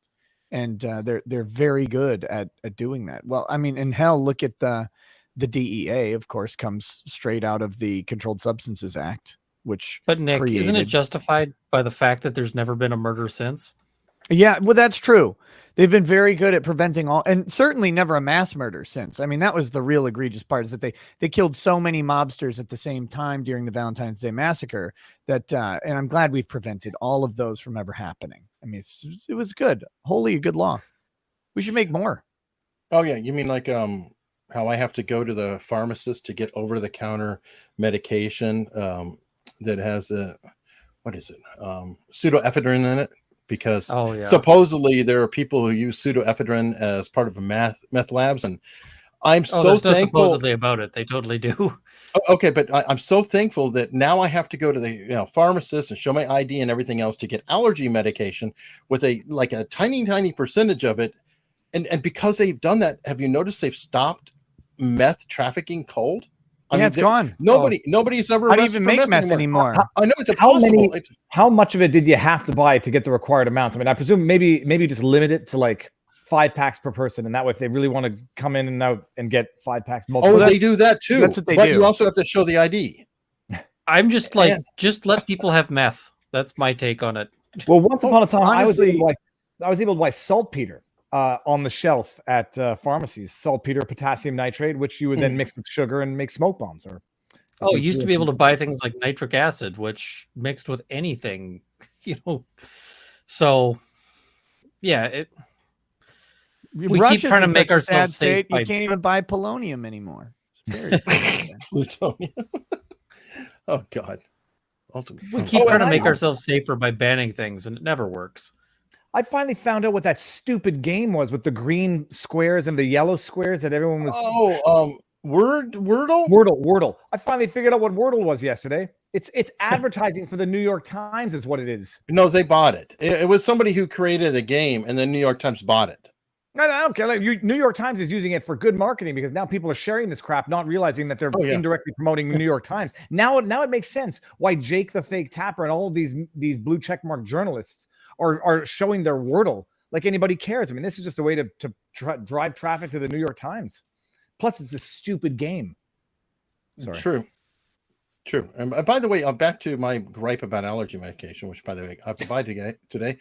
[SPEAKER 3] And they're very good at doing that. Well, I mean, in hell, look at the DEA, of course, comes straight out of the Controlled Substances Act. But
[SPEAKER 2] Nick, isn't it justified by the fact that there's never been a murder since?
[SPEAKER 3] Yeah, well, that's true. They've been very good at preventing all, and certainly never a mass murder since. I mean, that was the real egregious part, is that they killed so many mobsters at the same time during the Valentine's Day massacre that, and I'm glad we've prevented all of those from ever happening. I mean, it was good, wholly a good law. We should make more.
[SPEAKER 1] Oh yeah, you mean like how I have to go to the pharmacist to get over-the-counter medication that has pseudoephedrine in it, because supposedly there are people who use pseudoephedrine as part of a meth labs, and I'm so thankful.
[SPEAKER 2] Supposedly about it, they totally do.
[SPEAKER 1] Okay, but I'm so thankful that now I have to go to the pharmacist and show my ID and everything else to get allergy medication with a tiny percentage of it, and because they've done that, have you noticed they've stopped meth trafficking cold?
[SPEAKER 3] I mean, it's gone.
[SPEAKER 1] Nobody's ever.
[SPEAKER 3] How do you even make meth anymore?
[SPEAKER 1] I know it's impossible.
[SPEAKER 5] How much of it did you have to buy to get the required amounts? I mean, I presume maybe just limit it to like 5 packs per person, and that way, if they really want to come in and out and get 5 packs, multiple.
[SPEAKER 1] They do that too.
[SPEAKER 3] That's what they
[SPEAKER 1] do.
[SPEAKER 3] You
[SPEAKER 1] also have to show the ID.
[SPEAKER 2] I'm just just let people have meth. That's my take on it.
[SPEAKER 5] Well, once upon a time, honestly, I was able to buy saltpeter on the shelf at pharmacies, saltpeter, potassium nitrate, which you would then mix with sugar and make smoke bombs.
[SPEAKER 2] You used to be able to buy things like nitric acid, which mixed with anything, So yeah, we keep
[SPEAKER 3] Russia's
[SPEAKER 2] trying to
[SPEAKER 3] in
[SPEAKER 2] make
[SPEAKER 3] such a sad
[SPEAKER 2] ourselves safe
[SPEAKER 3] state. You
[SPEAKER 2] by-
[SPEAKER 3] can't even buy polonium anymore. It's very expensive.
[SPEAKER 1] Plutonium. Oh God. Ultimate.
[SPEAKER 2] we
[SPEAKER 1] oh,
[SPEAKER 2] keep
[SPEAKER 5] Oh,
[SPEAKER 2] trying
[SPEAKER 5] and
[SPEAKER 2] to make
[SPEAKER 5] I-
[SPEAKER 2] ourselves safer by banning things, and it never works.
[SPEAKER 5] I finally found out what that stupid game was with the green squares and the yellow squares that everyone was.
[SPEAKER 1] Wordle.
[SPEAKER 5] Wordle. I finally figured out what Wordle was yesterday. It's advertising for the New York Times is what it is.
[SPEAKER 1] No, they bought it. It was somebody who created a game, and then New York Times bought it.
[SPEAKER 5] I don't care. Like, New York Times is using it for good marketing because now people are sharing this crap, not realizing that they're indirectly promoting the New York Times. Now it makes sense why Jake the Fake Tapper and all of these blue checkmark journalists are showing their Wordle like anybody cares. I mean, this is just a way to drive traffic to the New York Times. Plus, it's a stupid game. Sorry.
[SPEAKER 1] True. And by the way, back to my gripe about allergy medication, which, by the way, I have to buy today.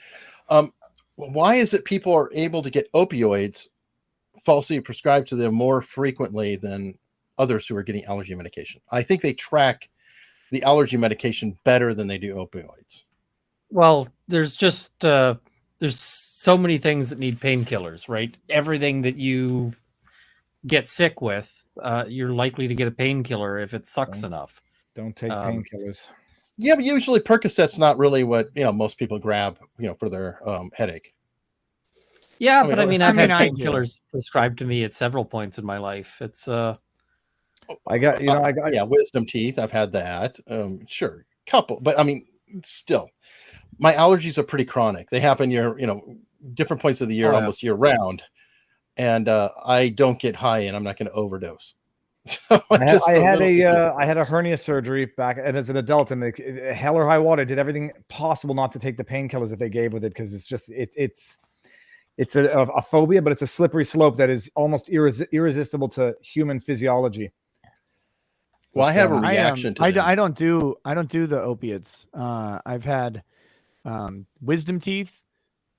[SPEAKER 1] Why is it people are able to get opioids falsely prescribed to them more frequently than others who are getting allergy medication? I think they track the allergy medication better than they do opioids.
[SPEAKER 2] Well, there's just there's so many things that need painkillers, right? Everything that you get sick with, you're likely to get a painkiller if it sucks enough.
[SPEAKER 5] Don't take painkillers.
[SPEAKER 1] Yeah, but usually Percocet's not really what most people grab, for their headache.
[SPEAKER 2] Yeah, but I've had
[SPEAKER 3] I
[SPEAKER 2] painkillers prescribed to me at several points in my life. It's
[SPEAKER 5] I got
[SPEAKER 1] wisdom teeth. I've had that. Sure, couple, but I mean, still, my allergies are pretty chronic. They happen different points of the year, almost year round, and I don't get high, and I'm not going to overdose.
[SPEAKER 5] I had a hernia surgery back, and as an adult, and hell or high water, did everything possible not to take the painkillers that they gave with it because it's a phobia, but it's a slippery slope that is almost irresistible to human physiology.
[SPEAKER 1] Well, I have a reaction to
[SPEAKER 3] I don't do the opiates. I've had wisdom teeth.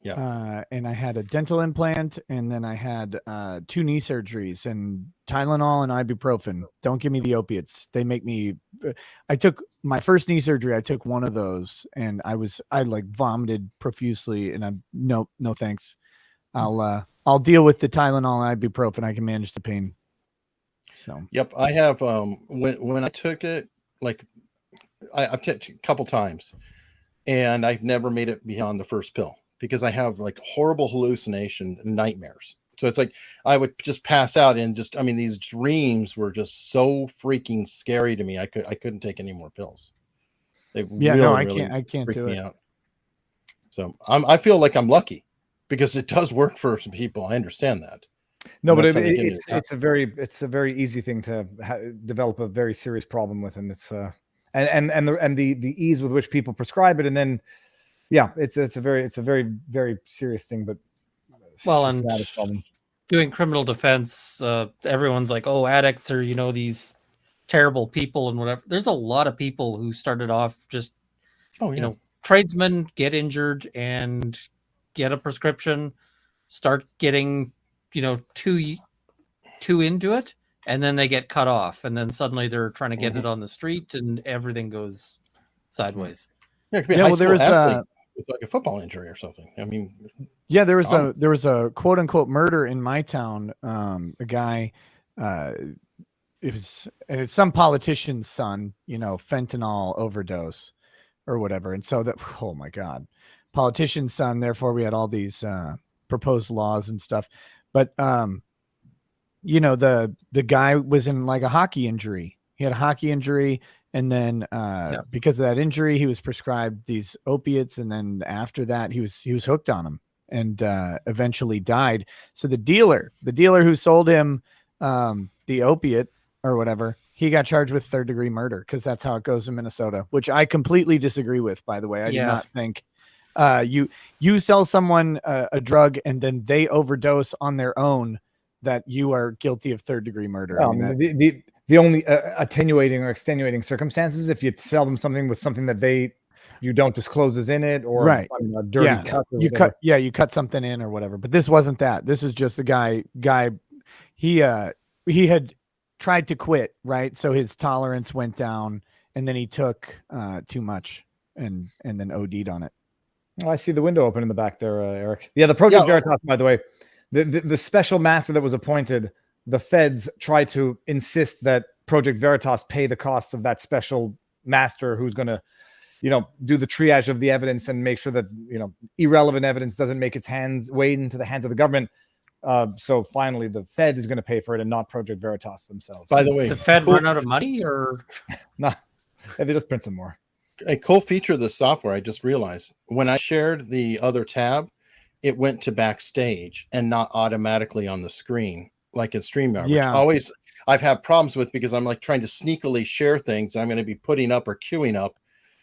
[SPEAKER 1] Yeah.
[SPEAKER 3] And I had a dental implant, and then I had 2 knee surgeries, and Tylenol and ibuprofen. Don't give me the opiates. They make me. I took my first knee surgery. I took one of those, and I vomited profusely, and I'm no thanks. I'll deal with the Tylenol and ibuprofen. I can manage the pain. So.
[SPEAKER 1] Yep, I have. When I took it, I've taken a couple times, and I've never made it beyond the first pill, because I have horrible hallucination nightmares. So it's like I would just pass out and these dreams were just so freaking scary to me. I couldn't take any more pills. I can't
[SPEAKER 3] do it.
[SPEAKER 1] Out. So I feel like I'm lucky because it does work for some people. I understand that.
[SPEAKER 5] No, but it's a very easy thing to develop a very serious problem with, and it's and the ease with which people prescribe it, and then. Yeah, it's a very very serious thing, but
[SPEAKER 2] and doing criminal defense, everyone's like, oh, addicts are these terrible people and whatever. There's a lot of people who started off just tradesmen, get injured and get a prescription, start getting too into it, and then they get cut off, and then suddenly they're trying to get it on the street, and everything goes sideways.
[SPEAKER 1] Well, there was it's like a football injury or something. I mean,
[SPEAKER 3] yeah, there was a quote unquote murder in my town. A guy, it's some politician's son, fentanyl overdose or whatever. And so oh my God, politician's son. Therefore we had all these proposed laws and stuff. But, the guy was in a hockey injury. He had a hockey injury. And then because of that injury, he was prescribed these opiates. And then after that, he was hooked on them and eventually died. So the dealer who sold him the opiate or whatever, he got charged with 3rd-degree murder because that's how it goes in Minnesota, which I completely disagree with, by the way. I do not think you sell someone a drug and then they overdose on their own, that you are guilty of 3rd-degree murder.
[SPEAKER 5] The only attenuating or extenuating circumstances if you sell them something with something that you don't disclose is in it, or
[SPEAKER 3] right.
[SPEAKER 5] A dirty cut.
[SPEAKER 3] You cut something in or whatever. But this wasn't that. This is just a guy. He had tried to quit, right? So his tolerance went down, and then he took too much and then OD'd on it.
[SPEAKER 5] Oh, I see the window open in the back there, Eric. Yeah, the Project Veritas, by the way, the special master that was appointed, the feds tried to insist that Project Veritas pay the costs of that special master who's going to, do the triage of the evidence and make sure that, irrelevant evidence doesn't make its wade into the hands of the government. So finally, the Fed is going to pay for it and not Project Veritas themselves.
[SPEAKER 1] By the way,
[SPEAKER 2] the Fed run out of money, or
[SPEAKER 5] no, they just print some more.
[SPEAKER 1] A cool feature of the software, I just realized, when I shared the other tab, it went to backstage and not automatically on the screen like in StreamYard.
[SPEAKER 3] Yeah.
[SPEAKER 1] Which I've had problems with because I'm like trying to sneakily share things I'm going to be putting up or queuing up,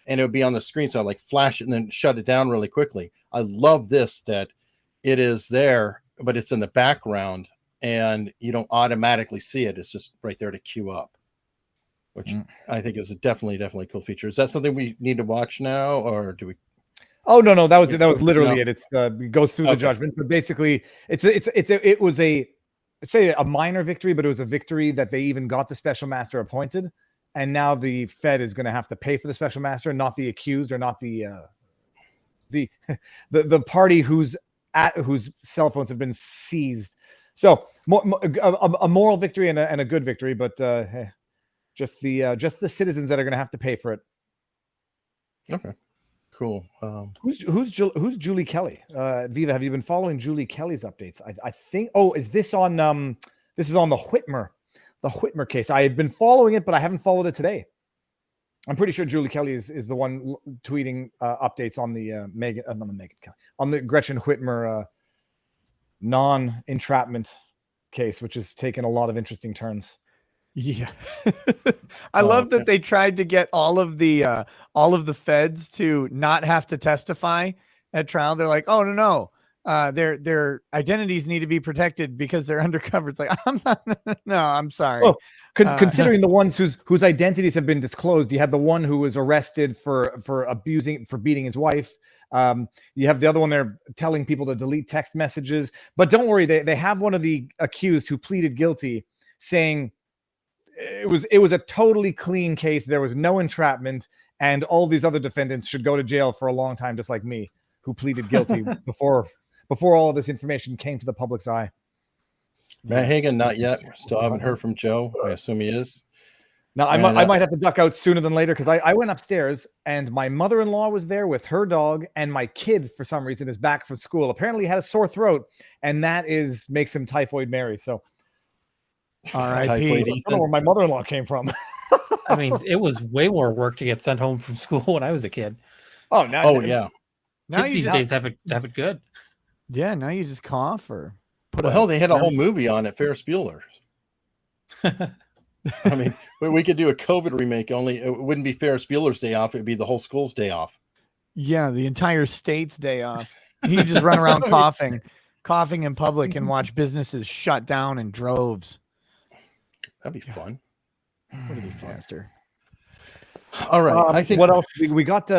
[SPEAKER 1] and it would be on the screen. So I like flash it and then shut it down really quickly. I love this, that it is there, but it's in the background and you don't automatically see it. It's just right there to queue up, which I think is a definitely a cool feature. Is that something we need to watch now, or do we?
[SPEAKER 5] Oh no, that was literally it. It goes through the judgment, but basically it was a minor victory, but it was a victory that they even got the special master appointed, and now the Fed is going to have to pay for the special master, not the accused or not the party whose cell phones have been seized. So a moral victory and a good victory, but just the citizens that are going to have to pay for it.
[SPEAKER 1] Okay. Cool.
[SPEAKER 5] Who's Julie Kelly? Viva, have you been following Julie Kelly's updates? I think. Oh, is this on? This is on the Whitmer case. I had been following it, but I haven't followed it today. I'm pretty sure Julie Kelly is the one tweeting updates on the on the Gretchen Whitmer non-entrapment case, which has taken a lot of interesting turns.
[SPEAKER 3] Yeah. I love that they tried to get all of the feds to not have to testify at trial. They're like, oh no. Their identities need to be protected because they're undercover. It's like, I'm sorry.
[SPEAKER 5] Well, considering the ones whose identities have been disclosed, you had the one who was arrested for beating his wife. You have the other one there telling people to delete text messages. But don't worry, they have one of the accused who pleaded guilty, saying it was a totally clean case. There was no entrapment, and all these other defendants should go to jail for a long time, just like me, who pleaded guilty before all of this information came to the public's eye.
[SPEAKER 1] Matt Hagan, not yet. Still haven't heard from Joe. I assume he is.
[SPEAKER 5] Now, I might have to duck out sooner than later because I went upstairs and my mother-in-law was there with her dog, and my kid, for some reason, is back from school. Apparently he had a sore throat, and that makes him Typhoid Mary. So,
[SPEAKER 3] R.I.P.
[SPEAKER 5] I don't know where my mother-in-law came from.
[SPEAKER 2] I mean, it was way more work to get sent home from school when I was a kid.
[SPEAKER 5] Oh, now,
[SPEAKER 1] yeah.
[SPEAKER 2] Kids these days have it good.
[SPEAKER 3] Yeah, now you just cough or put.
[SPEAKER 1] Well, hell, they had a whole movie on it, Ferris Bueller's. I mean, we could do a COVID remake. Only it wouldn't be Ferris Bueller's day off; it'd be the whole school's day off.
[SPEAKER 3] Yeah, the entire state's day off. You just run around coughing in public, and watch businesses shut down in droves.
[SPEAKER 1] That'd be fun.
[SPEAKER 3] Would be faster.
[SPEAKER 1] All right. I think
[SPEAKER 5] what else we got?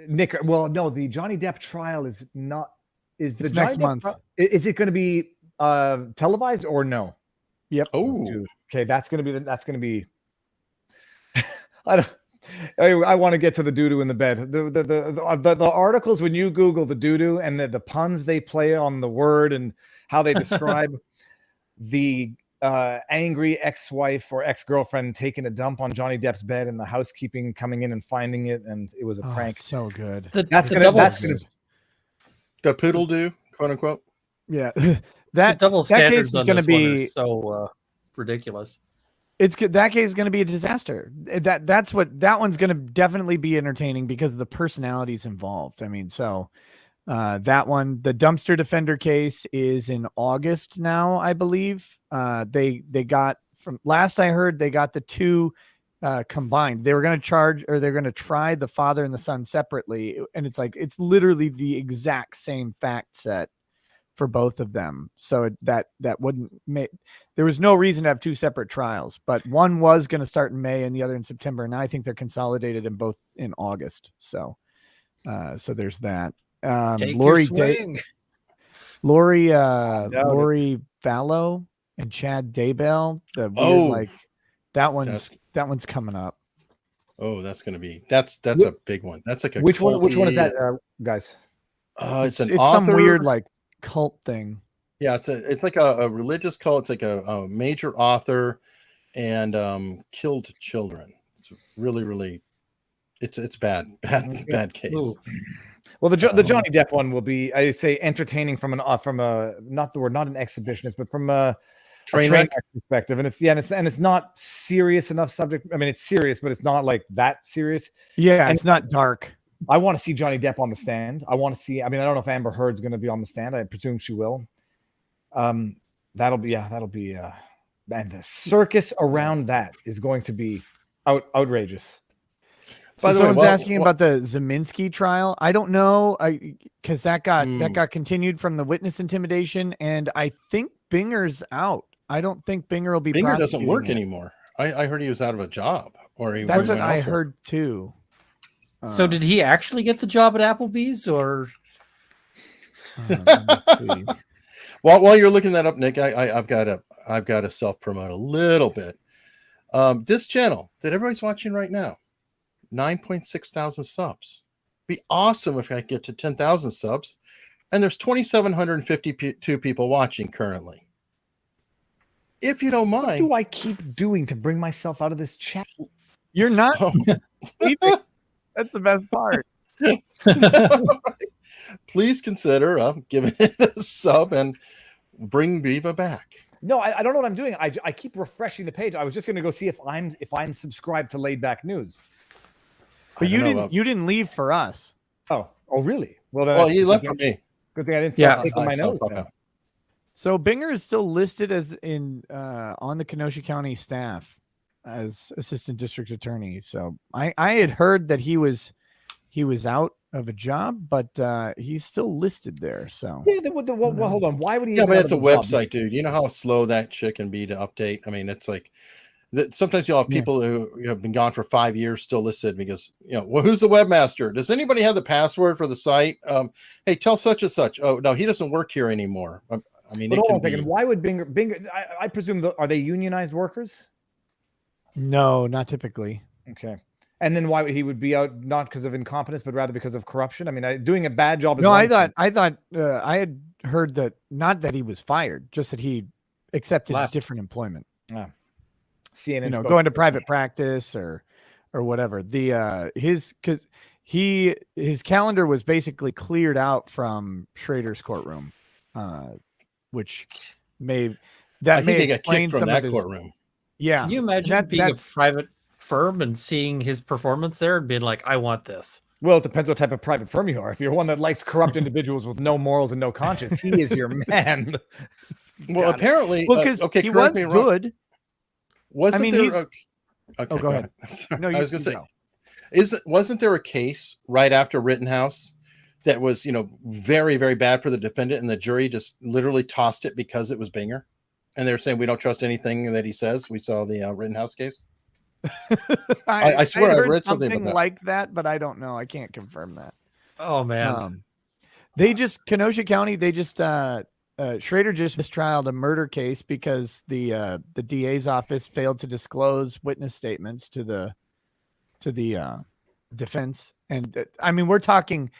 [SPEAKER 5] Nick. Well, no, the Johnny Depp trial is not. Is the
[SPEAKER 3] next month?
[SPEAKER 5] Is it going to be televised or no?
[SPEAKER 3] Yep.
[SPEAKER 1] Oh,
[SPEAKER 5] okay. That's going to be. I want to get to the doo-doo in the bed. The articles when you Google the doo-doo and the puns they play on the word and how they describe the angry ex-wife or ex-girlfriend taking a dump on Johnny Depp's bed and the housekeeping coming in and finding it, and it was a prank.
[SPEAKER 3] So good.
[SPEAKER 5] That's gonna
[SPEAKER 1] the poodle do, quote unquote.
[SPEAKER 3] Yeah,
[SPEAKER 2] that double standards
[SPEAKER 3] is going to be
[SPEAKER 2] so ridiculous.
[SPEAKER 3] That case is going to be a disaster. That one's going to definitely be entertaining because of the personalities involved. I mean, so that one, the dumpster defender case, is in August now, I believe. They got, from last I heard, they got the two combined. They were going to try the father and the son separately, and it's literally the exact same fact set for both of them. So that wouldn't make, there was no reason to have two separate trials, but one was going to start in May and the other in September. And I think they're consolidated in both in August. So there's that. Lori Vallow and Chad Daybell, the weird, that one's coming up.
[SPEAKER 1] Oh, that's a big one. That's like a
[SPEAKER 5] which one is that, guys?
[SPEAKER 1] It's an
[SPEAKER 3] it's
[SPEAKER 1] author.
[SPEAKER 3] some weird like cult thing.
[SPEAKER 1] Yeah, it's like a religious cult. It's like a major author and killed children. It's really it's bad case.
[SPEAKER 2] Ooh.
[SPEAKER 5] Well, the Johnny Depp one will be, I say, entertaining from a not an exhibitionist, but from a
[SPEAKER 1] Train
[SPEAKER 5] wreck
[SPEAKER 1] wreck.
[SPEAKER 5] perspective, and it's not serious enough subject. I mean, it's serious, but it's not like that serious.
[SPEAKER 3] Yeah,
[SPEAKER 5] And
[SPEAKER 3] it's not dark.
[SPEAKER 5] I want to see Johnny Depp on the stand. I want to see. I mean, I don't know if Amber Heard's going to be on the stand. I presume she will. That'll be and the circus around that is going to be outrageous.
[SPEAKER 3] So
[SPEAKER 1] By the way,
[SPEAKER 3] someone's
[SPEAKER 1] well,
[SPEAKER 3] asking about the Zeminski trial. I don't know, because that got continued from the witness intimidation, and I think Binger's out. I don't think Binger will be.
[SPEAKER 1] Binger doesn't
[SPEAKER 3] prosecuting
[SPEAKER 1] work
[SPEAKER 3] it.
[SPEAKER 1] anymore. I heard he was out of a job, or he.
[SPEAKER 3] That's what
[SPEAKER 1] went
[SPEAKER 3] I
[SPEAKER 1] elsewhere.
[SPEAKER 3] heard too.
[SPEAKER 2] So did he actually get the job at Applebee's, or?
[SPEAKER 3] Let's see.
[SPEAKER 1] While you're looking that up, Nick, I've got to self promote a little bit. This channel that everybody's watching right now, 9.6 thousand subs. Be awesome if I get to 10,000 subs, and there's 2,752 people watching currently. If you don't
[SPEAKER 5] What
[SPEAKER 1] mind,
[SPEAKER 5] do I keep doing to bring myself out of this chat?
[SPEAKER 3] You're not.
[SPEAKER 1] Oh.
[SPEAKER 3] That's the best part.
[SPEAKER 1] Please consider giving it a sub and bring Viva back.
[SPEAKER 5] No, I don't know what I'm doing. I keep refreshing the page. I was just going to go see if I'm subscribed to Laid Back News.
[SPEAKER 3] But you didn't leave for us.
[SPEAKER 5] Oh, really?
[SPEAKER 1] Well, he left for me.
[SPEAKER 5] Good thing I didn't
[SPEAKER 2] Yeah.
[SPEAKER 5] take on my nose. then.
[SPEAKER 3] So Binger is still listed as on the Kenosha County staff as assistant district attorney. So I had heard that he was out of a job, but he's still listed there. So
[SPEAKER 5] Yeah, well, hold on. Why would he?
[SPEAKER 1] Yeah,
[SPEAKER 5] even
[SPEAKER 1] but
[SPEAKER 5] have
[SPEAKER 1] it's a
[SPEAKER 5] job?
[SPEAKER 1] website, dude. You know how slow that shit can be to update. I mean, it's like sometimes you'll have people who have been gone for 5 years still listed because well, who's the webmaster? Does anybody have the password for the site? Hey, tell such and such. Oh no, he doesn't work here anymore. I mean,
[SPEAKER 5] But hold on a second. Why would Binger? I presume are they unionized workers?
[SPEAKER 3] no, not typically.
[SPEAKER 5] Okay. And then why he would be out not because of incompetence, but rather because of corruption? I mean, doing a bad job. Is
[SPEAKER 3] No,
[SPEAKER 5] one
[SPEAKER 3] I
[SPEAKER 5] thing.
[SPEAKER 3] thought I had heard that not that he was fired, just that he accepted
[SPEAKER 2] Left.
[SPEAKER 3] different employment.
[SPEAKER 5] CNN. spoke
[SPEAKER 3] Going to
[SPEAKER 5] to-
[SPEAKER 3] private practice or whatever. His calendar was basically cleared out from Schrader's courtroom, which
[SPEAKER 1] I think they got
[SPEAKER 3] explain
[SPEAKER 1] kicked from
[SPEAKER 3] some
[SPEAKER 1] that
[SPEAKER 3] of his.
[SPEAKER 1] courtroom.
[SPEAKER 3] Yeah,
[SPEAKER 2] Can you imagine being a private firm and seeing his performance there and being like, I want this?
[SPEAKER 5] Well, it depends what type of private firm you are. If you're one that likes corrupt individuals with no morals and no conscience, he is your man.
[SPEAKER 1] Well, apparently,
[SPEAKER 3] well, because
[SPEAKER 1] okay,
[SPEAKER 3] he
[SPEAKER 1] correct
[SPEAKER 3] was
[SPEAKER 1] me wrong.
[SPEAKER 3] good.
[SPEAKER 1] Wasn't
[SPEAKER 3] mean,
[SPEAKER 1] there?
[SPEAKER 3] he's-
[SPEAKER 1] Okay,
[SPEAKER 3] go ahead.
[SPEAKER 1] Sorry,
[SPEAKER 3] No,
[SPEAKER 1] I was going to say,
[SPEAKER 3] go.
[SPEAKER 1] wasn't there a case right after Rittenhouse that was, very, very bad for the defendant, and the jury just literally tossed it because it was Binger, and they're saying we don't trust anything that he says. We saw the Rittenhouse case. I swear I
[SPEAKER 3] heard
[SPEAKER 1] read something about that.
[SPEAKER 3] like that, but I don't know. I can't confirm that.
[SPEAKER 2] Oh man.
[SPEAKER 3] Kenosha County, Schrader just mistrialed a murder case because the DA's office failed to disclose witness statements to the defense. And I mean, we're talking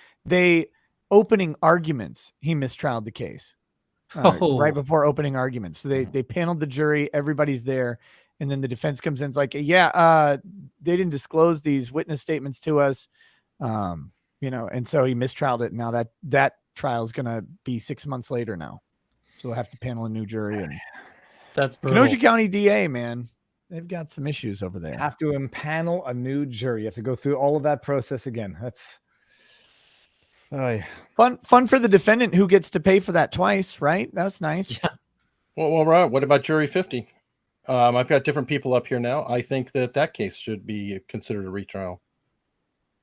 [SPEAKER 3] opening arguments. He mistrialed the case right before opening arguments. So they paneled the jury. Everybody's there. And then the defense comes in. It's like, they didn't disclose these witness statements to us. And so he mistrialed it. Now that trial is going to be 6 months later now. So they'll have to panel a new jury. And
[SPEAKER 2] That's brutal.
[SPEAKER 3] Kenosha County DA, man, they've got some issues over there.
[SPEAKER 5] Have to impanel a new jury. You have to go through all of that process again. That's
[SPEAKER 3] Fun for the defendant who gets to pay for that twice, right? That's nice.
[SPEAKER 2] Yeah.
[SPEAKER 1] Well, right. What about jury 50? I've got different people up here now. I think that case should be considered a retrial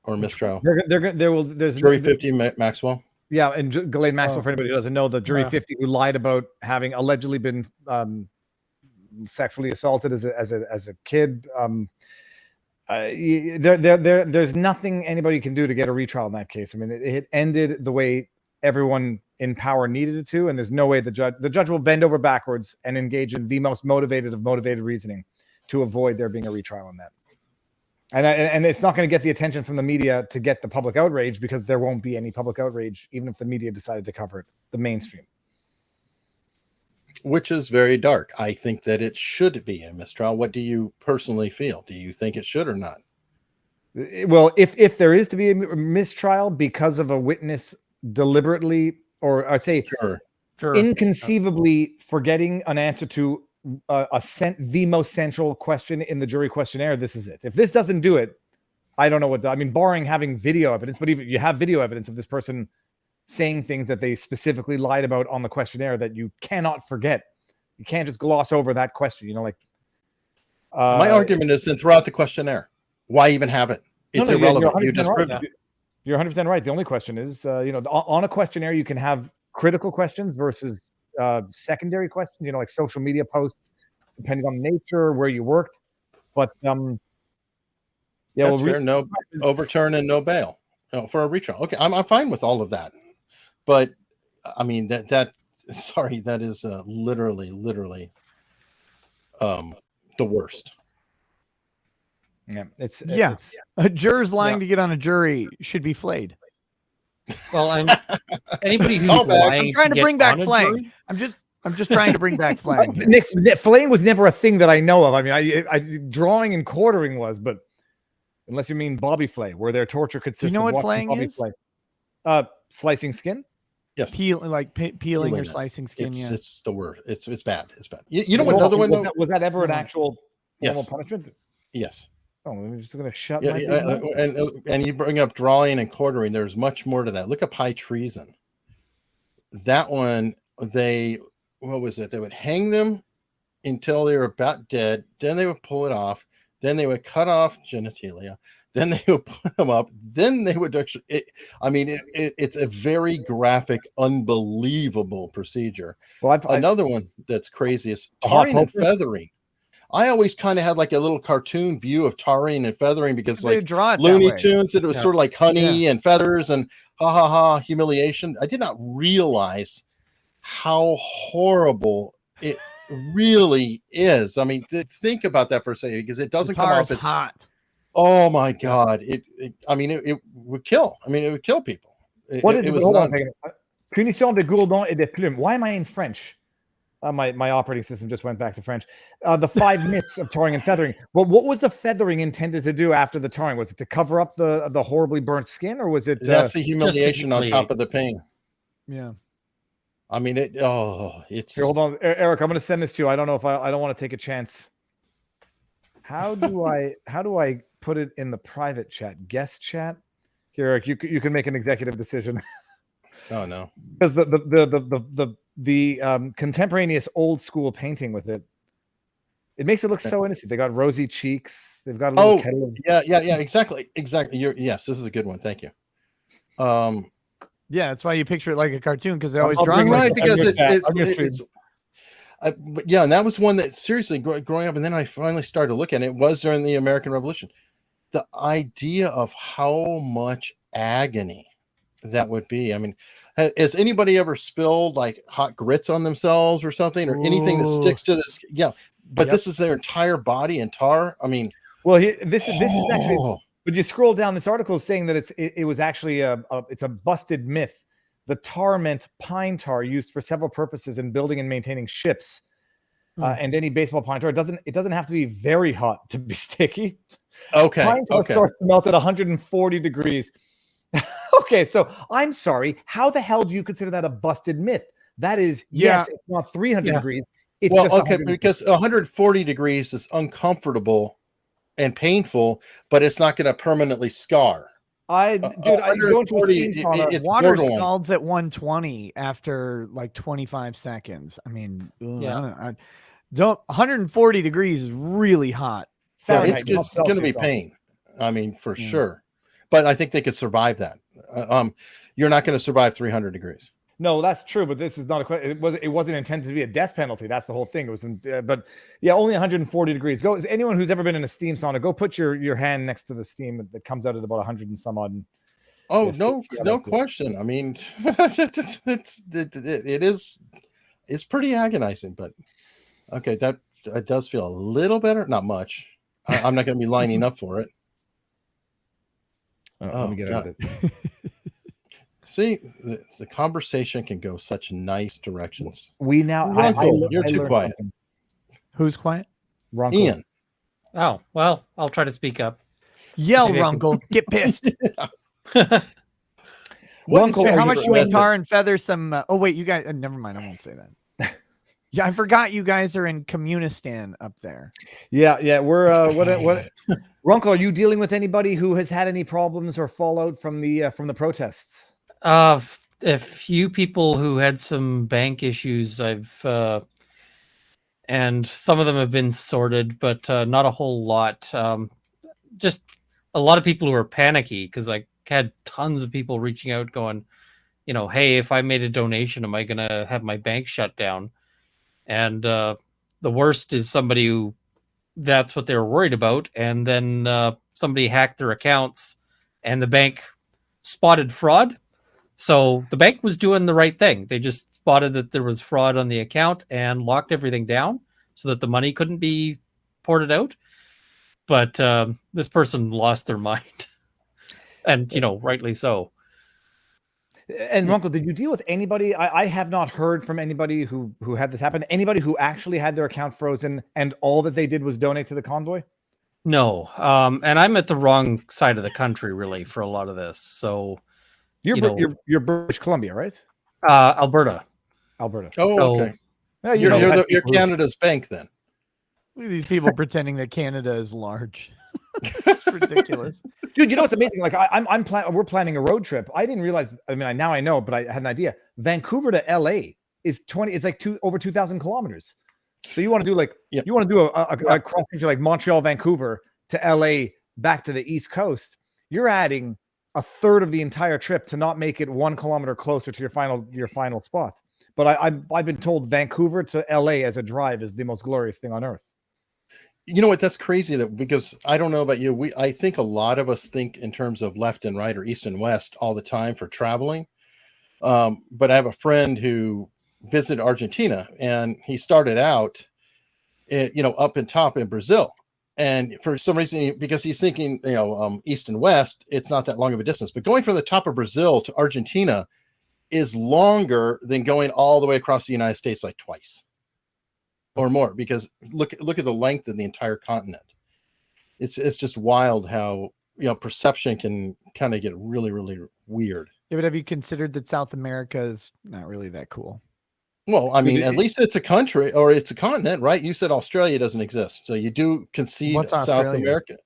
[SPEAKER 1] or mistrial.
[SPEAKER 5] There's
[SPEAKER 1] Jury 50, Maxwell.
[SPEAKER 5] Yeah, and Ghislaine Maxwell, for anybody who doesn't know, the jury
[SPEAKER 2] Yeah.
[SPEAKER 5] 50 who lied about having allegedly been sexually assaulted as a kid. There's nothing anybody can do to get a retrial in that case. I mean, it ended the way everyone in power needed it to, and there's no way the judge will bend over backwards and engage in the most motivated of motivated reasoning to avoid there being a retrial on that. And it's not going to get the attention from the media to get the public outrage, because there won't be any public outrage, even if the media decided to cover it, the mainstream.
[SPEAKER 1] Which is very dark. I think that it should be a mistrial. What do you personally feel? Do you think it should or not?
[SPEAKER 5] Well, if there is to be a mistrial because of a witness deliberately, or I'd say
[SPEAKER 1] Sure.
[SPEAKER 5] inconceivably forgetting an answer to the most central question in the jury questionnaire, this is it. If this doesn't do it, I don't know what. I mean, barring having video evidence, but even you have video evidence of this person saying things that they specifically lied about on the questionnaire that you cannot forget. You can't just gloss over that question. You know, like
[SPEAKER 1] my argument is that throughout the questionnaire, why even have it? It's irrelevant. You just proved it.
[SPEAKER 5] You're 100% right. The only question is, on a questionnaire, you can have critical questions versus secondary questions, like social media posts, depending on nature, where you worked. But
[SPEAKER 1] that's fair. No overturn and no bail for a retrial. Okay, I'm fine with all of that. But I mean that is literally the worst.
[SPEAKER 5] Yeah,
[SPEAKER 3] it's a juror's lying to get on a jury should be flayed.
[SPEAKER 2] Well, anybody who's
[SPEAKER 3] I'm trying to bring back flaying. I'm just trying to bring back flaying.
[SPEAKER 5] Nick, flaying was never a thing that I know of. I mean, I drawing and quartering was, but unless you mean Bobby flay, where their torture consists.
[SPEAKER 3] Do you know
[SPEAKER 5] of
[SPEAKER 3] what flaying
[SPEAKER 5] Bobby
[SPEAKER 3] is?
[SPEAKER 5] Flay. Slicing skin.
[SPEAKER 1] Yes,
[SPEAKER 3] peeling or slicing skin.
[SPEAKER 1] It's the word. It's bad. It's bad. You know another one though?
[SPEAKER 5] Was that ever an actual formal punishment?
[SPEAKER 1] Yes.
[SPEAKER 5] Oh, I'm just going to shut
[SPEAKER 1] my and you bring up drawing and quartering. There's much more to that. Look up high treason. That one, what was it? They would hang them until they were about dead. Then they would pull it off. Then they would cut off genitalia. Then they would put them up. Then they would actually. It's a very graphic, unbelievable procedure. Well, another one that's crazy is tarring and feathering. I always kind of had like a little cartoon view of tarring and feathering because like Looney Tunes, it was sort of like honey and feathers and humiliation. I did not realize how horrible it really is. I mean, think about that for a second, because it doesn't come off. It's
[SPEAKER 3] hot.
[SPEAKER 1] Oh my God! It would kill. I mean, it would kill people.
[SPEAKER 5] What is it? Hold on a second. Punition de gourdon et de plume. Why am I in French? My operating system just went back to French. The 5 myths of tarring and feathering. Well, what was the feathering intended to do after the tarring? Was it to cover up the horribly burnt skin, or was it?
[SPEAKER 1] That's the humiliation on top of the pain.
[SPEAKER 3] Yeah.
[SPEAKER 1] I mean, it's.
[SPEAKER 5] Here, hold on, Eric. I'm going to send this to you. I don't know if I don't want to take a chance. How do I put it in the private chat, guest chat? Here, Eric, you can make an executive decision.
[SPEAKER 1] Oh no,
[SPEAKER 5] because the contemporaneous old school painting with it makes it look so innocent. They got rosy cheeks. They've got a little kettle of...
[SPEAKER 1] yeah, exactly. Yes, this is a good one. Thank you.
[SPEAKER 3] Yeah, that's why you picture it like a cartoon, because they always draw
[SPEAKER 1] right, because it's but yeah, and that was one that seriously growing up, and then I finally started to look at it. It was during the American Revolution. The idea of how much agony that would be. I mean, has anybody ever spilled like hot grits on themselves or something, or anything that sticks to this? Yeah, but this is their entire body in tar. I mean,
[SPEAKER 5] well, this is actually. But you scroll down, this article is saying that it was actually it's a busted myth. The tar meant pine tar used for several purposes in building and maintaining ships, and any baseball pine tar. It doesn't have to be very hot to be sticky.
[SPEAKER 1] Okay.
[SPEAKER 5] Pine tar starts to melt at 140 degrees. Okay, so I'm sorry. How the hell do you consider that a busted myth? That is, yes, it's not 300 degrees. It's just
[SPEAKER 1] because 140 degrees is uncomfortable and painful, but it's not going to permanently scar.
[SPEAKER 5] I go into a steam sauna.
[SPEAKER 3] Water scalds at 120 after like 25 seconds. I mean, 140 degrees is really hot.
[SPEAKER 1] It's going to be pain. I mean, for sure. But I think they could survive that. You're not going to survive 300 degrees.
[SPEAKER 5] No, that's true, but this is not a question. It wasn't intended to be a death penalty. That's the whole thing. It was, but yeah, only 140 degrees. Go. Anyone who's ever been in a steam sauna, go put your hand next to the steam that comes out at about 100 and some odd.
[SPEAKER 1] Oh, no question. I mean, it's pretty agonizing, but okay, that does feel a little better. Not much. I'm not going to be lining up for it.
[SPEAKER 5] Let me get out of it.
[SPEAKER 1] See, the conversation can go such nice directions.
[SPEAKER 5] We now.
[SPEAKER 1] Runkle, you're too
[SPEAKER 5] learned
[SPEAKER 1] quiet.
[SPEAKER 5] something.
[SPEAKER 3] Who's quiet?
[SPEAKER 5] Runkle.
[SPEAKER 1] Ian.
[SPEAKER 2] Oh, well, I'll try to speak up.
[SPEAKER 3] Yell,
[SPEAKER 2] Maybe I can-
[SPEAKER 3] Runkle. Get pissed.
[SPEAKER 5] Runkle,
[SPEAKER 3] How
[SPEAKER 5] are
[SPEAKER 3] much
[SPEAKER 5] you-
[SPEAKER 3] you tar and feather some? Oh wait, you guys. Never mind. I won't say that. Yeah, I forgot you guys are in Communistan up there.
[SPEAKER 5] Yeah. We're what? Runkle, are you dealing with anybody who has had any problems or fallout from the protests?
[SPEAKER 2] A few people who had some bank issues. And some of them have been sorted, but not a whole lot. Just a lot of people who are panicky because I had tons of people reaching out going, hey, if I made a donation, am I going to have my bank shut down? And the worst is somebody who that's what they were worried about. And then somebody hacked their accounts and the bank spotted fraud. So the bank was doing the right thing. They just spotted that there was fraud on the account and locked everything down so that the money couldn't be ported out. But this person lost their mind. And, rightly so.
[SPEAKER 5] And Runkle, did you deal with anybody? I have not heard from anybody who had this happen. Anybody who actually had their account frozen and all that they did was donate to the convoy?
[SPEAKER 2] No. And I'm at the wrong side of the country, really, for a lot of this. So
[SPEAKER 5] You're British Columbia, right?
[SPEAKER 2] Alberta.
[SPEAKER 5] Alberta.
[SPEAKER 1] Oh,
[SPEAKER 2] So-
[SPEAKER 1] okay.
[SPEAKER 5] Yeah,
[SPEAKER 1] You're Canada's bank then.
[SPEAKER 3] Look at these people pretending that Canada is large. It's ridiculous.
[SPEAKER 5] Dude, you know what's amazing? Like we're planning a road trip. I didn't realize. I mean, now I know, but I had an idea. Vancouver to LA is It's like over 2,000 kilometers. So you want to do you want to do a cross country like Montreal, Vancouver to LA back to the East Coast. You're adding a third of the entire trip to not make it 1 kilometer closer to your final spot. But I've been told Vancouver to LA as a drive is the most glorious thing on earth.
[SPEAKER 1] You know what? That's crazy because I don't know about you. I think a lot of us think in terms of left and right or east and west all the time for traveling. But I have a friend who visited Argentina and he started out, up in top in Brazil. And for some reason, because he's thinking, east and west, it's not that long of a distance. But going from the top of Brazil to Argentina is longer than going all the way across the United States like twice or more, because look at the length of the entire continent. It's just wild how perception can kind of get really, really weird.
[SPEAKER 3] Yeah, but have you considered that South America is not really that cool?
[SPEAKER 1] Well, I mean, at least it's a country or it's a continent, right? You said Australia doesn't exist, so you do concede
[SPEAKER 3] What's
[SPEAKER 1] South
[SPEAKER 3] Australia?
[SPEAKER 1] America.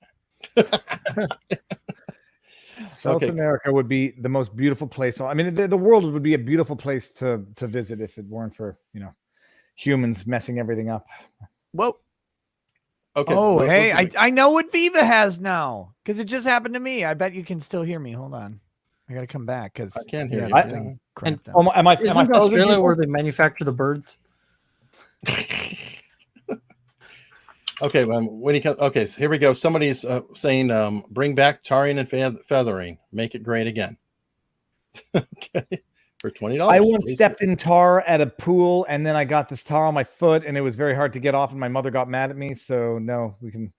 [SPEAKER 5] South America would be the most beautiful place. I mean, the world would be a beautiful place to visit if it weren't for humans messing everything up.
[SPEAKER 3] Whoa.
[SPEAKER 1] Okay.
[SPEAKER 3] Oh,
[SPEAKER 1] what-
[SPEAKER 3] hey,
[SPEAKER 1] what's it-
[SPEAKER 3] I know what Viva has now because it just happened to me. I bet you can still hear me. Hold on. I got to come back because
[SPEAKER 1] I can't hear you.
[SPEAKER 5] I-
[SPEAKER 3] thing
[SPEAKER 2] And-
[SPEAKER 3] crapped out.
[SPEAKER 5] Am I
[SPEAKER 2] Isn't
[SPEAKER 5] frozen,
[SPEAKER 2] Australia
[SPEAKER 5] people?
[SPEAKER 2] where they manufacture the birds?
[SPEAKER 1] Okay, when he comes, okay, so here we go. Somebody's saying, "Bring back tarring and feathering, make it great again." Okay, for $20.
[SPEAKER 5] I once stepped in tar at a pool, and then I got this tar on my foot, and it was very hard to get off. And my mother got mad at me. So no, we can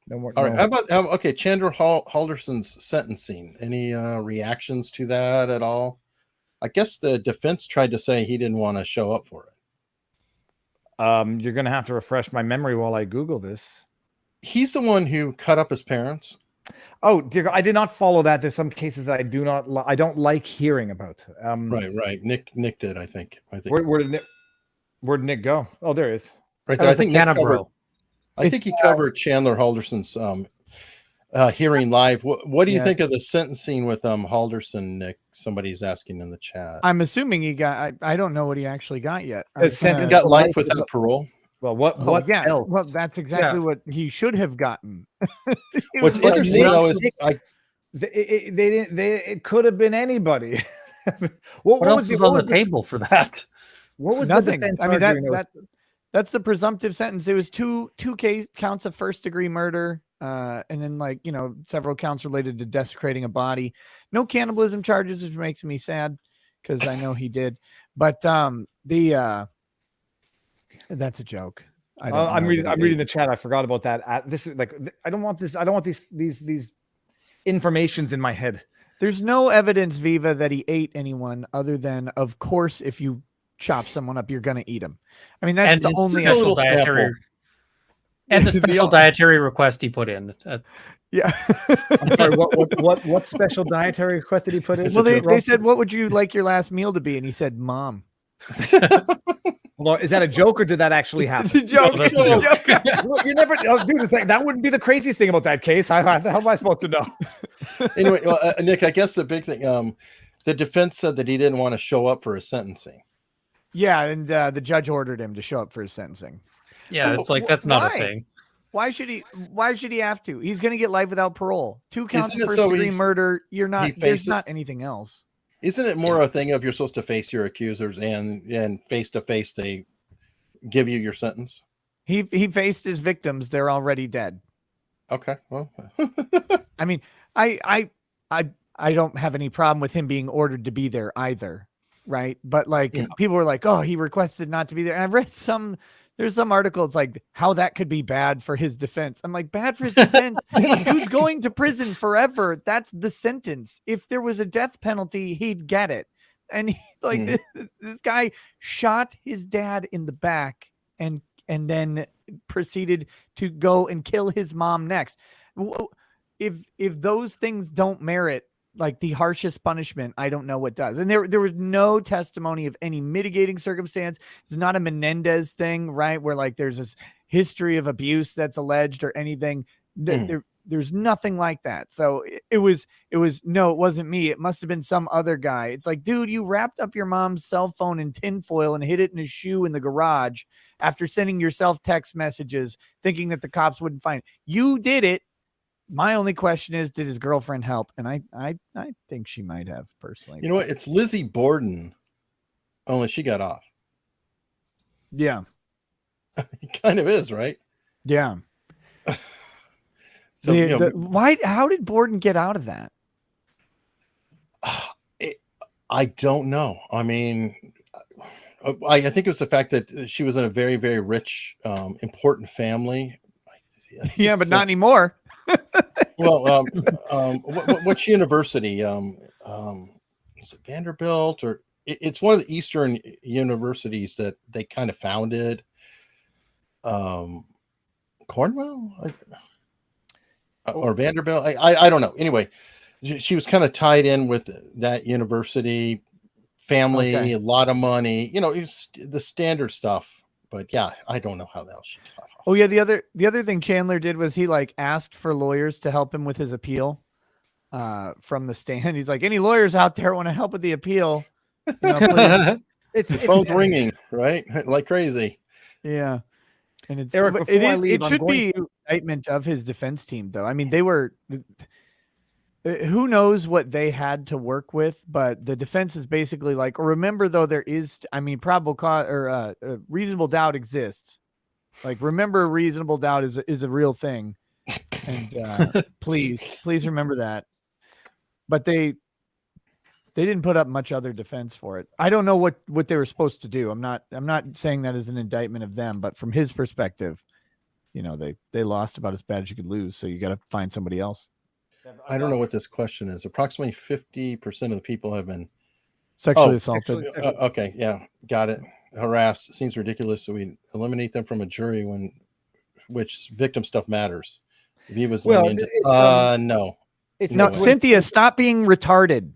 [SPEAKER 5] no more.
[SPEAKER 1] All right,
[SPEAKER 5] no.
[SPEAKER 1] how about okay, Chandler Halderson's sentencing? Any reactions to that at all? I guess the defense tried to say he didn't want to show up for it.
[SPEAKER 5] You're gonna have to refresh my memory while I Google this.
[SPEAKER 1] He's the one who cut up his parents.
[SPEAKER 5] Oh dear God, I did not follow that. There's some cases I do not. I don't like hearing about.
[SPEAKER 1] Right. Nick did. I think.
[SPEAKER 5] Where did Nick go? Oh, there he is.
[SPEAKER 1] Right
[SPEAKER 2] That
[SPEAKER 1] there. I
[SPEAKER 2] was the
[SPEAKER 1] think Nick covered.
[SPEAKER 2] Canberra.
[SPEAKER 1] I think he covered Chandler Halderson's hearing live. What do you think of the sentencing with Halderson, Nick? Somebody's asking in the chat.
[SPEAKER 3] I'm assuming he got. I don't know what he actually got yet. I
[SPEAKER 5] Says
[SPEAKER 3] was
[SPEAKER 5] sentence
[SPEAKER 1] He
[SPEAKER 3] gonna-
[SPEAKER 1] got life without parole.
[SPEAKER 5] Well, what
[SPEAKER 3] yeah.
[SPEAKER 5] else?
[SPEAKER 3] Well, that's exactly what he should have gotten. It
[SPEAKER 1] What's
[SPEAKER 3] was like,
[SPEAKER 1] interesting though is
[SPEAKER 5] It could have been anybody.
[SPEAKER 2] What else was on the table for that?
[SPEAKER 5] What was
[SPEAKER 3] nothing.
[SPEAKER 5] the defense
[SPEAKER 3] I mean
[SPEAKER 5] arguing?
[SPEAKER 3] that's the presumptive sentence. It was two counts of first degree murder, and then several counts related to desecrating a body. No cannibalism charges, which makes me sad because I know he did. But that's a joke.
[SPEAKER 5] I'm reading the chat. I forgot about that. This is like I don't want this. I don't want these information's in my head.
[SPEAKER 3] There's no evidence, Viva, that he ate anyone other than, of course, if you chop someone up, you're going to eat them. I mean, that's
[SPEAKER 2] And
[SPEAKER 3] the
[SPEAKER 2] his
[SPEAKER 3] only
[SPEAKER 2] special dietary, and the special dietary request he put in.
[SPEAKER 3] Yeah.
[SPEAKER 5] I'm sorry, what special dietary request did he put in?
[SPEAKER 3] Well, they said, what would you like your last meal to be? And he said, Mom.
[SPEAKER 5] Hold on, is that a joke or did that actually happen?
[SPEAKER 3] It's a joke.
[SPEAKER 2] No,
[SPEAKER 3] It's a joke.
[SPEAKER 5] Well, you never, dude. It's like that wouldn't be the craziest thing about that case. How am I supposed to know?
[SPEAKER 1] Anyway, well, Nick, I guess the big thing, the defense said that he didn't want to show up for his sentencing.
[SPEAKER 3] Yeah, and the judge ordered him to show up for his sentencing.
[SPEAKER 2] Yeah, it's like that's not
[SPEAKER 3] Why?
[SPEAKER 2] a thing.
[SPEAKER 3] Why should he? Why should he have to? He's going to get life without parole. 2 counts
[SPEAKER 1] Isn't
[SPEAKER 3] of
[SPEAKER 1] it
[SPEAKER 3] first
[SPEAKER 1] so
[SPEAKER 3] degree
[SPEAKER 1] he's-
[SPEAKER 3] murder. You're not.
[SPEAKER 1] he
[SPEAKER 3] There's
[SPEAKER 1] faces-
[SPEAKER 3] not anything else.
[SPEAKER 1] Isn't it more a thing of you're supposed to face your accusers and face to face they give you your sentence?
[SPEAKER 3] He faced his victims. They're already dead.
[SPEAKER 1] Okay, well,
[SPEAKER 3] I mean, I don't have any problem with him being ordered to be there either, right? But like people were like, oh, he requested not to be there. And I've read there's some articles like how that could be bad for his defense. I'm like, bad for his defense? Dude's going to prison forever. That's the sentence. If there was a death penalty, he'd get it. And this guy shot his dad in the back and then proceeded to go and kill his mom next. If those things don't merit like the harshest punishment, I don't know what does. And there was no testimony of any mitigating circumstance. It's not a Menendez thing, right? Where like there's this history of abuse that's alleged or anything. There's nothing like that. So it wasn't me. It must have been some other guy. It's like, dude, you wrapped up your mom's cell phone in tinfoil and hid it in a shoe in the garage after sending yourself text messages thinking that the cops wouldn't find it. You did it. My only question is, did his girlfriend help? And I think she might have personally.
[SPEAKER 1] you know what? It's Lizzie Borden, only she got off.
[SPEAKER 3] Yeah.
[SPEAKER 1] It kind of is, right?
[SPEAKER 3] Yeah.
[SPEAKER 1] So
[SPEAKER 3] Why? How did Borden get out of that?
[SPEAKER 1] I don't know. I mean, I think it was the fact that she was in a very, very rich, important family.
[SPEAKER 3] Yeah, but not anymore.
[SPEAKER 1] Well, which university? Is it Vanderbilt or it's one of the Eastern universities that they kind of founded? Cornwell or Vanderbilt? I don't know. Anyway, she was kind of tied in with that university, family, a lot of money. You know, it's the standard stuff. But yeah, I don't know how the hell she got off.
[SPEAKER 3] Oh yeah, the other thing Chandler did was he like asked for lawyers to help him with his appeal from the stand. He's like, any lawyers out there want to help with the appeal? You know,
[SPEAKER 1] it's both ringing, right? Like crazy.
[SPEAKER 3] Yeah. And it's
[SPEAKER 5] Eric,
[SPEAKER 3] it should be an indictment of his defense team, though. I mean, they were who knows what they had to work with, but the defense is basically like, remember though, there is, I mean, probable cause or reasonable doubt exists. Like, remember, reasonable doubt is a real thing, and please remember that. But they didn't put up much other defense for it. I don't know what they were supposed to do. I'm not saying that as an indictment of them, but from his perspective, you know, they lost about as bad as you could lose. So you got to find somebody else.
[SPEAKER 1] I don't know what this question is. Approximately 50% of the people have been
[SPEAKER 3] sexually assaulted.
[SPEAKER 1] Okay, yeah, got it. Harassed. It seems ridiculous. So we eliminate them from a jury which victim stuff matters. Viva's no.
[SPEAKER 5] It's
[SPEAKER 3] no, Cynthia, stop being retarded.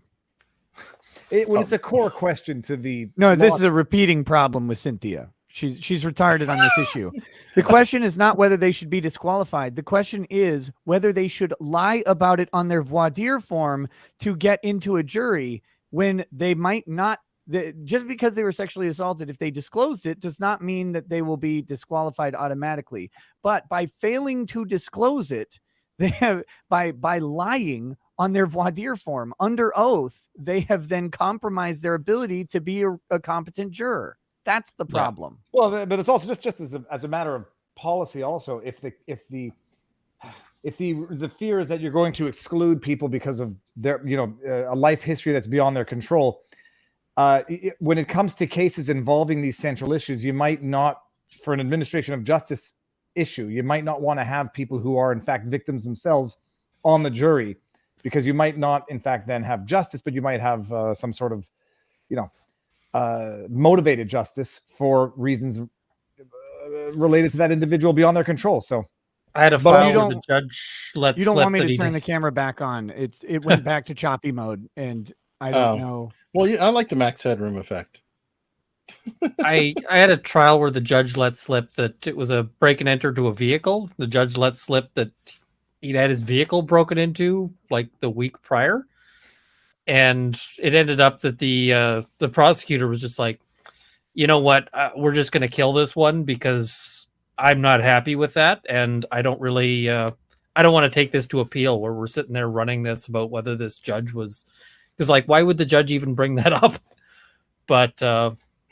[SPEAKER 5] It's a core question to the.
[SPEAKER 3] No, this is a repeating problem with Cynthia. She's retarded on this issue. The question is not whether they should be disqualified. The question is whether they should lie about it on their voir dire form to get into a jury when they might not. Just because they were sexually assaulted, if they disclosed it, does not mean that they will be disqualified automatically. But by failing to disclose it, they have by lying on their voir dire form under oath, they have then compromised their ability to be a competent juror. That's the problem.
[SPEAKER 5] Yeah. Well, but it's also just as a matter of policy. Also, if the fear is that you're going to exclude people because of their a life history that's beyond their control, when it comes to cases involving these central issues, you might not, for an administration of justice issue, you might not want to have people who are in fact victims themselves on the jury, because you might not, in fact, then have justice, but you might have some sort of, motivated justice for reasons related to that individual beyond their control. So
[SPEAKER 2] I had a
[SPEAKER 3] But
[SPEAKER 2] file
[SPEAKER 3] you
[SPEAKER 2] where the
[SPEAKER 3] don't-
[SPEAKER 2] judge let
[SPEAKER 3] You don't
[SPEAKER 2] slip
[SPEAKER 3] want me
[SPEAKER 2] that
[SPEAKER 3] to
[SPEAKER 2] he
[SPEAKER 3] turn
[SPEAKER 2] did-
[SPEAKER 3] the camera back on. It went back to choppy mode, and I don't
[SPEAKER 1] Oh.
[SPEAKER 3] know.
[SPEAKER 1] Well, I like the max headroom effect.
[SPEAKER 2] I had a trial where the judge let slip that it was a break and enter to a vehicle. The judge let slip that he'd had his vehicle broken into like the week prior, and it ended up that the prosecutor was just like, you know what, we're just going to kill this one because I'm not happy with that, and I don't really I don't want to take this to appeal where we're sitting there running this about whether this judge was, because like why would the judge even bring that up? But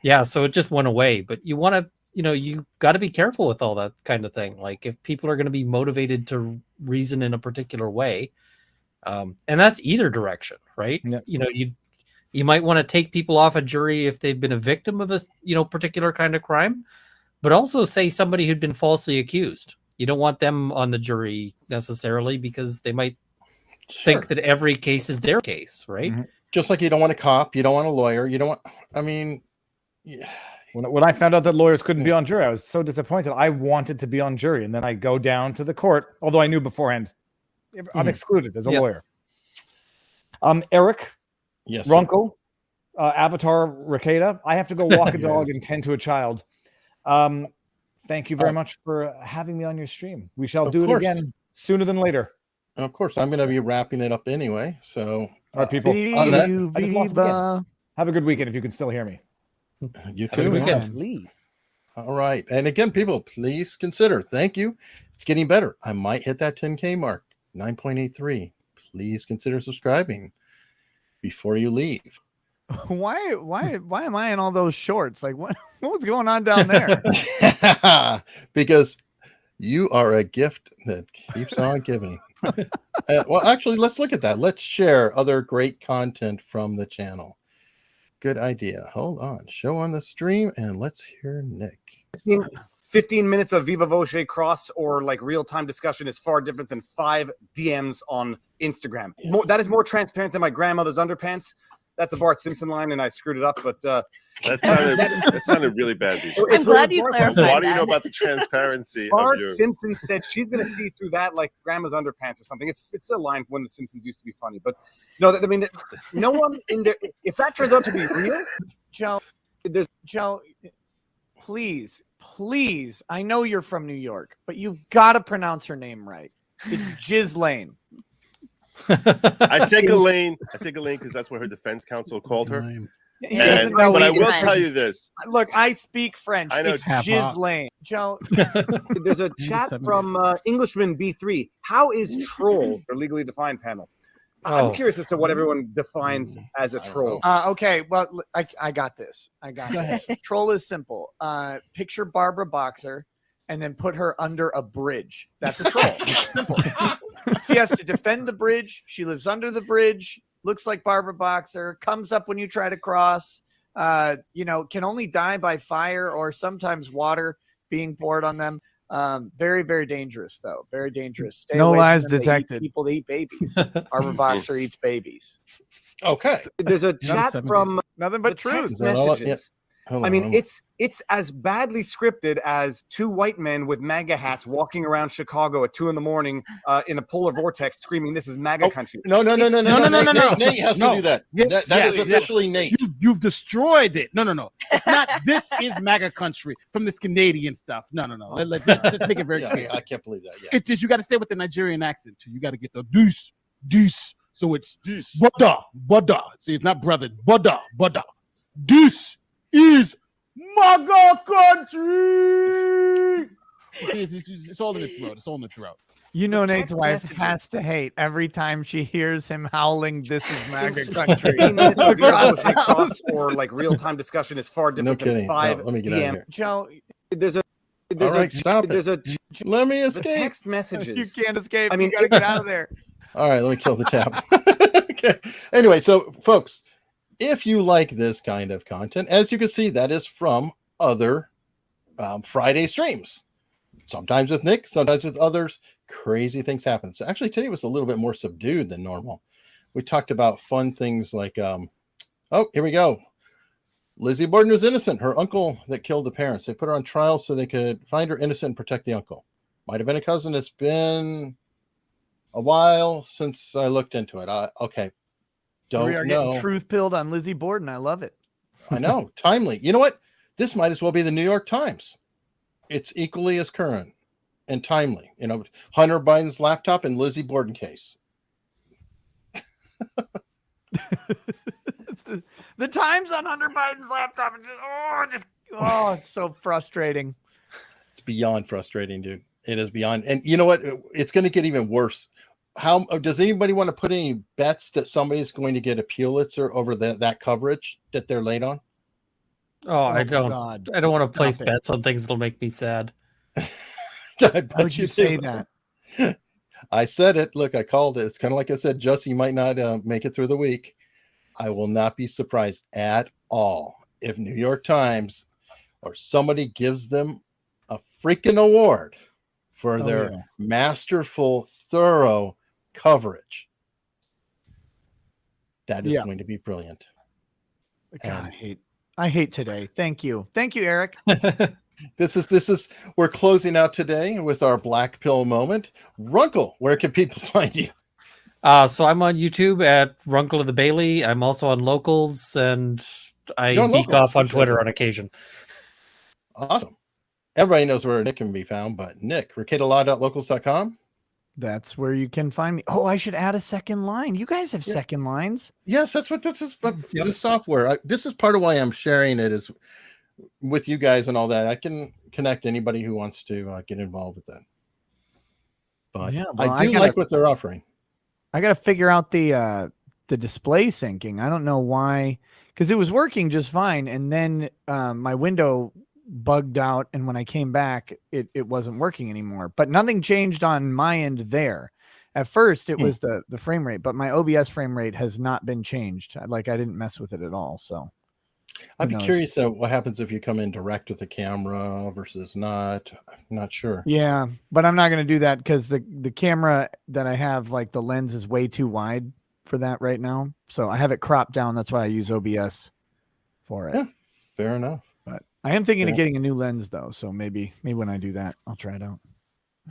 [SPEAKER 2] yeah, so it just went away. But you want to, you got to be careful with all that kind of thing. Like if people are going to be motivated to reason in a particular way, and that's either direction, right?
[SPEAKER 5] Yeah.
[SPEAKER 2] You might want to take people off a jury if they've been a victim of a particular kind of crime, but also say somebody who'd been falsely accused. You don't want them on the jury necessarily because they might think that every case is their case, right?
[SPEAKER 5] Mm-hmm.
[SPEAKER 1] Just like you don't want a cop, you don't want a lawyer, you don't want. I mean, yeah.
[SPEAKER 5] When I found out that lawyers couldn't be on jury, I was so disappointed. I wanted to be on jury, and then I go down to the court, although I knew beforehand I'm excluded as a lawyer. Eric,
[SPEAKER 1] Yes, sir.
[SPEAKER 5] Runkle, Avatar, Rekieta. I have to go walk a dog and tend to a child. Thank you very much for having me on your stream. We shall do it again sooner than later.
[SPEAKER 1] And of course, I'm going to be wrapping it up anyway. So,
[SPEAKER 5] All right, people.
[SPEAKER 1] on that,
[SPEAKER 5] I just lost again. Have a good weekend if you can still hear me.
[SPEAKER 1] you
[SPEAKER 2] Have a good
[SPEAKER 1] too.
[SPEAKER 2] weekend.
[SPEAKER 1] All right. And again, people, please consider. Thank you. It's getting better. I might hit that 10K mark, 9.83. Please consider subscribing before you leave.
[SPEAKER 3] Why am I in all those shorts? Like what was going on down there?
[SPEAKER 1] Because you are a gift that keeps on giving. Well, actually, let's look at that. Let's share other great content from the channel. Good idea. Hold on. Show on the stream, and let's hear Nick.
[SPEAKER 7] 15 minutes of Viva Voce cross or like real-time discussion is far different than 5 DMs on Instagram. That is more transparent than my grandmother's underpants. That's a Bart Simpson line, and I screwed it up, but
[SPEAKER 8] that sounded really bad.
[SPEAKER 9] I'm glad you clarified
[SPEAKER 8] Why do you know
[SPEAKER 9] that.
[SPEAKER 8] about the transparency
[SPEAKER 7] Bart
[SPEAKER 8] of your...
[SPEAKER 7] Simpson said she's going to see through that like grandma's underpants or something. It's a line when the Simpsons used to be funny, but no, I mean, no one in there. If that turns out to be real,
[SPEAKER 3] Joe, please, I know you're from New York, but you've got to pronounce her name right. It's Ghislaine.
[SPEAKER 8] I say Ghislaine because that's what her defense counsel called her.
[SPEAKER 3] doesn't know
[SPEAKER 8] But I
[SPEAKER 3] either.
[SPEAKER 8] will tell you this.
[SPEAKER 3] Look, I speak French.
[SPEAKER 8] I know
[SPEAKER 3] It's
[SPEAKER 4] half
[SPEAKER 3] Ghislaine. Joe,
[SPEAKER 7] there's a chat from Englishman B3. How is troll a legally defined panel? I'm curious as to what everyone defines as a troll.
[SPEAKER 3] okay, well, I got this. Troll is simple. Picture Barbara Boxer and then put her under a bridge. That's a troll. Simple. She has to defend the bridge. She lives under the bridge. Looks like Barbara Boxer. Comes up when you try to cross. Can only die by fire or sometimes water being poured on them. Very, very dangerous, though. Very dangerous. Stay No away lies from them. They eat detected. people that eat babies. Barbara Boxer eats babies.
[SPEAKER 1] Okay.
[SPEAKER 7] There's a chat from
[SPEAKER 3] Nothing but
[SPEAKER 7] the
[SPEAKER 3] truth.
[SPEAKER 7] text
[SPEAKER 1] Is that all?
[SPEAKER 7] messages.
[SPEAKER 1] Hold
[SPEAKER 7] I
[SPEAKER 1] on,
[SPEAKER 7] mean,
[SPEAKER 1] hold on.
[SPEAKER 7] it's as badly scripted as 2 white men with MAGA hats walking around Chicago at 2 a.m. In a polar vortex screaming, "This is MAGA country."
[SPEAKER 1] No.
[SPEAKER 4] No.
[SPEAKER 1] Nate has to
[SPEAKER 4] No.
[SPEAKER 1] do that.
[SPEAKER 4] Yes,
[SPEAKER 1] That is
[SPEAKER 4] yes.
[SPEAKER 1] officially Nate.
[SPEAKER 4] You've destroyed it. No. It's not. This is MAGA country from this Canadian stuff. No. Let's make it very
[SPEAKER 1] Yeah,
[SPEAKER 4] clear.
[SPEAKER 1] I can't believe that. Yeah.
[SPEAKER 4] It is. You got to say it with the Nigerian accent too. You got to get the deuce. So it's Buddha. See, it's not brother. Buddha. Deuce is MAGA country. It's all in the throat.
[SPEAKER 3] You know, Nate's
[SPEAKER 7] text
[SPEAKER 3] wife
[SPEAKER 7] messages.
[SPEAKER 3] has to hate every time she hears him howling, "This is MAGA country."
[SPEAKER 7] 15 minutes of Viva
[SPEAKER 3] Across
[SPEAKER 7] Voce
[SPEAKER 3] the house.
[SPEAKER 7] cross or like real-time discussion is far
[SPEAKER 1] No
[SPEAKER 7] different
[SPEAKER 1] kidding.
[SPEAKER 7] than 5
[SPEAKER 1] No, let me get out of
[SPEAKER 7] DM.
[SPEAKER 1] here.
[SPEAKER 3] Joe,
[SPEAKER 7] There's a
[SPEAKER 1] All right, stop it.
[SPEAKER 7] there's a
[SPEAKER 1] Let me
[SPEAKER 7] the
[SPEAKER 1] escape.
[SPEAKER 7] text
[SPEAKER 3] you
[SPEAKER 7] messages.
[SPEAKER 3] can't escape.
[SPEAKER 7] I mean,
[SPEAKER 3] you gotta get out of there.
[SPEAKER 1] All right, let me kill the tab. Okay. Anyway, so folks, if you like this kind of content, as you can see, that is from other Friday streams. Sometimes with Nick, sometimes with others. Crazy things happen. So actually today was a little bit more subdued than normal. We talked about fun things like, oh, here we go. Lizzie Borden was innocent. Her uncle that killed the parents. They put her on trial so they could find her innocent and protect the uncle. Might have been a cousin. It's been a while since I looked into it. Okay.
[SPEAKER 3] We are
[SPEAKER 1] Don't
[SPEAKER 3] getting
[SPEAKER 1] know.
[SPEAKER 3] truth pilled on Lizzie Borden. I love it.
[SPEAKER 1] I know. Timely. You know what? This might as well be the New York Times. It's equally as current and timely. You know, Hunter Biden's laptop and Lizzie Borden case.
[SPEAKER 3] The Times on Hunter Biden's laptop. It's so frustrating.
[SPEAKER 1] It's beyond frustrating, dude. It is beyond. And you know what? It's going to get even worse. How does anybody want to put any bets that somebody's going to get a Pulitzer over that coverage that they're late on?
[SPEAKER 2] Oh, I don't.
[SPEAKER 3] God.
[SPEAKER 2] I don't want to place
[SPEAKER 3] Stop it.
[SPEAKER 2] bets on things that'll make me sad.
[SPEAKER 1] How
[SPEAKER 3] would you say that?
[SPEAKER 1] I said it. Look, I called it. It's kind of like I said, Jussie might not make it through the week. I will not be surprised at all if New York Times or somebody gives them a freaking award for their masterful, thorough coverage. That is going to be brilliant.
[SPEAKER 3] God, I hate today. Thank you, Eric.
[SPEAKER 1] This is we're closing out today with our black pill moment. Runkle, where can people find you?
[SPEAKER 2] So I'm on YouTube at Runkle of the Bailey. I'm also on Locals, and I beak off on Twitter on occasion.
[SPEAKER 1] Awesome. Everybody knows where Nick can be found, but Nick, rekietalaw.locals.com.
[SPEAKER 3] That's where you can find me. Oh, I should add a second line. You guys have second lines.
[SPEAKER 1] Yes, that's what this is. But the software. This is part of why I'm sharing it is with you guys and all that. I can connect anybody who wants to get involved with that. But I do like what they're offering.
[SPEAKER 3] I got to figure out the display syncing. I don't know why, because it was working just fine, and then my window bugged out, and when I came back, it wasn't working anymore. But nothing changed on my end there. At first, it was the frame rate, but my OBS frame rate has not been changed. Like I didn't mess with it at all. So
[SPEAKER 1] I'd be curious what happens if you come in direct with a camera versus not. I'm not sure.
[SPEAKER 3] Yeah, but I'm not going to do that because the camera that I have, like the lens is way too wide for that right now. So I have it cropped down. That's why I use OBS for it.
[SPEAKER 1] Yeah, fair enough.
[SPEAKER 3] But I am thinking of getting a new lens though. So maybe when I do that, I'll try it out.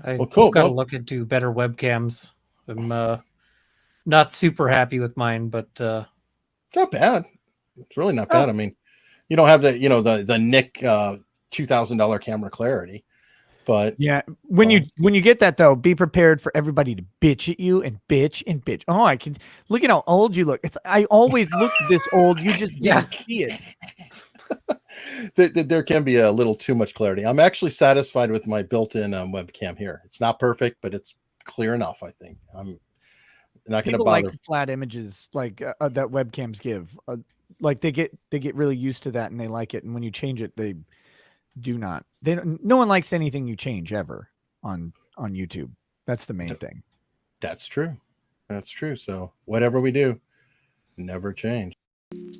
[SPEAKER 2] I've got to look into better webcams. I'm not super happy with mine, but
[SPEAKER 1] not bad. It's really not bad. I mean, you don't have the Nick $2,000 camera clarity, but
[SPEAKER 3] yeah, when you get that though, be prepared for everybody to bitch at you and bitch and bitch. Oh, I can look at how old you look. I always look this old. You just didn't see it.
[SPEAKER 1] There can be a little too much clarity. I'm actually satisfied with my built-in webcam here. It's not perfect, but it's clear enough. I think I'm not going to bother.
[SPEAKER 3] Like flat images like that webcams give. Like they get really used to that and they like it. And when you change it, they do not. No one likes anything you change ever on YouTube. That's the main thing.
[SPEAKER 1] That's true. That's true. So whatever we do, never change.